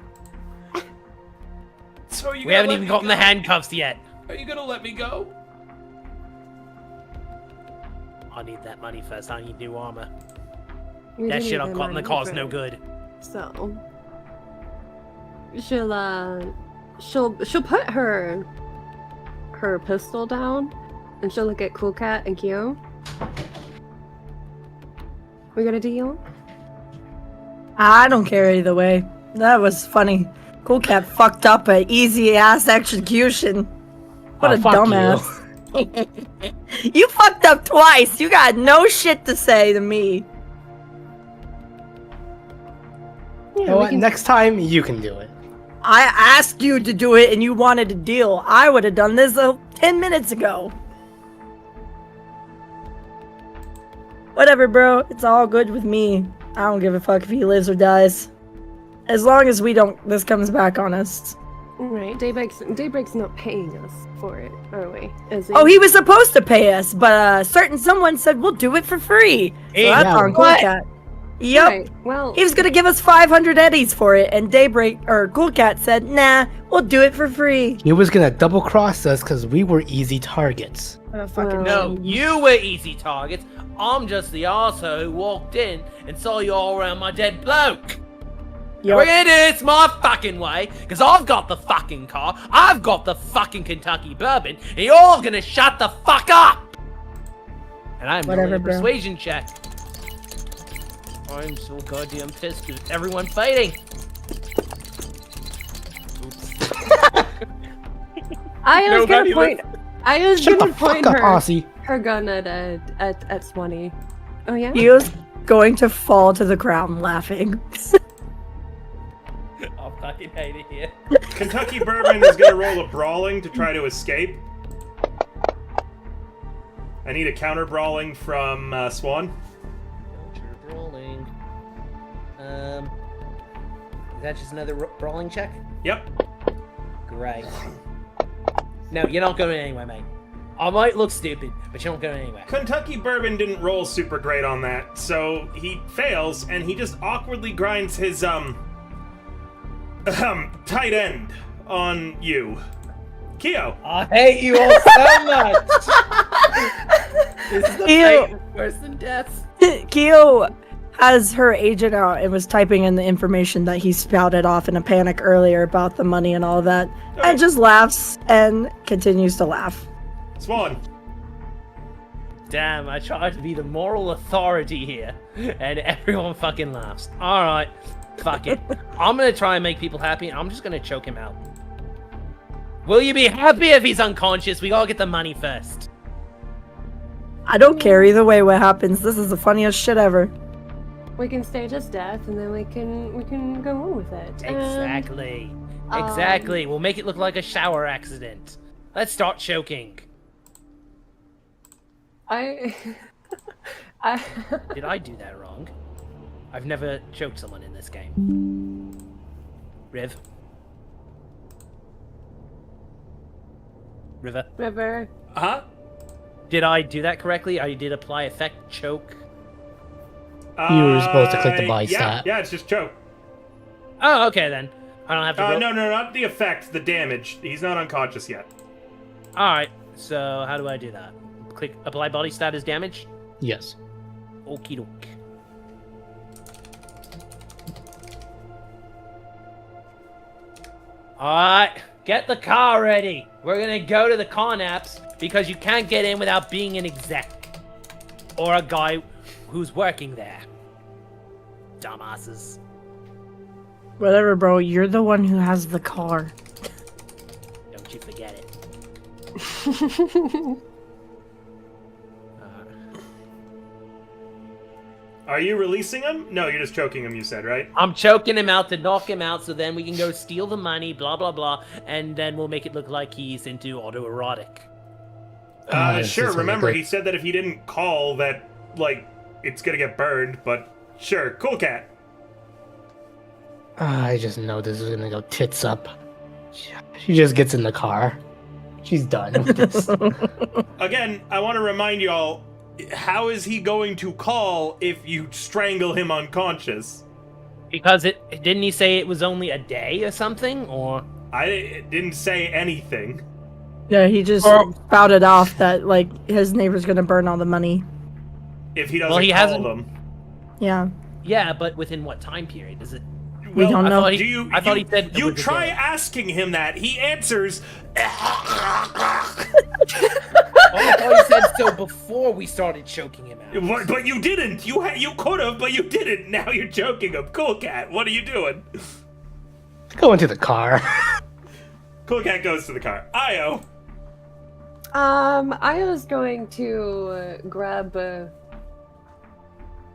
So we haven't even gotten the handcuffs yet. Are you gonna let me go? I need that money first. I need new armor. We That do shit need I've got in the money car's no first. good. So she'll put her pistol down and she'll look at Cool Cat and Kyo. We got a deal? I don't care either way. That was funny. Cool Cat fucked up an easy ass execution. What a fuck dumbass. You fucked up twice. You got no shit to say to me. You know what? Next time, you can do it. I asked you to do it and you wanted a deal. I would have done this 10 minutes ago. Whatever, bro. It's all good with me. I don't give a fuck if he lives or dies. As long as this comes back on us. Right, Daybreak's not paying us for it, are we? Oh, he was supposed to pay us, but someone said we'll do it for free. So that's on Cool Cat. Yep. Right, well, He was gonna give us 500 eddies for it, and Cool Cat said, "Nah, we'll do it for free." He was gonna double cross us because we were easy targets. No, you were easy targets. I'm just the arsehole who walked in and saw you all around my dead bloke. Yep. We're gonna do this my fucking way, because I've got the fucking car, I've got the fucking Kentucky bourbon, and you're all gonna shut the fuck up! And I'm doing a persuasion check. I'm so goddamn pissed with everyone fighting. I was gonna point Aussie. her gun at Swanee. Oh yeah? He was going to fall to the ground laughing. I fucking hate it here. Kentucky Bourbon is gonna roll a brawling to try to escape. I need a counter brawling from Swan. Counter brawling. Is that just another brawling check? Yep. Great. No, you're not going anywhere, mate. I might look stupid, but you're not going anywhere. Kentucky Bourbon didn't roll super great on that, so he fails, and he just awkwardly grinds his tight end on you. Keo. I hate you all so much. This is the fate of worse than death. Keo has her agent out and was typing in the information that he spouted off in a panic earlier about the money and all of that, and just laughs and continues to laugh. Swan. Damn, I tried to be the moral authority here, and everyone fucking laughs. Alright, fuck it. I'm gonna try and make people happy, and I'm just gonna choke him out. Will you be happy if he's unconscious? We gotta get the money first. I don't care either way what happens. This is the funniest shit ever. We can stage his death, and then we can go on with it. Exactly. Exactly. We'll make it look like a shower accident. Let's start choking. I Did I do that wrong? I've never choked someone in this game. Riv. River. Huh? Did I do that correctly? I did apply effect choke. You were supposed to click the buy stat. Yeah, it's just choke. Oh, okay then. I don't have to. No, not the effect, the damage. He's not unconscious yet. Alright, so how do I do that? Click apply body stat as damage? Yes. Okie doke. Alright, get the car ready. We're gonna go to the Carnaps because you can't get in without being an exec. Or a guy who's working there. Dumbasses. Whatever, bro. You're the one who has the car. Don't you forget it. Are you releasing him? No, you're just choking him, you said, right? I'm choking him out to knock him out so then we can go steal the money, blah, blah, blah, and then we'll make it look like he's into autoerotic. Sure, remember, he said that if he didn't call that, like, it's gonna get burned, but sure, cool cat. I just know this is gonna go tits up. She just gets in the car. She's done with this. Again, I want to remind y'all, how is he going to call if you strangle him unconscious? Because didn't he say it was only a day or something, or? I didn't say anything. Yeah, he just spouted off that, like, his neighbor's gonna burn all the money. If he doesn't call them. Yeah. Yeah, but within what time period? Is it? We don't know. I thought he said. You try asking him that. He answers. I thought he said so before we started choking him out. But you didn't. You could have, but you didn't. Now you're choking him. Cool cat. What are you doing? Go into the car. Cool cat goes to the car. Io. Io's going to grab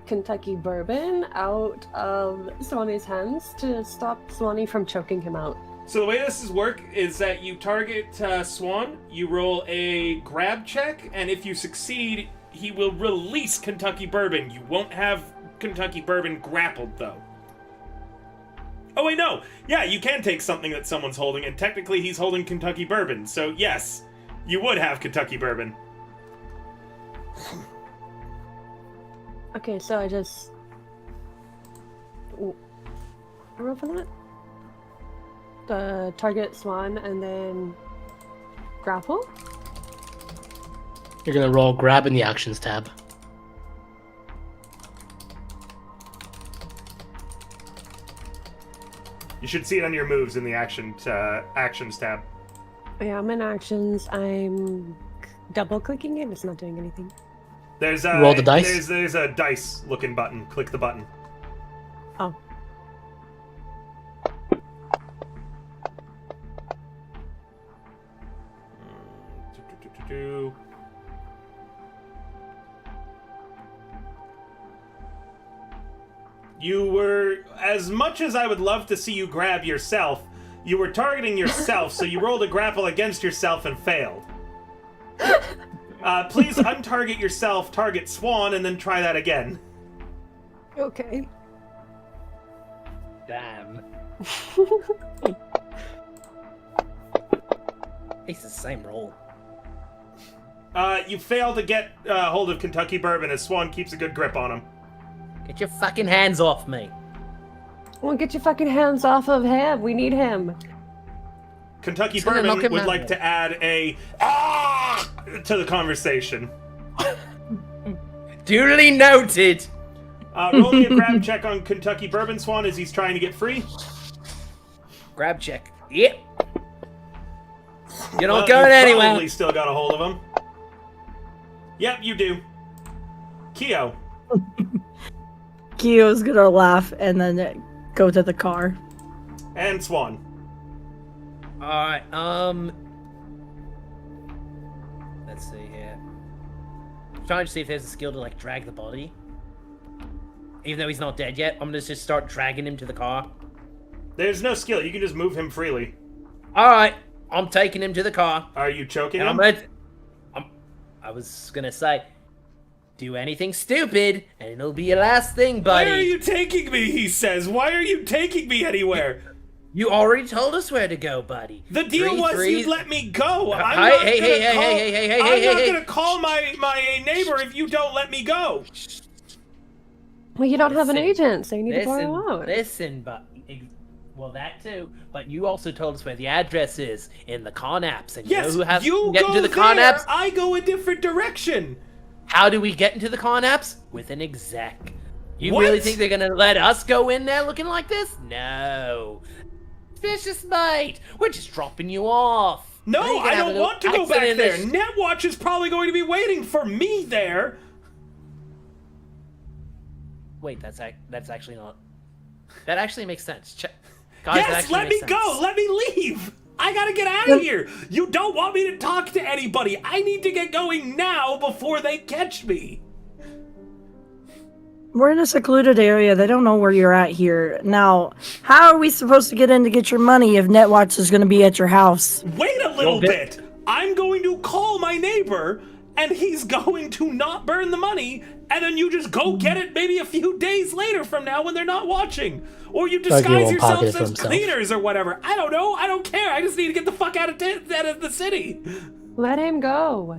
Kentucky bourbon out of Swanee's hands to stop Swanee from choking him out. So the way this is work is that you target Swan, you roll a grab check, and if you succeed, he will release Kentucky bourbon. You won't have Kentucky bourbon grappled, though. Oh wait, no! Yeah, you can take something that someone's holding, and technically he's holding Kentucky bourbon, so yes, you would have Kentucky bourbon. Okay, so I just roll for that. Target Swan and then grapple. You're gonna roll grab in the actions tab. You should see it on your moves in the actions tab. Yeah, I'm in actions. I'm double clicking it. It's not doing anything. There's roll the dice. There's a dice looking button. Click the button. Oh. You were, as much as I would love to see you grab yourself, you were targeting yourself, so you rolled a grapple against yourself and failed. Please untarget yourself, target Swan, and then try that again. Okay. Damn. It's the same roll. You fail to get hold of Kentucky bourbon as Swan keeps a good grip on him. Get your fucking hands off me. Well, get your fucking hands off of him. We need him. Kentucky Bourbon would like to add a to the conversation. Duly noted. Roll me a grab check on Kentucky Bourbon Swan as he's trying to get free. Grab check. Yep. You're not going anywhere. Probably still got a hold of him. Yep, you do. Keo. Keo's gonna laugh and then go to the car. And Swan. Alright, let's see here. I'm trying to see if there's a skill to, like, drag the body. Even though he's not dead yet, I'm gonna just start dragging him to the car. There's no skill. You can just move him freely. Alright, I'm taking him to the car. Are you choking And him? I was gonna say, do anything stupid, and it'll be your last thing, buddy. Where are you taking me, he says. Why are you taking me anywhere? You already told us where to go, buddy. The deal was you'd let me go. I'm not gonna call my neighbor if you don't let me go. Well, you don't have an agent, so you need to borrow out. Listen, but... Well, that too. But you also told us where the address is in the con apps, and you know who has to get into the con apps? I go a different direction. How do we get into the con apps? With an exec. You really think they're gonna let us go in there looking like this? No. Vicious mate. We're just dropping you off. No, I don't want to go back there. Netwatch is probably going to be waiting for me there. Wait, that's actually not. That actually makes sense. Guys, yes, let me go. Let me leave. I gotta get out of here. You don't want me to talk to anybody. I need to get going now before they catch me. We're in a secluded area. They don't know where you're at here. Now, how are we supposed to get in to get your money if Netwatch is going to be at your house? Wait a little bit. I'm going to call my neighbor, and he's going to not burn the money, and then you just go get it maybe a few days later from now when they're not watching. Or you disguise yourselves as cleaners or whatever. I don't know. I don't care. I just need to get the fuck out of the city. Let him go.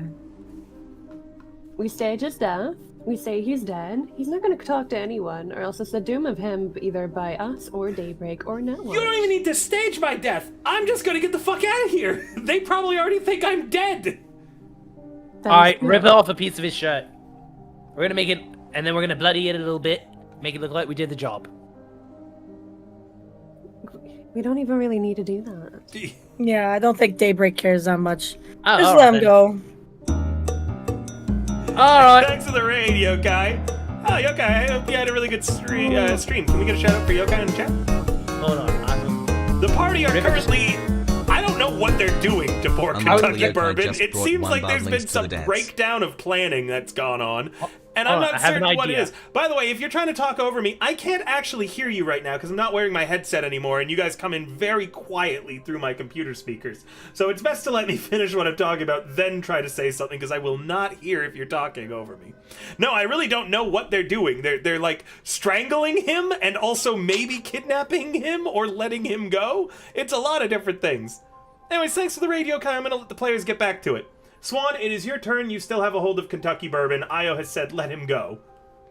We stage his death. We say he's dead. He's not going to talk to anyone, or else it's the doom of him either by us or Daybreak or Netwatch. You don't even need to stage my death. I'm just going to get the fuck out of here. They probably already think I'm dead. Alright, rip off a piece of his shirt. We're gonna make it, and then we're gonna bloody it a little bit, make it look like we did the job. We don't even really need to do that. Yeah, I don't think Daybreak cares that much. Just let him go. Alright. Thanks for the radio, Yokai. Oh, Yokai, I hope you had a really good stream. Can we get a shout out for Yokai in the chat? Hold on. The party are currently... I don't know what they're doing to poor Kentucky Bourbon. It seems like there's been some breakdown of planning that's gone on. And I'm not certain what it is. By the way, if you're trying to talk over me, I can't actually hear you right now because I'm not wearing my headset anymore, and you guys come in very quietly through my computer speakers. So it's best to let me finish what I'm talking about, then try to say something, because I will not hear if you're talking over me. No, I really don't know what they're doing. They're like strangling him and also maybe kidnapping him or letting him go. It's a lot of different things. Anyways, thanks for the radio, Kai. I'm going to let the players get back to it. Swan, it is your turn. You still have a hold of Kentucky Bourbon. Io has said let him go.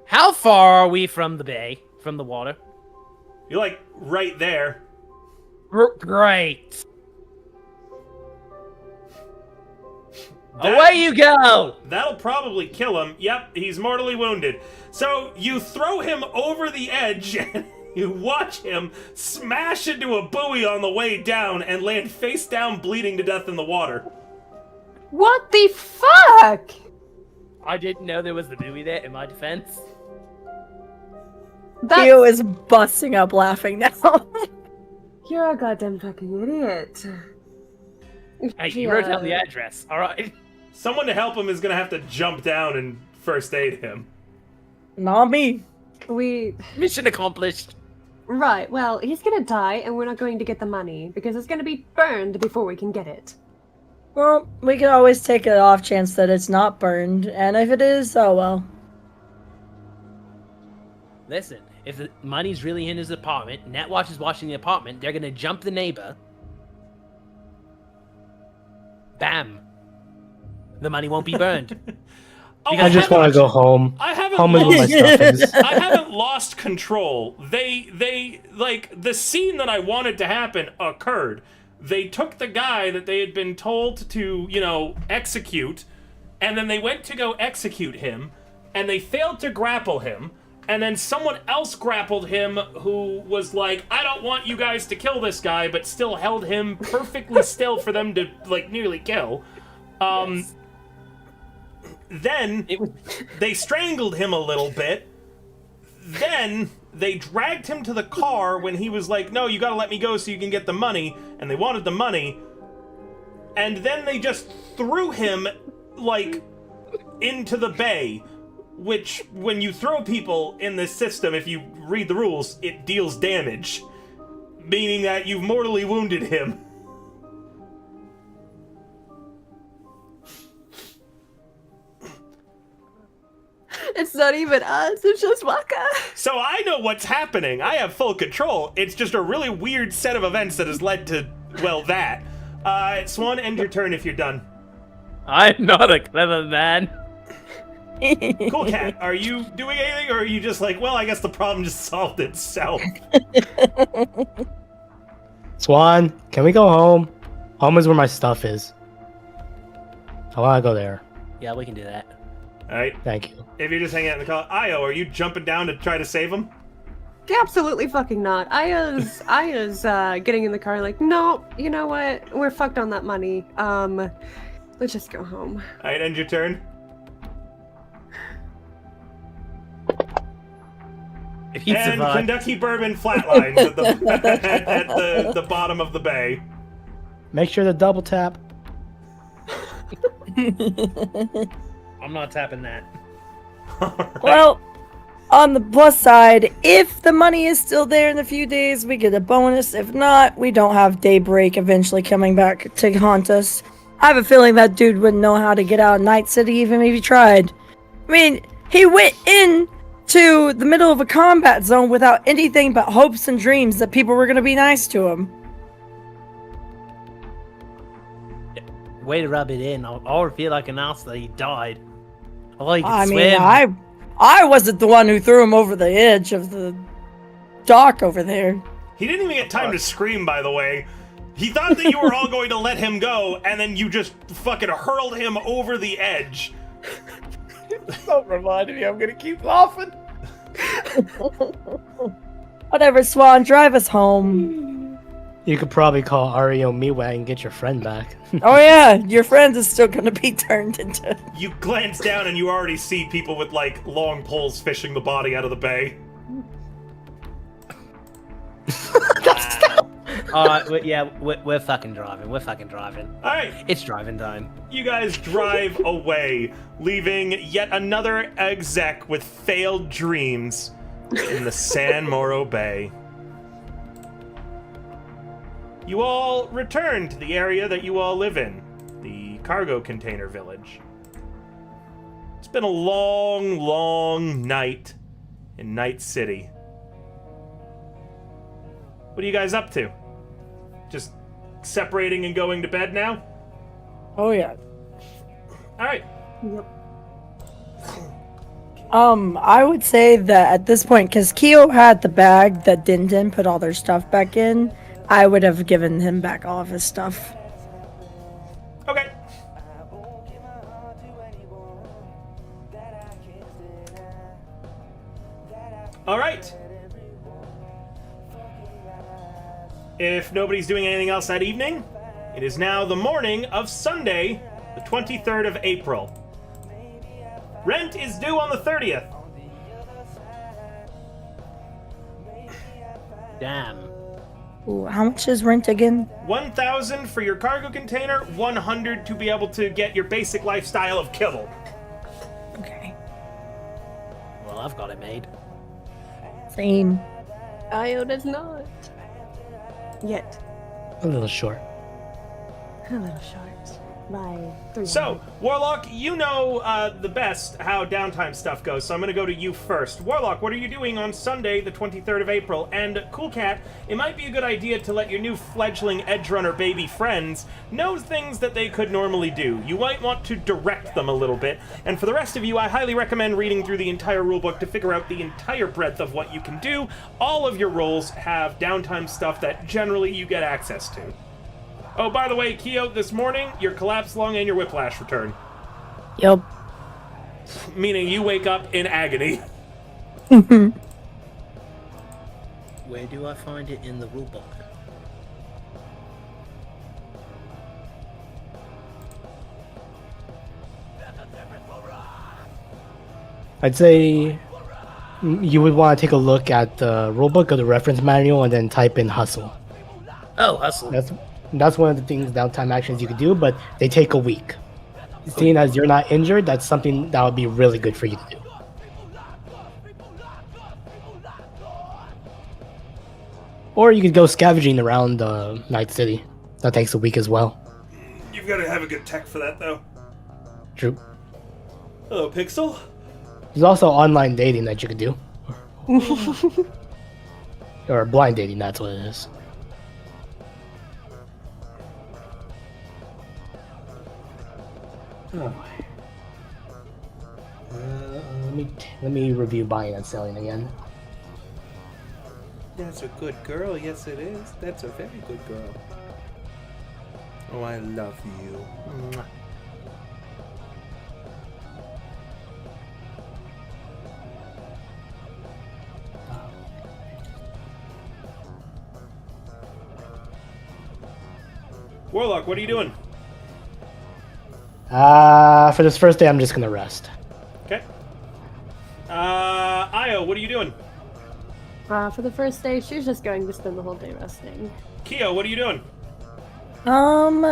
How far are we from the bay? From the water? You're like right there. Great. Away you go! That'll probably kill him. Yep, he's mortally wounded. So you throw him over the edge and you watch him smash into a buoy on the way down and land face down bleeding to death in the water. What the fuck? I didn't know there was the buoy there, in my defense. Theo is busting up laughing now. You're a goddamn fucking idiot. Hey, you wrote down the address, alright? Someone to help him is gonna have to jump down and first aid him. Not me. Mission accomplished. Right, well, he's gonna die and we're not going to get the money because it's gonna be burned before we can get it. Well, we can always take an off chance that it's not burned, and if it is, oh well. Listen, if the money's really in his apartment, Netwatch is watching the apartment, they're gonna jump the neighbor. Bam. The money won't be burned. I just want to go home. I have Home is where my stuff is. I haven't lost control. They like the scene that I wanted to happen occurred. They took the guy that they had been told to, you know, execute, and then they went to go execute him, and they failed to grapple him, and then someone else grappled him who was like, I don't want you guys to kill this guy, but still held him perfectly still for them to, like, nearly kill. Yes. Then they strangled him a little bit. Then they dragged him to the car when he was like, no, you gotta let me go so you can get the money. And they wanted the money. And then they just threw him, like, into the bay. Which, when you throw people in this system, if you read the rules, it deals damage. Meaning that you've mortally wounded him. It's not even us, it's just Waka. So I know what's happening. I have full control. It's just a really weird set of events that has led to, well, that. Swan, end your turn if you're done. I'm not a clever man. Cool Cat, are you doing anything, or are you just like, well, I guess the problem just solved itself? Swan, can we go home? Home is where my stuff is. I want to go there. Yeah, we can do that. Alright. Thank you. If you're just hanging out in the car, Io, are you jumping down to try to save him? Absolutely fucking not. Aya's getting in the car like, no, you know what? We're fucked on that money. Let's just go home. Alright, end your turn. If you And survive. Kentucky Bourbon flatlines at the bottom of the bay. Make sure to double tap. I'm not tapping that. Alright. Well, on the plus side, if the money is still there in a few days, we get a bonus. If not, we don't have Daybreak eventually coming back to haunt us. I have a feeling that dude wouldn't know how to get out of Night City even if he tried. I mean, he went in to the middle of a combat zone without anything but hopes and dreams that people were going to be nice to him. Way to rub it in. I feel like an ass that he died. Oh, he could I swim. mean, I wasn't the one who threw him over the edge of the dock over there. He didn't even get time to scream, by the way. He thought that you were all going to let him go, and then you just fucking hurled him over the edge. Don't remind me, I'm gonna keep laughing. Whatever, Swan, drive us home. You could probably call Ario Miwa and get your friend back. Oh yeah, your friend is still gonna be turned into... You glance down and you already see people with, like, long poles fishing the body out of the bay. Alright, yeah, we're fucking driving. We're fucking driving. Alright, It's driving time. you guys drive away, leaving yet another exec with failed dreams in the San Moro Bay. You all return to the area that you all live in, the cargo container village. It's been a long, long night in Night City. What are you guys up to? Just separating and going to bed now? Oh yeah. Alright. I would say that at this point, because Keo had the bag that Din put all their stuff back in, I would have given him back all of his stuff. Okay. Alright. If nobody's doing anything else that evening, it is now the morning of Sunday, the 23rd of April. Rent is due on the 30th. Damn. Ooh, how much is rent again? 1,000 for your cargo container, 100 to be able to get your basic lifestyle of kibble. Okay. Well, I've got it made. Same. Io does not. Yet. A little short. A little short. by 300. So, Warlock, you know the best how downtime stuff goes, so I'm going to go to you first. Warlock, what are you doing on Sunday, the 23rd of April? And Cool Cat, it might be a good idea to let your new fledgling Edgerunner baby friends know things that they could normally do. You might want to direct them a little bit. And for the rest of you, I highly recommend reading through the entire rulebook to figure out the entire breadth of what you can do. All of your roles have downtime stuff that generally you get access to. Oh, by the way, Keo, this morning, your collapse lung and your whiplash return. Yup. Meaning you wake up in agony. Where do I find it in the rulebook? I'd say you would want to take a look at the rulebook or the reference manual and then type in hustle. Oh, hustle. That's one of the things downtime actions you could do, but they take a week. Seeing as you're not injured, that's something that would be really good for you to do. Or you could go scavenging around Night City. That takes a week as well. You've got to have a good tech for that, though. True. Hello, Pixel. There's also online dating that you could do. Or blind dating, that's what it is. Oh. Let me review buying and selling again. That's a good girl. Yes, it is. That's a very good girl. Oh, I love you. Mwah. Warlock, what are you doing? For this first day, I'm just gonna rest. Okay. Io, what are you doing? For the first day, she's just going to spend the whole day resting. Keo, what are you doing? I'm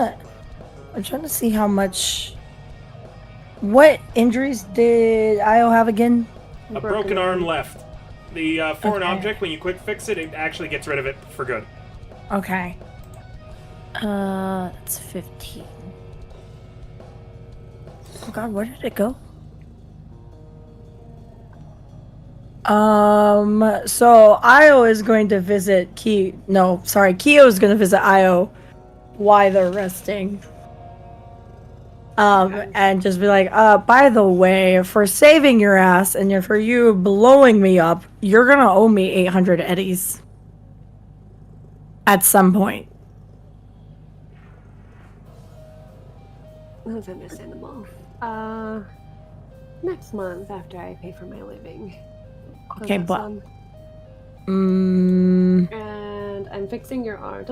trying to see how much. What injuries did Io have again? A broken arm left. The foreign Okay. object, when you quick fix it, it actually gets rid of it for good. Okay. That's 15. Oh god, where did it go? So Io is going to visit Keo is going to visit Io while they're resting. And just be like, by the way, for saving your ass and for you blowing me up, you're gonna owe me 800 eddies. At some point. That's understandable. Next month after I pay for my living. Okay, How's that but sound? And I'm fixing your arm.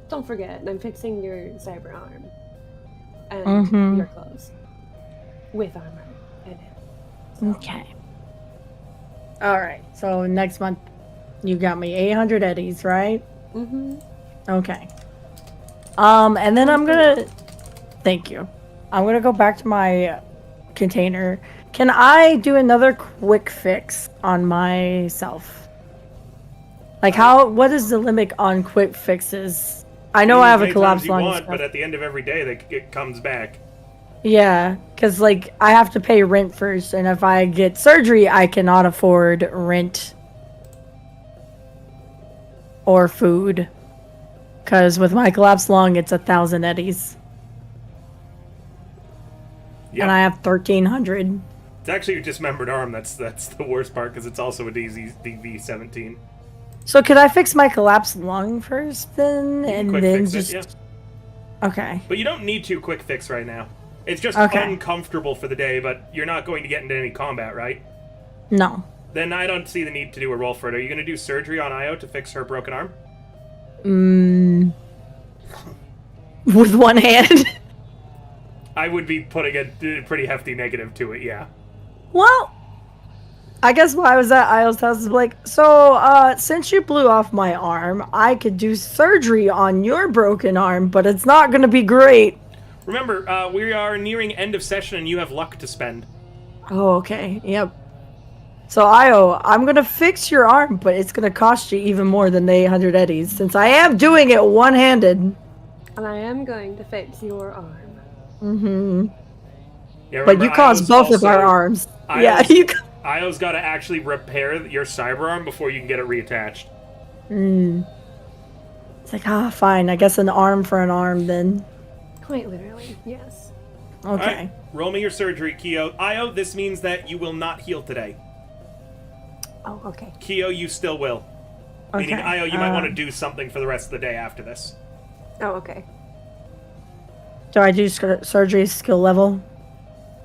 Don't forget. I'm fixing your cyber arm and your clothes with armor in it. So. Okay. All right. So next month, you got me 800 eddies, right? Mm-hmm. Okay. And then I'm gonna. Thank you. I'm gonna go back to my container. Can I do another quick fix on myself? Like what is the limit on quick fixes? I know I have a collapse lung. But at the end of every day, it comes back. Yeah, because like I have to pay rent first, and if I get surgery, I cannot afford rent or food. Because with my collapsed lung, it's 1,000 eddies. Yep. And I have 1,300. It's actually a dismembered arm. That's the worst part because it's also a DV-17. So could I fix my collapsed lung first then, and then just? Yeah. Okay. But you don't need to quick fix right now. It's just Okay. uncomfortable for the day, but you're not going to get into any combat, right? No. Then I don't see the need to do a roll for it. Are you going to do surgery on Io to fix her broken arm? With one hand. I would be putting a pretty hefty negative to it, yeah. Well, I guess while I was at Io's house, is like, so, since you blew off my arm, I could do surgery on your broken arm, but it's not gonna be great. Remember, we are nearing end of session and you have luck to spend. Oh, okay. Yep. So, Io, I'm gonna fix your arm, but it's gonna cost you even more than the 800 eddies, since I am doing it one-handed. And I am going to fix your arm. Mm-hmm. Yeah, But you caused both of our arms. Yeah, you. Io's got to actually repair your cyber arm before you can get it reattached. It's like, fine. I guess an arm for an arm then. Quite literally, yes. Okay. All right, roll me your surgery, Kyo. Io, this means that you will not heal today. Oh, okay. Kyo, you still will. Okay. Meaning, Io, you might want to do something for the rest of the day after this. Oh, okay. Do I do surgery skill level?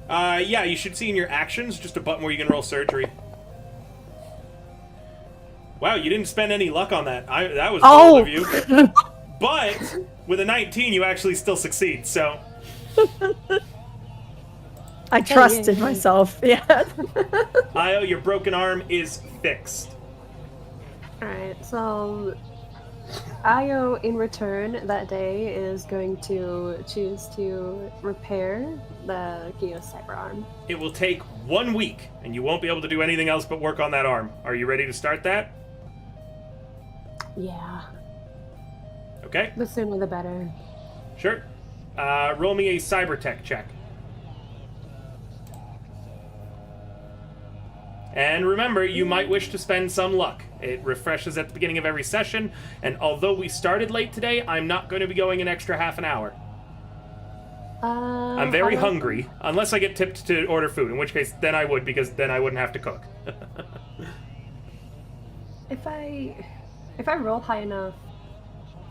Yeah, you should see in your actions just a button where you can roll surgery. Wow, you didn't spend any luck on that. That was bold of you. But with a 19, you actually still succeed, so... I trusted myself, yeah. Io, your broken arm is fixed. Alright, so Io, in return, that day is going to choose to repair the Kyo's cyber arm. It will take 1 week, and you won't be able to do anything else but work on that arm. Are you ready to start that? Yeah. Okay. The sooner the better. Sure. Roll me a cyber tech check. And remember, you might wish to spend some luck. It refreshes at the beginning of every session, and although we started late today, I'm not going to be going an extra half an hour. I'm very hungry, unless I get tipped to order food, in which case then I would, because then I wouldn't have to cook. If I roll high enough,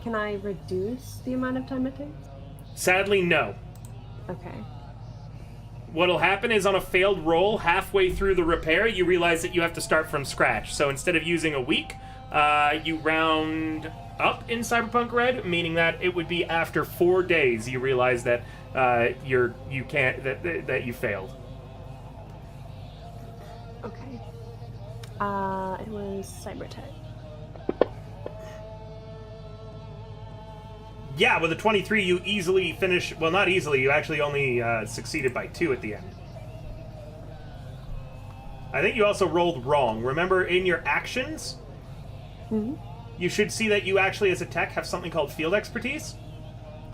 can I reduce the amount of time it takes? Sadly, no. Okay. What'll happen is on a failed roll, halfway through the repair, you realize that you have to start from scratch. So instead of using a week, you round up in Cyberpunk Red, meaning that it would be after 4 days you realize that you failed. Okay. It was Cybertech. Yeah, with a 23, you easily finish... Well, not easily. You actually only succeeded by 2 at the end. I think you also rolled wrong. Remember, in your actions, you should see that you actually, as a tech, have something called field expertise.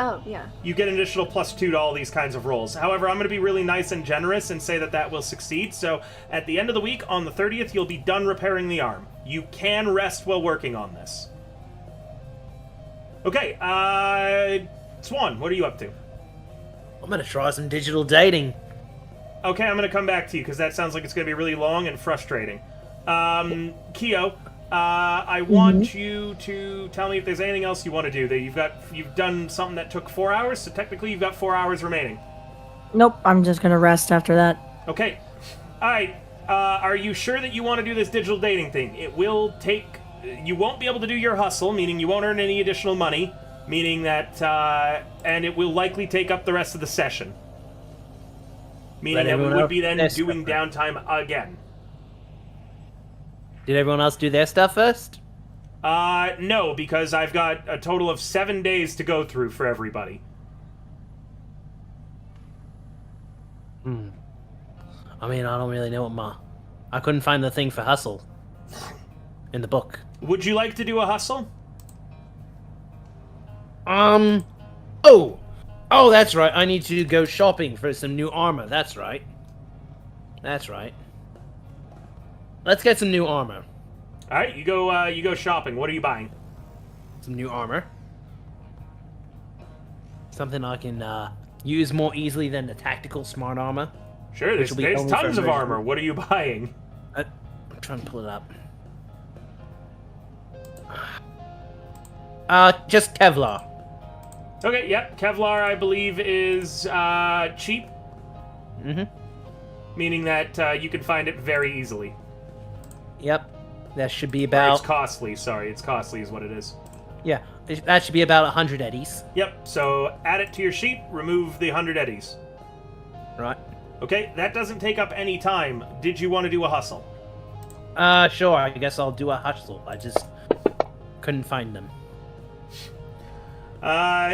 Oh, yeah. You get an additional +2 to all these kinds of rolls. However, I'm going to be really nice and generous and say that that will succeed. So, at the end of the week, on the 30th, you'll be done repairing the arm. You can rest while working on this. Okay, Swan, what are you up to? I'm gonna try some digital dating. Okay, I'm gonna come back to you, because that sounds like it's gonna be really long and frustrating. Kyo, I want you to tell me if there's anything else you want to do. That you've done something that took 4 hours, so technically you've got 4 hours remaining. Nope, I'm just gonna rest after that. Okay. Alright, are you sure that you want to do this digital dating thing? It will take... You won't be able to do your hustle, meaning you won't earn any additional money, meaning that, and it will likely take up the rest of the session. Meaning that we would be then doing downtime again. Did everyone else do their stuff first? No, because I've got a total of 7 days to go through for everybody. I mean, I don't really know what I couldn't find the thing for hustle in the book. Would you like to do a hustle? Oh, that's right. I need to go shopping for some new armor. That's right. Let's get some new armor. All right, you go shopping. What are you buying? Some new armor. Something I can use more easily than the tactical smart armor. Sure, there's tons of armor. What are you buying? I'm trying to pull it up. Just Kevlar. Okay, yep. Kevlar, I believe, is cheap. Meaning that you can find it very easily. Yep. That should be about... It's costly, sorry. It's costly is what it is. Yeah, that should be about 100 eddies. Yep, so add it to your sheet, remove the 100 eddies. Right. Okay, that doesn't take up any time. Did you want to do a hustle? Sure, I guess I'll do a hustle. I just couldn't find them.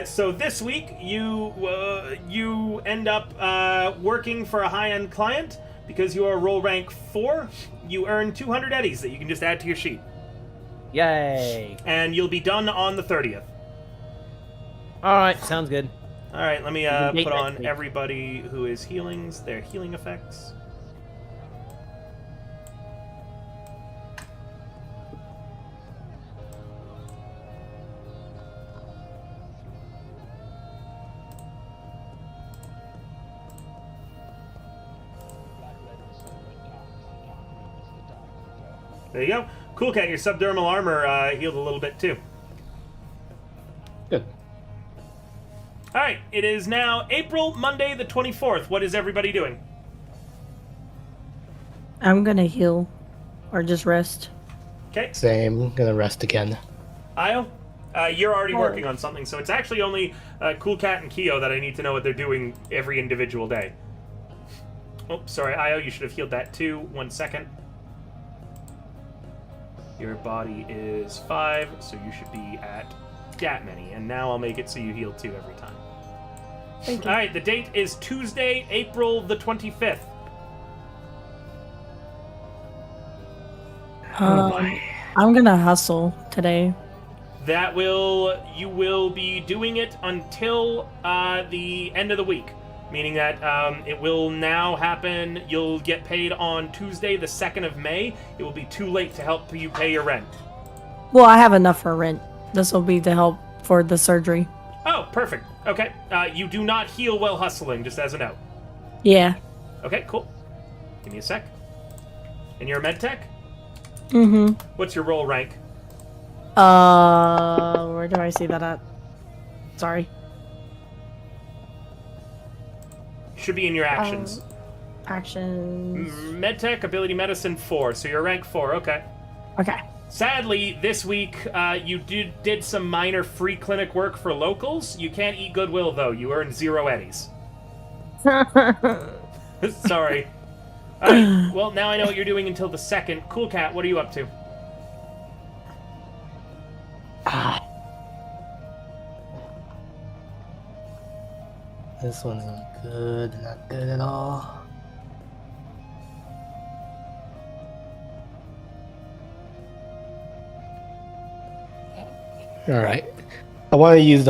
So this week, you end up working for a high-end client. Because you are role rank 4, you earn 200 eddies that you can just add to your sheet. Yay! And you'll be done on the 30th. Alright, sounds good. All right, let me can beat put next on week. everybody who is healings, their healing effects. There you go. Cool Cat, your subdermal armor healed a little bit too. Good. All right, it is now April, Monday the 24th. What is everybody doing? I'm gonna heal, or just rest. Okay. Same. Gonna rest again. Io, you're already Oh. working on something, so it's actually only Cool Cat and Keo that I need to know what they're doing every individual day. Oh, sorry, Io, you should have healed that too. 1 second. Your body is 5, so you should be at that many. And now I'll make it so you heal 2 every time. Thank you. All right, the date is Tuesday, April the 25th. I'm gonna hustle today. You will be doing it until the end of the week, meaning that it will now happen. You'll get paid on Tuesday, the 2nd of May. It will be too late to help you pay your rent. Well, I have enough for rent. This will be to help for the surgery. Oh, perfect. Okay. You do not heal while hustling, just as a note. Yeah. Okay, cool. Give me a sec. And you're a med tech? Mm-hmm. What's your role rank? Where do I see that at? Sorry. Should be in your actions. Actions. Medtech, ability medicine 4, so you're rank 4, okay. Okay. Sadly, this week, you did some minor free clinic work for locals. You can't eat goodwill, though. You earned 0 eddies. Sorry. Alright, well, now I know what you're doing until the 2nd. Cool Cat, what are you up to? This one's not good. Not good at all. All right. I want to use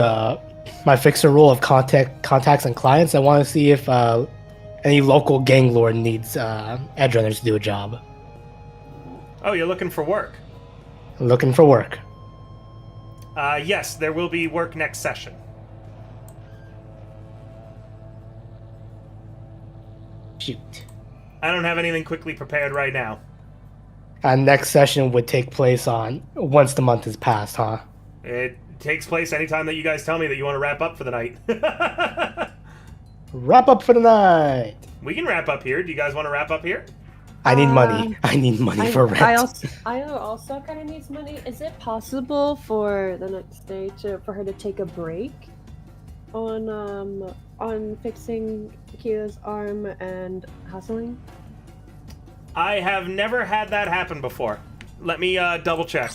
my fixer rule of contacts and clients. I want to see if any local gang lord needs edge runners to do a job. Oh, you're looking for work. Looking for work. Yes, there will be work next session. Shoot. I don't have anything quickly prepared right now. Next session would take place on once the month has passed, huh? It takes place anytime that you guys tell me that you want to wrap up for the night. Wrap up for the night. We can wrap up here. Do you guys want to wrap up here? I need money. I need money for rent. I also kind of needs money. Is it possible for the next day for her to take a break on fixing Kyo's arm and hustling? I have never had that happen before. Let me double check.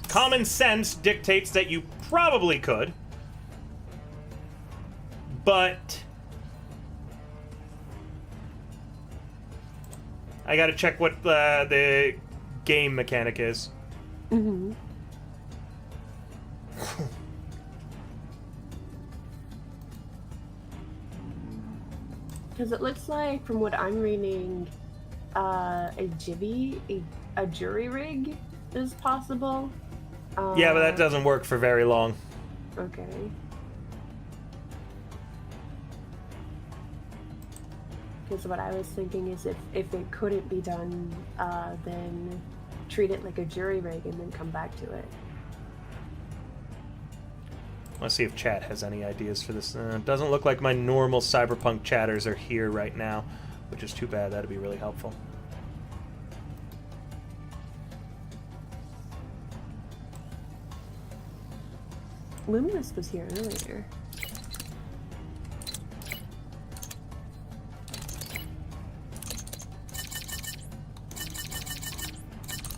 Common sense dictates that you probably could, but I gotta check what the game mechanic is. Mm-hmm. Because it looks like, from what I'm reading, a jury rig is possible. Yeah, but that doesn't work for very long. Okay. Because what I was thinking is if it couldn't be done, then treat it like a jury rig and then come back to it. Let's see if chat has any ideas for this. Doesn't look like my normal cyberpunk chatters are here right now, which is too bad. That'd be really helpful. Luminous was here earlier.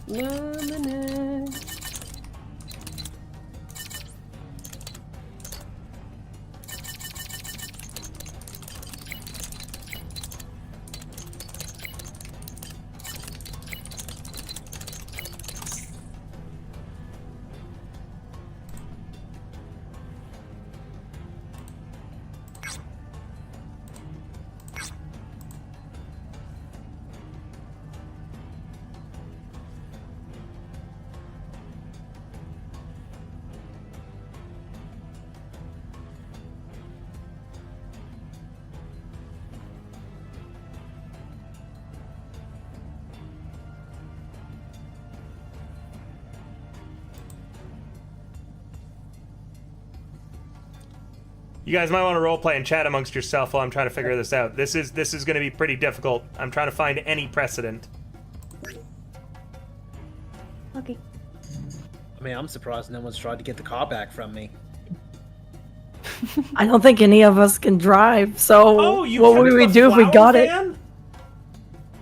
Luminous. You guys might want to roleplay and chat amongst yourself while I'm trying to figure this out. This is going to be pretty difficult. I'm trying to find any precedent. Okay. I mean, I'm surprised no one's tried to get the car back from me. I don't think any of us can drive, so what would we do if we got van? it?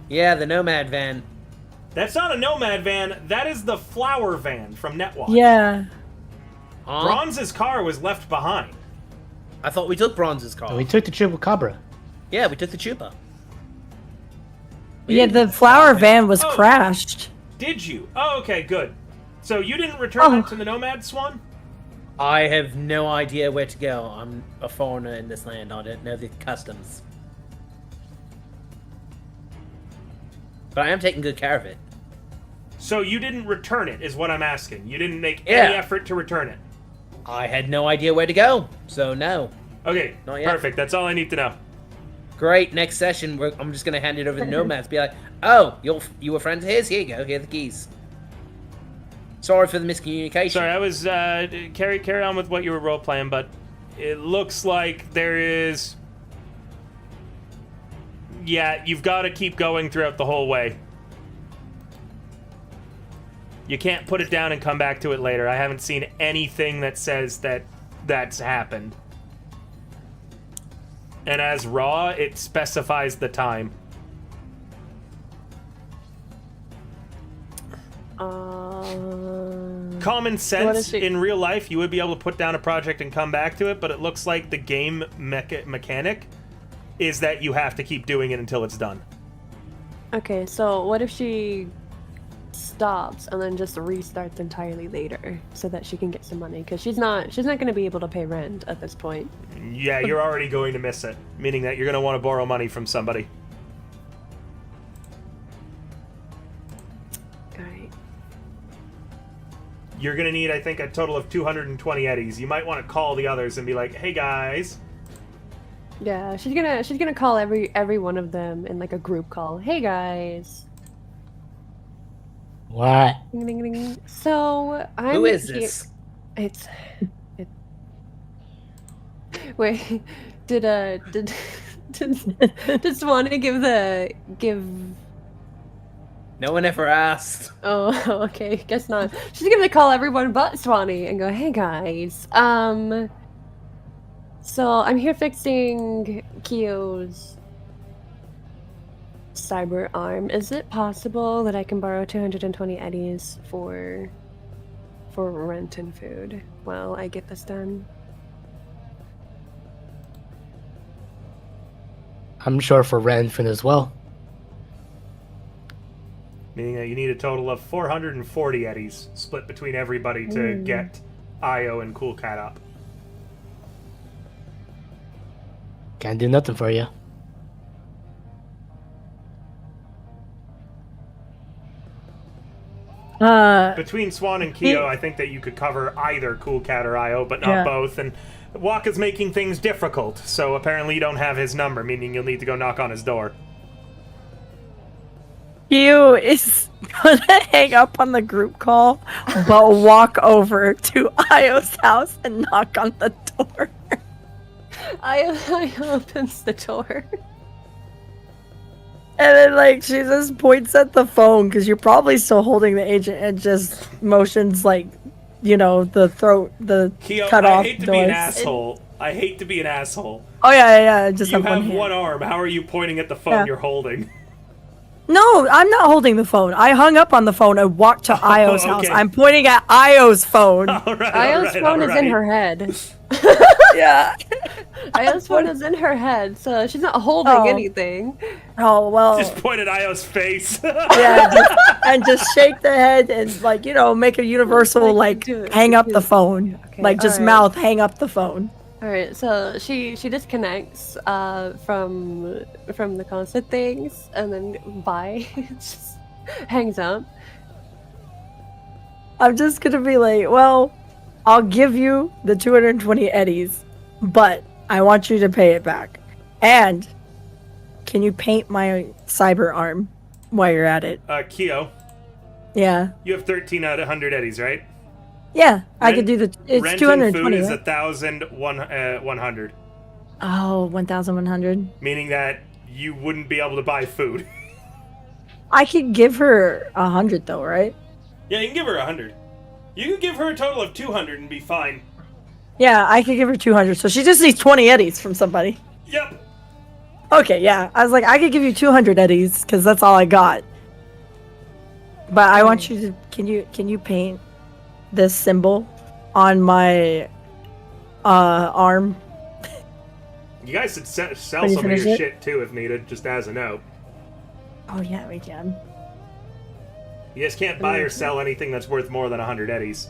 Yeah, the Nomad van. That's not a Nomad van. That is the flower van from Netwatch. Yeah. Bronze's car was left behind. I thought we took Bronze's car. We took the Chupacabra. Yeah, we took the Chupa. Yeah, the flower van was crashed. Did you? Oh, okay, good. So you didn't return it to the Nomad, Swan? I have no idea where to go. I'm a foreigner in this land. I don't know the customs. But I am taking good care of it. So you didn't return it, is what I'm asking. You didn't make any effort to return it. I had no idea where to go, so no. Okay, Not yet. perfect. That's all I need to know. Great. Next session, I'm just gonna hand it over to Nomads. Be like, oh, you were friends of his? Here you go. Here are the keys. Sorry for the miscommunication. Sorry, I was carry on with what you were role playing, but it looks like there is. Yeah, you've got to keep going throughout the whole way. You can't put it down and come back to it later. I haven't seen anything that says that that's happened. And as raw, it specifies the time. Common sense, in real life, you would be able to put down a project and come back to it, but it looks like the game mechanic is that you have to keep doing it until it's done. Okay, so what if she stops and then just restarts entirely later so that she can get some money? Because she's not going to be able to pay rent at this point. Yeah, you're already going to miss it, meaning that you're going to want to borrow money from somebody. Alright. You're going to need, I think, a total of 220 eddies. You might want to call the others and be like, hey guys. Yeah, she's gonna call every one of them in like a group call. Hey guys. What? Ding, ding, ding. So I'm. Who is this? It's. Wait, did Swanee give? No one ever asked. Oh, okay. Guess not. She's gonna call everyone but Swanee and go, hey guys. So I'm here fixing Kyo's cyber arm. Is it possible that I can borrow 220 eddies for rent and food while I get this done? I'm sure for rent and food as well. Meaning that you need a total of 440 eddies split between everybody to get Io and Cool Cat up. Can't do nothing for you. Between Swan and Kyo, I think that you could cover either Cool Cat or Io, but not both. And Waka's making things difficult, so apparently you don't have his number, meaning you'll need to go knock on his door. Q is gonna hang up on the group call, but walk over to Io's house and knock on the door. I opens the door. And then, like, she just points at the phone, because you're probably still holding the agent, and just motions, like, you know, the throat, the Kyo, cut off I hate to noise. be an asshole. I hate to be an asshole. Oh, yeah, just You have have one hand. one arm. How are you pointing at the phone you're holding? No, I'm not holding the phone. I hung up on the phone and walked to Io's house. okay. I'm pointing at Io's phone. Io's phone is in her head. Yeah. Io's phone is in her head, so she's not holding anything. Oh, well. Just point at Io's face. Yeah, just shake the head and, like, you know, make a universal, like, hang up the phone. Okay, like, just alright. mouth, hang up the phone. Alright, so she disconnects from the constant things, and then bye. Just hangs up. I'm just gonna be like, well, I'll give you the 220 eddies, but I want you to pay it back. And can you paint my cyber arm while you're at it? Kyo, Yeah. you have 13 out of 100 eddies, right? Yeah, I could do the. It's Rent 220. and food is Right? 1,100. Oh, 1,100. Meaning that you wouldn't be able to buy food. I could give her 100 though, right? Yeah, you can give her 100. You can give her a total of 200 and be fine. Yeah, I could give her 200. So she just needs 20 eddies from somebody. Yep. Okay, yeah. I was like, I could give you 200 eddies because that's all I got. But I want you to. Can you paint this symbol on my arm? You guys should sell you some of your finish it? shit too if needed, just as a note. Oh yeah, we can. You guys can't buy or sell anything that's worth more than 100 eddies.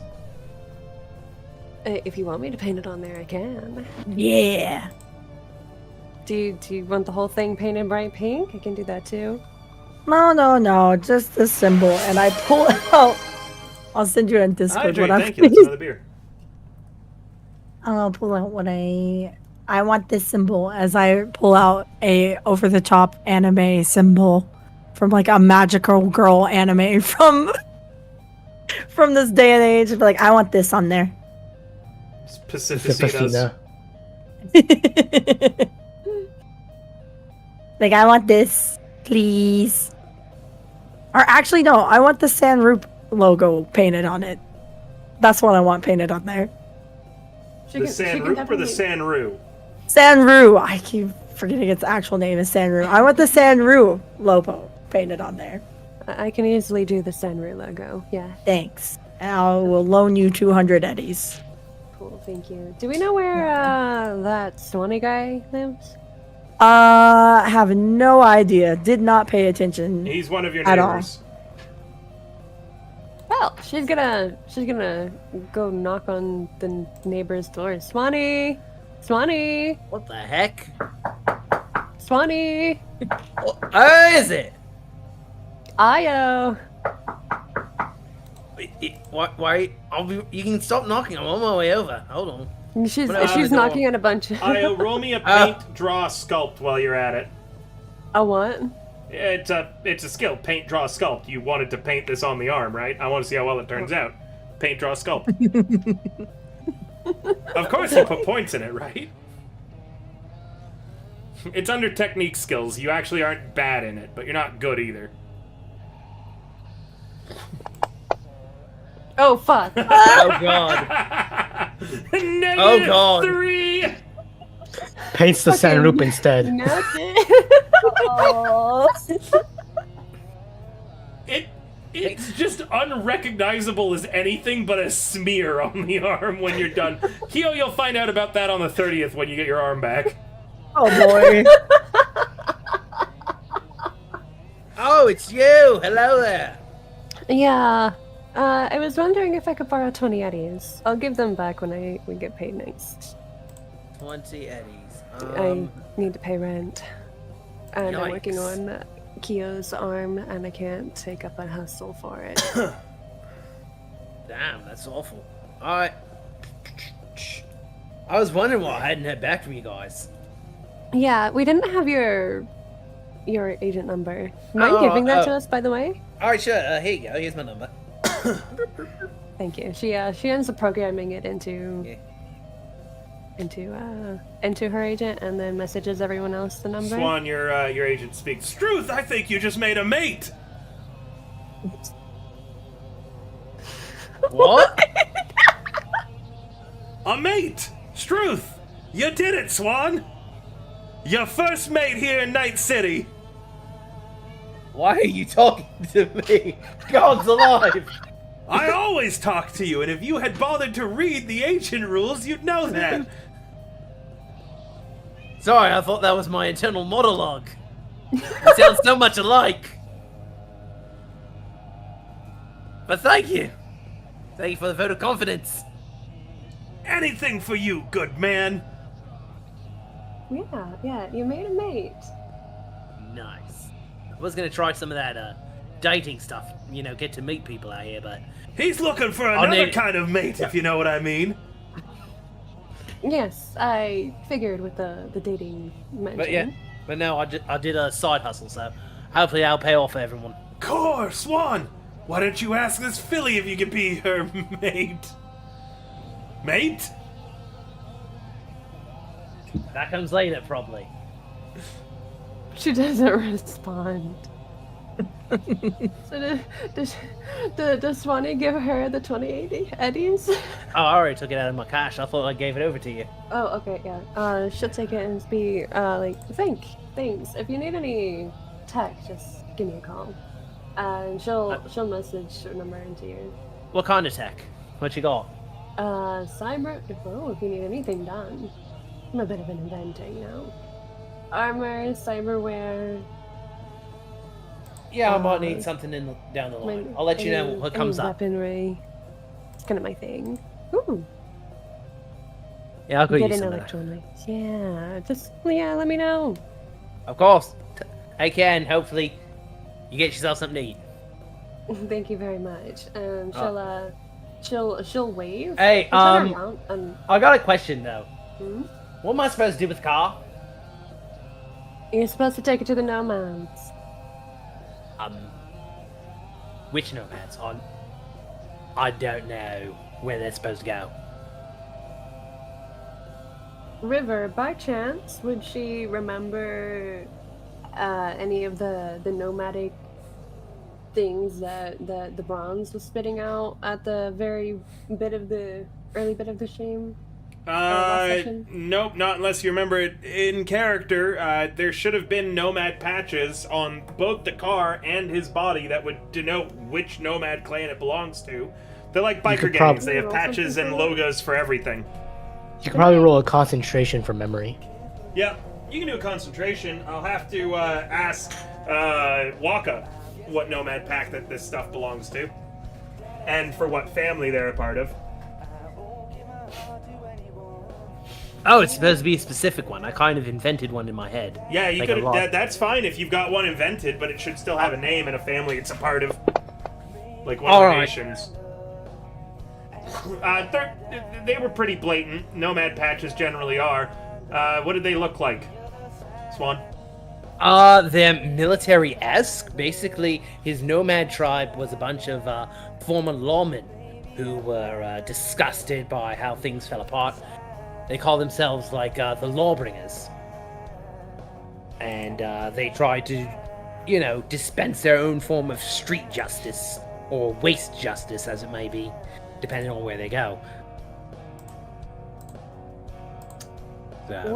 If you want me to paint it on there, I can. Yeah. Do you want the whole thing painted bright pink? I can do that too. No. Just the symbol, and I pull out. I'll send you in Discord Hydrate, what I'm. thank you. That's another beer. I'll pull out what I want this symbol as I pull out a over-the-top anime symbol from like a magical girl anime from this day and age. But like, I want this on there. Pacificina. Like, I want this, please. Or actually, no, I want the Sanroop logo painted on it. That's what I want painted on there. The Sanroop or the Sanru? Sanru. I keep forgetting its actual name is Sanru. I want the Sanru logo painted on there. I can easily do the Senru logo. Yeah. Thanks. I will loan you 200 eddies. Cool. Thank you. Do we know where that Swanee guy lives? Have no idea. Did not pay attention. He's one of your at neighbors. Well, she's gonna go knock on the neighbor's door. Swanee, Swanee, What the heck? Swanee, Who is it? Io. Why? You can stop knocking. I'm on my way over. Hold on. She's What she's the door? knocking on a bunch of. Io, roll me a paint, draw, sculpt while you're at it. A what? It's a skill. Paint, draw, sculpt. You wanted to paint this on the arm, right? I want to see how well it turns out. Paint, draw, sculpt. Of course you put points in it, right? It's under technique skills. You actually aren't bad in it, but you're not good either. Oh fuck! Oh god. Negative God. 3! Paints the Sanroop instead. Nothing. Oh. It's just unrecognizable as anything but a smear on the arm when you're done. Kyo, you'll find out about that on the 30th when you get your arm back. Oh boy. Oh, it's you. Hello there. Yeah. I was wondering if I could borrow 20 eddies. I'll give them back when we get paid next. 20 eddies. I need to pay rent. And I'm working Yikes. on Kyo's arm, and I can't take up a hustle for it. Damn, that's awful. Alright. I was wondering why I hadn't heard back from you guys. Yeah, we didn't have your agent number. Mind Oh, giving that oh. to us, by the way? Alright, sure. Here you go. Here's my number. Thank you. She ends up programming it into her agent, and then messages everyone else the number. Swan, your agent speaks. Struth, I think you just made a mate. What? A mate! Struth! You did it, Swan! Your first mate here in Night City! Why are you talking to me? God's alive! I always talk to you, and if you had bothered to read the agent rules, you'd know that. Sorry, I thought that was my internal monologue. It sounds so much alike. But thank you. Thank you for the vote of confidence. Anything for you, good man. Yeah, you made a mate. Nice. I was gonna try some of that dating stuff, you know, get to meet people out here, but He's looking for another kind of mate, if you know what I mean. Yes, I figured with the dating mention. but no, I did a side hustle, so hopefully I'll pay off for everyone. Swan! Why don't you ask this filly if you could be her mate? Mate? That comes later, probably. She doesn't respond. So does Swanee give her the 20 eddies? Oh, I already took it out of my cash. I thought I gave it over to you. Oh, okay, yeah. She'll take it and be like, thanks. If you need any tech, just give me a call. And she'll message her number into you. What kind of tech? What you got? Cyber. Oh, if you need anything done, I'm a bit of an inventor, you know. Armor, cyberware. Yeah, I might need something down the line. I'll let you know what comes up. Weaponry. It's kind of my thing. Ooh. Yeah, I'll go Get use in some of that. electronics. Yeah, let me know. Of course. Hey, Ken, hopefully you get yourself something to eat. Thank you very much. She'll wave. Hey, Turn around and, I got a question though. hmm? What am I supposed to do with the car? You're supposed to take it to the nomads. Which nomads? I don't know where they're supposed to go. River, by chance, would she remember any of the nomadic things that the bronze was spitting out at the early bit of the stream? Nope, not unless you remember it in character. There should have been nomad patches on both the car and his body that would denote which nomad clan it belongs to. They're like biker gangs. They have patches and logos for everything. You can probably roll a concentration from memory. Yeah, you can do a concentration. I'll have to ask Waka what nomad pack that this stuff belongs to, and for what family they're a part of. Oh, it's supposed to be a specific one. I kind of invented one in my head. Yeah, you Like could. a lot. That's fine if you've got one invented, but it should still have a name and a family it's a part of, like one of the nations. They were pretty blatant. Nomad patches generally are. What did they look like, Swan? They're military-esque. Basically, his nomad tribe was a bunch of former lawmen who were disgusted by how things fell apart. They call themselves like the Lawbringers, and they try to, dispense their own form of street justice or waste justice, as it may be, depending on where they go. So.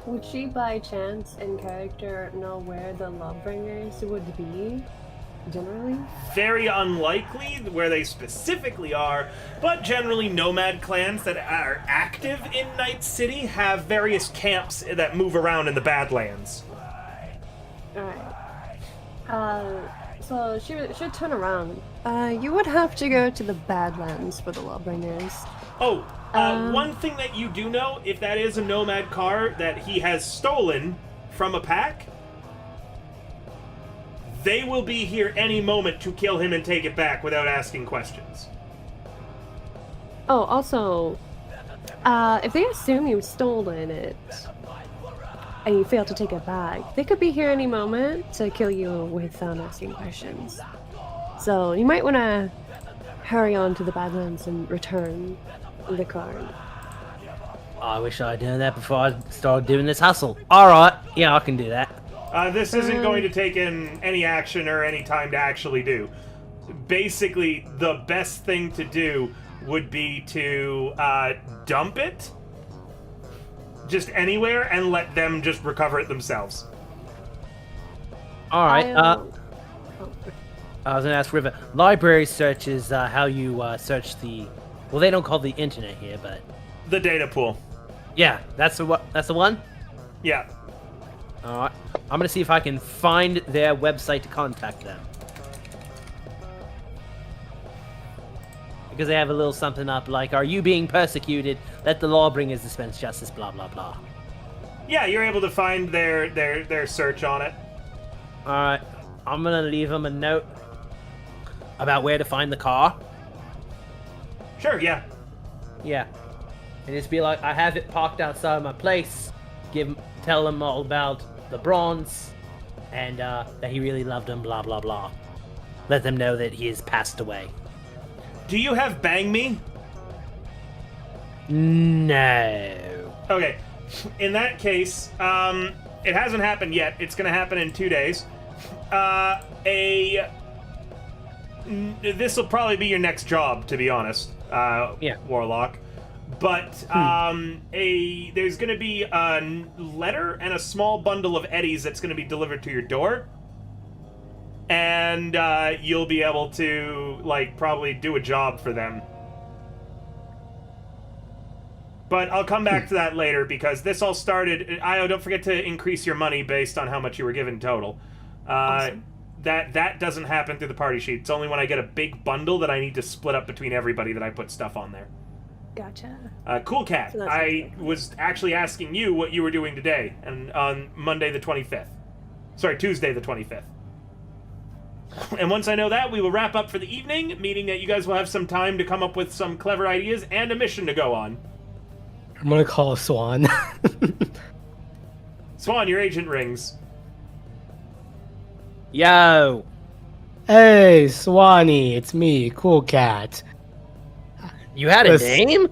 Would she by chance in character know where the Lawbringers would be? Generally? Very unlikely where they specifically are, but generally nomad clans that are active in Night City have various camps that move around in the Badlands. Alright. So she should turn around. You would have to go to the Badlands for the Lawbringers. Oh, one thing that you do know, if that is a nomad car that he has stolen from a pack, they will be here any moment to kill him and take it back without asking questions. Oh, also, if they assume you've stolen it and you fail to take it back, they could be here any moment to kill you without asking questions. So you might want to hurry on to the Badlands and return the card. I wish I'd done that before I started doing this hustle. Alright, yeah, I can do that. This isn't going to take in any action or any time to actually do. Basically, the best thing to do would be to dump it just anywhere and let them just recover it themselves. Alright, I was gonna ask River. Library search is how you search the... Well, they don't call the internet here, but... The data pool. Yeah, that's the one? Yeah. Alright. I'm gonna see if I can find their website to contact them. Because they have a little something up like, are you being persecuted? Let the Lawbringers dispense justice, blah blah blah. Yeah, you're able to find their search on it. Alright. I'm gonna leave them a note about where to find the car. Sure, yeah. Yeah. And just be like, I have it parked outside my place. Tell them all about the bronze, and that he really loved them, blah blah blah. Let them know that he has passed away. Do you have Bang Me? No. Okay. In that case, it hasn't happened yet. It's going to happen in 2 days. This will probably be your next job, to be honest. Yeah. Warlock. But there's going to be a letter and a small bundle of eddies that's going to be delivered to your door. And you'll be able to, like, probably do a job for them. But I'll come back to that later, because this all started... Io, don't forget to increase your money based on how much you were given total. Awesome. That doesn't happen through the party sheet. It's only when I get a big bundle that I need to split up between everybody that I put stuff on there. Gotcha. Cool Cat, So that's I was actually asking you what you were doing today, and on Monday the 25th. Sorry, Tuesday the 25th. And once I know that, we will wrap up for the evening, meaning that you guys will have some time to come up with some clever ideas and a mission to go on. I'm gonna call Swan. Swan, your agent rings. Yo. Hey, Swanee, it's me, Cool Cat. You had a Listen. name?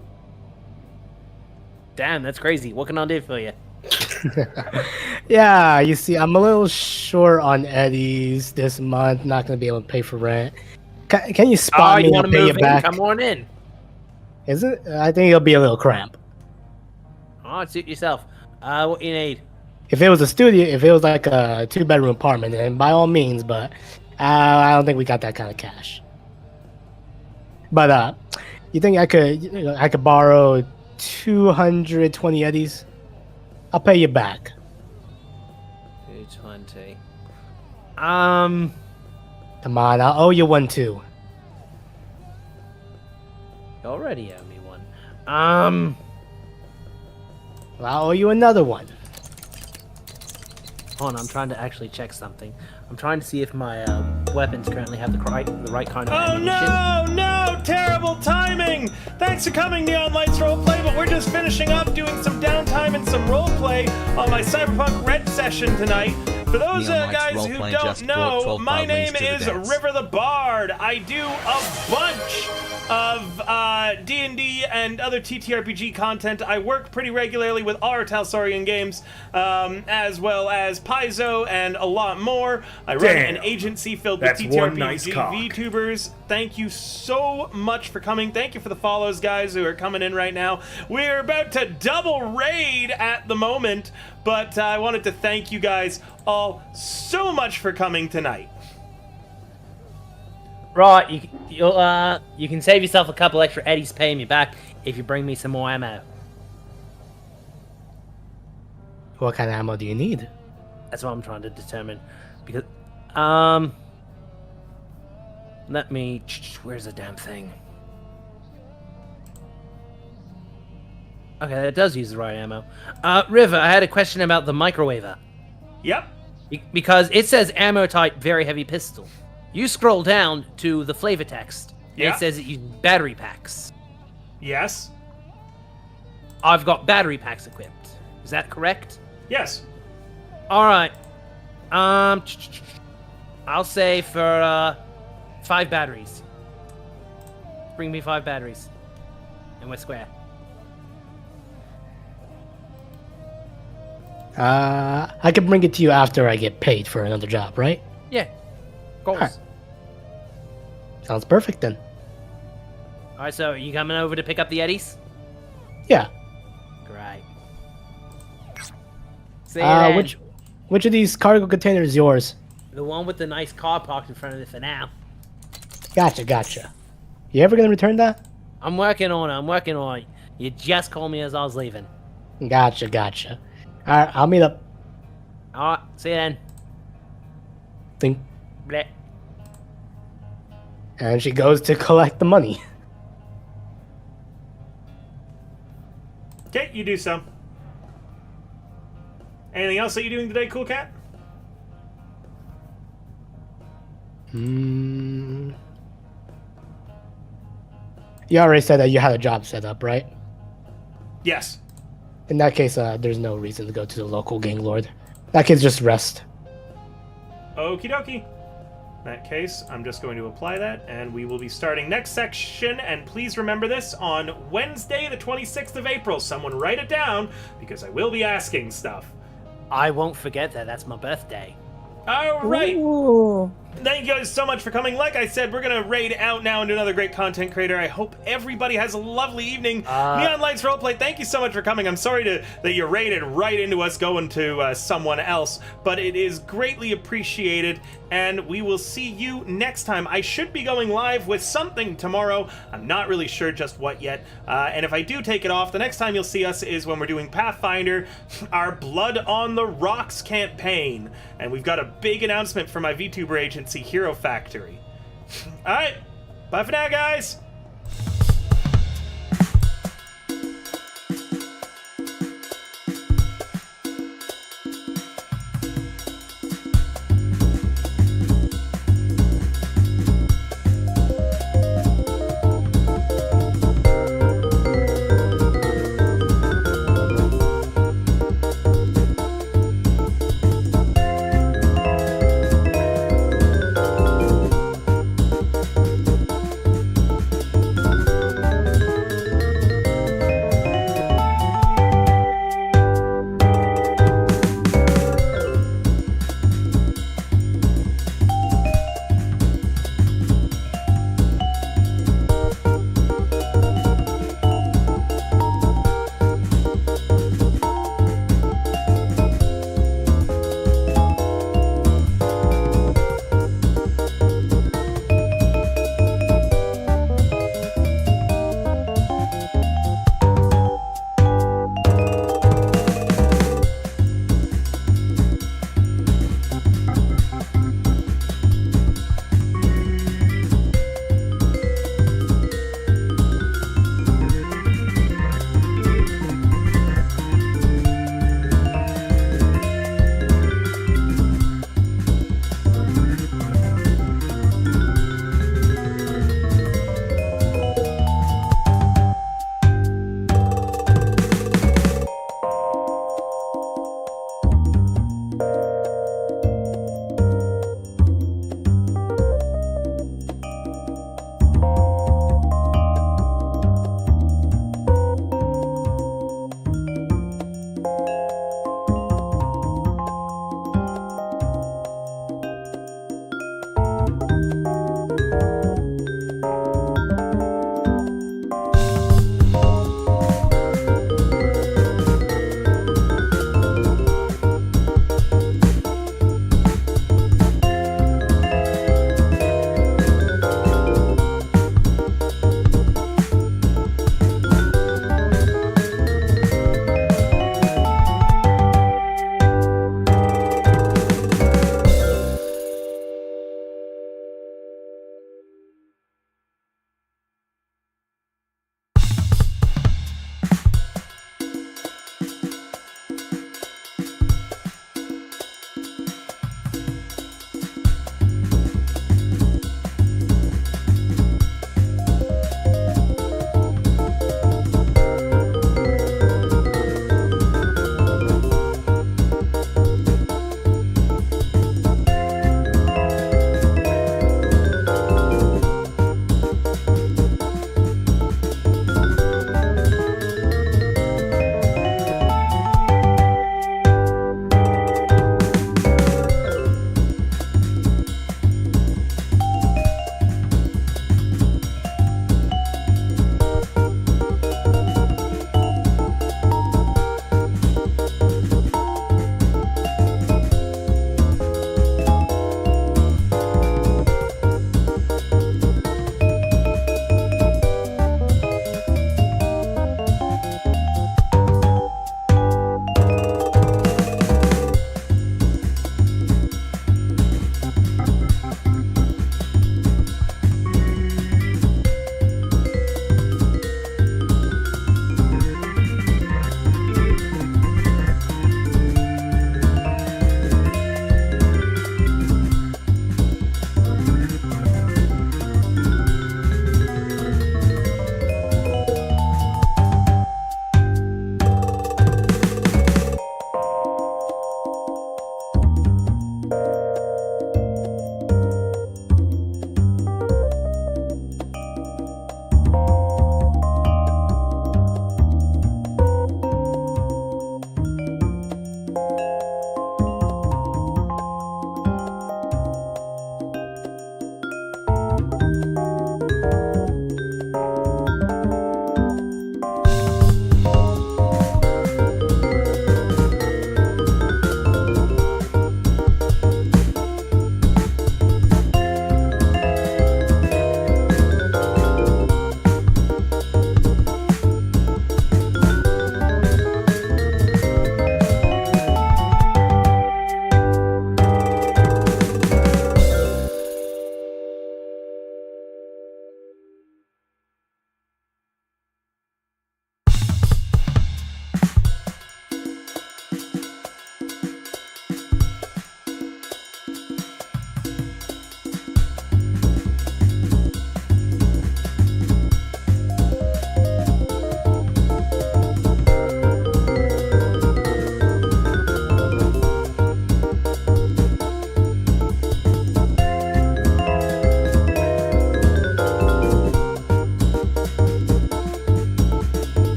Damn, that's crazy. What can I do for you? Yeah, you see, I'm a little short on eddies this month. Not gonna be able to pay for rent. Can you spot me you and want I'll to pay move you in? back? Come on in. Is it? I think it'll be a little cramp. Oh, suit yourself. What you need? If it was a studio, if it was like a 2-bedroom apartment, then by all means, but I don't think we got that kind of cash. But you think I could borrow 220 eddies? I'll pay you back. 220. Come on, I'll owe you one too. You already owe me one. Well, I'll owe you another one. Hold on, I'm trying to actually check something. I'm trying to see if my weapons currently have the right kind of ammunition. No! Terrible timing! Thanks for coming, Neon Lights Roleplay, but we're just finishing up doing some downtime and some roleplay on my Cyberpunk Red session tonight. For those guys who don't know, my name is River the Bard. I do a bunch of D&D and other TTRPG content. I work pretty regularly with our Talsorian games, as well as Paizo and a lot more. I run an agency filled with TTRPG VTubers. Thank you so much for coming. Thank you for the follows, guys, who are coming in right now. We're about to double raid at the moment, but I wanted to thank you guys all so much for coming tonight. Right, you can save yourself a couple extra eddies paying me back if you bring me some more ammo. What kind of ammo do you need? That's what I'm trying to determine. Because, let me... Where's the damn thing? Okay, that does use the right ammo. River, I had a question about the microwaver. Yep. Because it says ammo type very heavy pistol. You scroll down to the flavor text. And Yeah. it says it uses battery packs. Yes. I've got battery packs equipped. Is that correct? Yes. Alright. I'll say for 5 batteries. Bring me 5 batteries. And we're square. I can bring it to you after I get paid for another job, right? Yeah. Goals. Alright. Sounds perfect then. Alright, so are you coming over to pick up the eddies? Yeah. Great. See you then. Which of these cargo containers is yours? The one with the nice car parked in front of it for now. Gotcha. You ever gonna return that? I'm working on it. You just called me as I was leaving. Gotcha. Alright, I'll meet up. Alright, see you then. Think. Bleh. And she goes to collect the money. Okay, you do so. Anything else that you're doing today, Cool Cat? You already said that you had a job set up, right? Yes. In that case, there's no reason to go to the local gang lord. That case, just rest. Okie dokie. In that case, I'm just going to apply that, and we will be starting next section. And please remember this, on Wednesday, the 26th of April. Someone write it down, because I will be asking stuff. I won't forget that. That's my birthday. All right. Ooh. Thank you guys so much for coming. Like I said, we're going to raid out now into another great content creator. I hope everybody has a lovely evening. Neon Lights Roleplay, thank you so much for coming. I'm sorry that you raided right into us going to someone else, but it is greatly appreciated, and we will see you next time. I should be going live with something tomorrow. I'm not really sure just what yet, and if I do take it off, the next time you'll see us is when we're doing Pathfinder, our Blood on the Rocks campaign, and we've got a big announcement for my VTuber agency, Hero Factory. All right, bye for now, guys.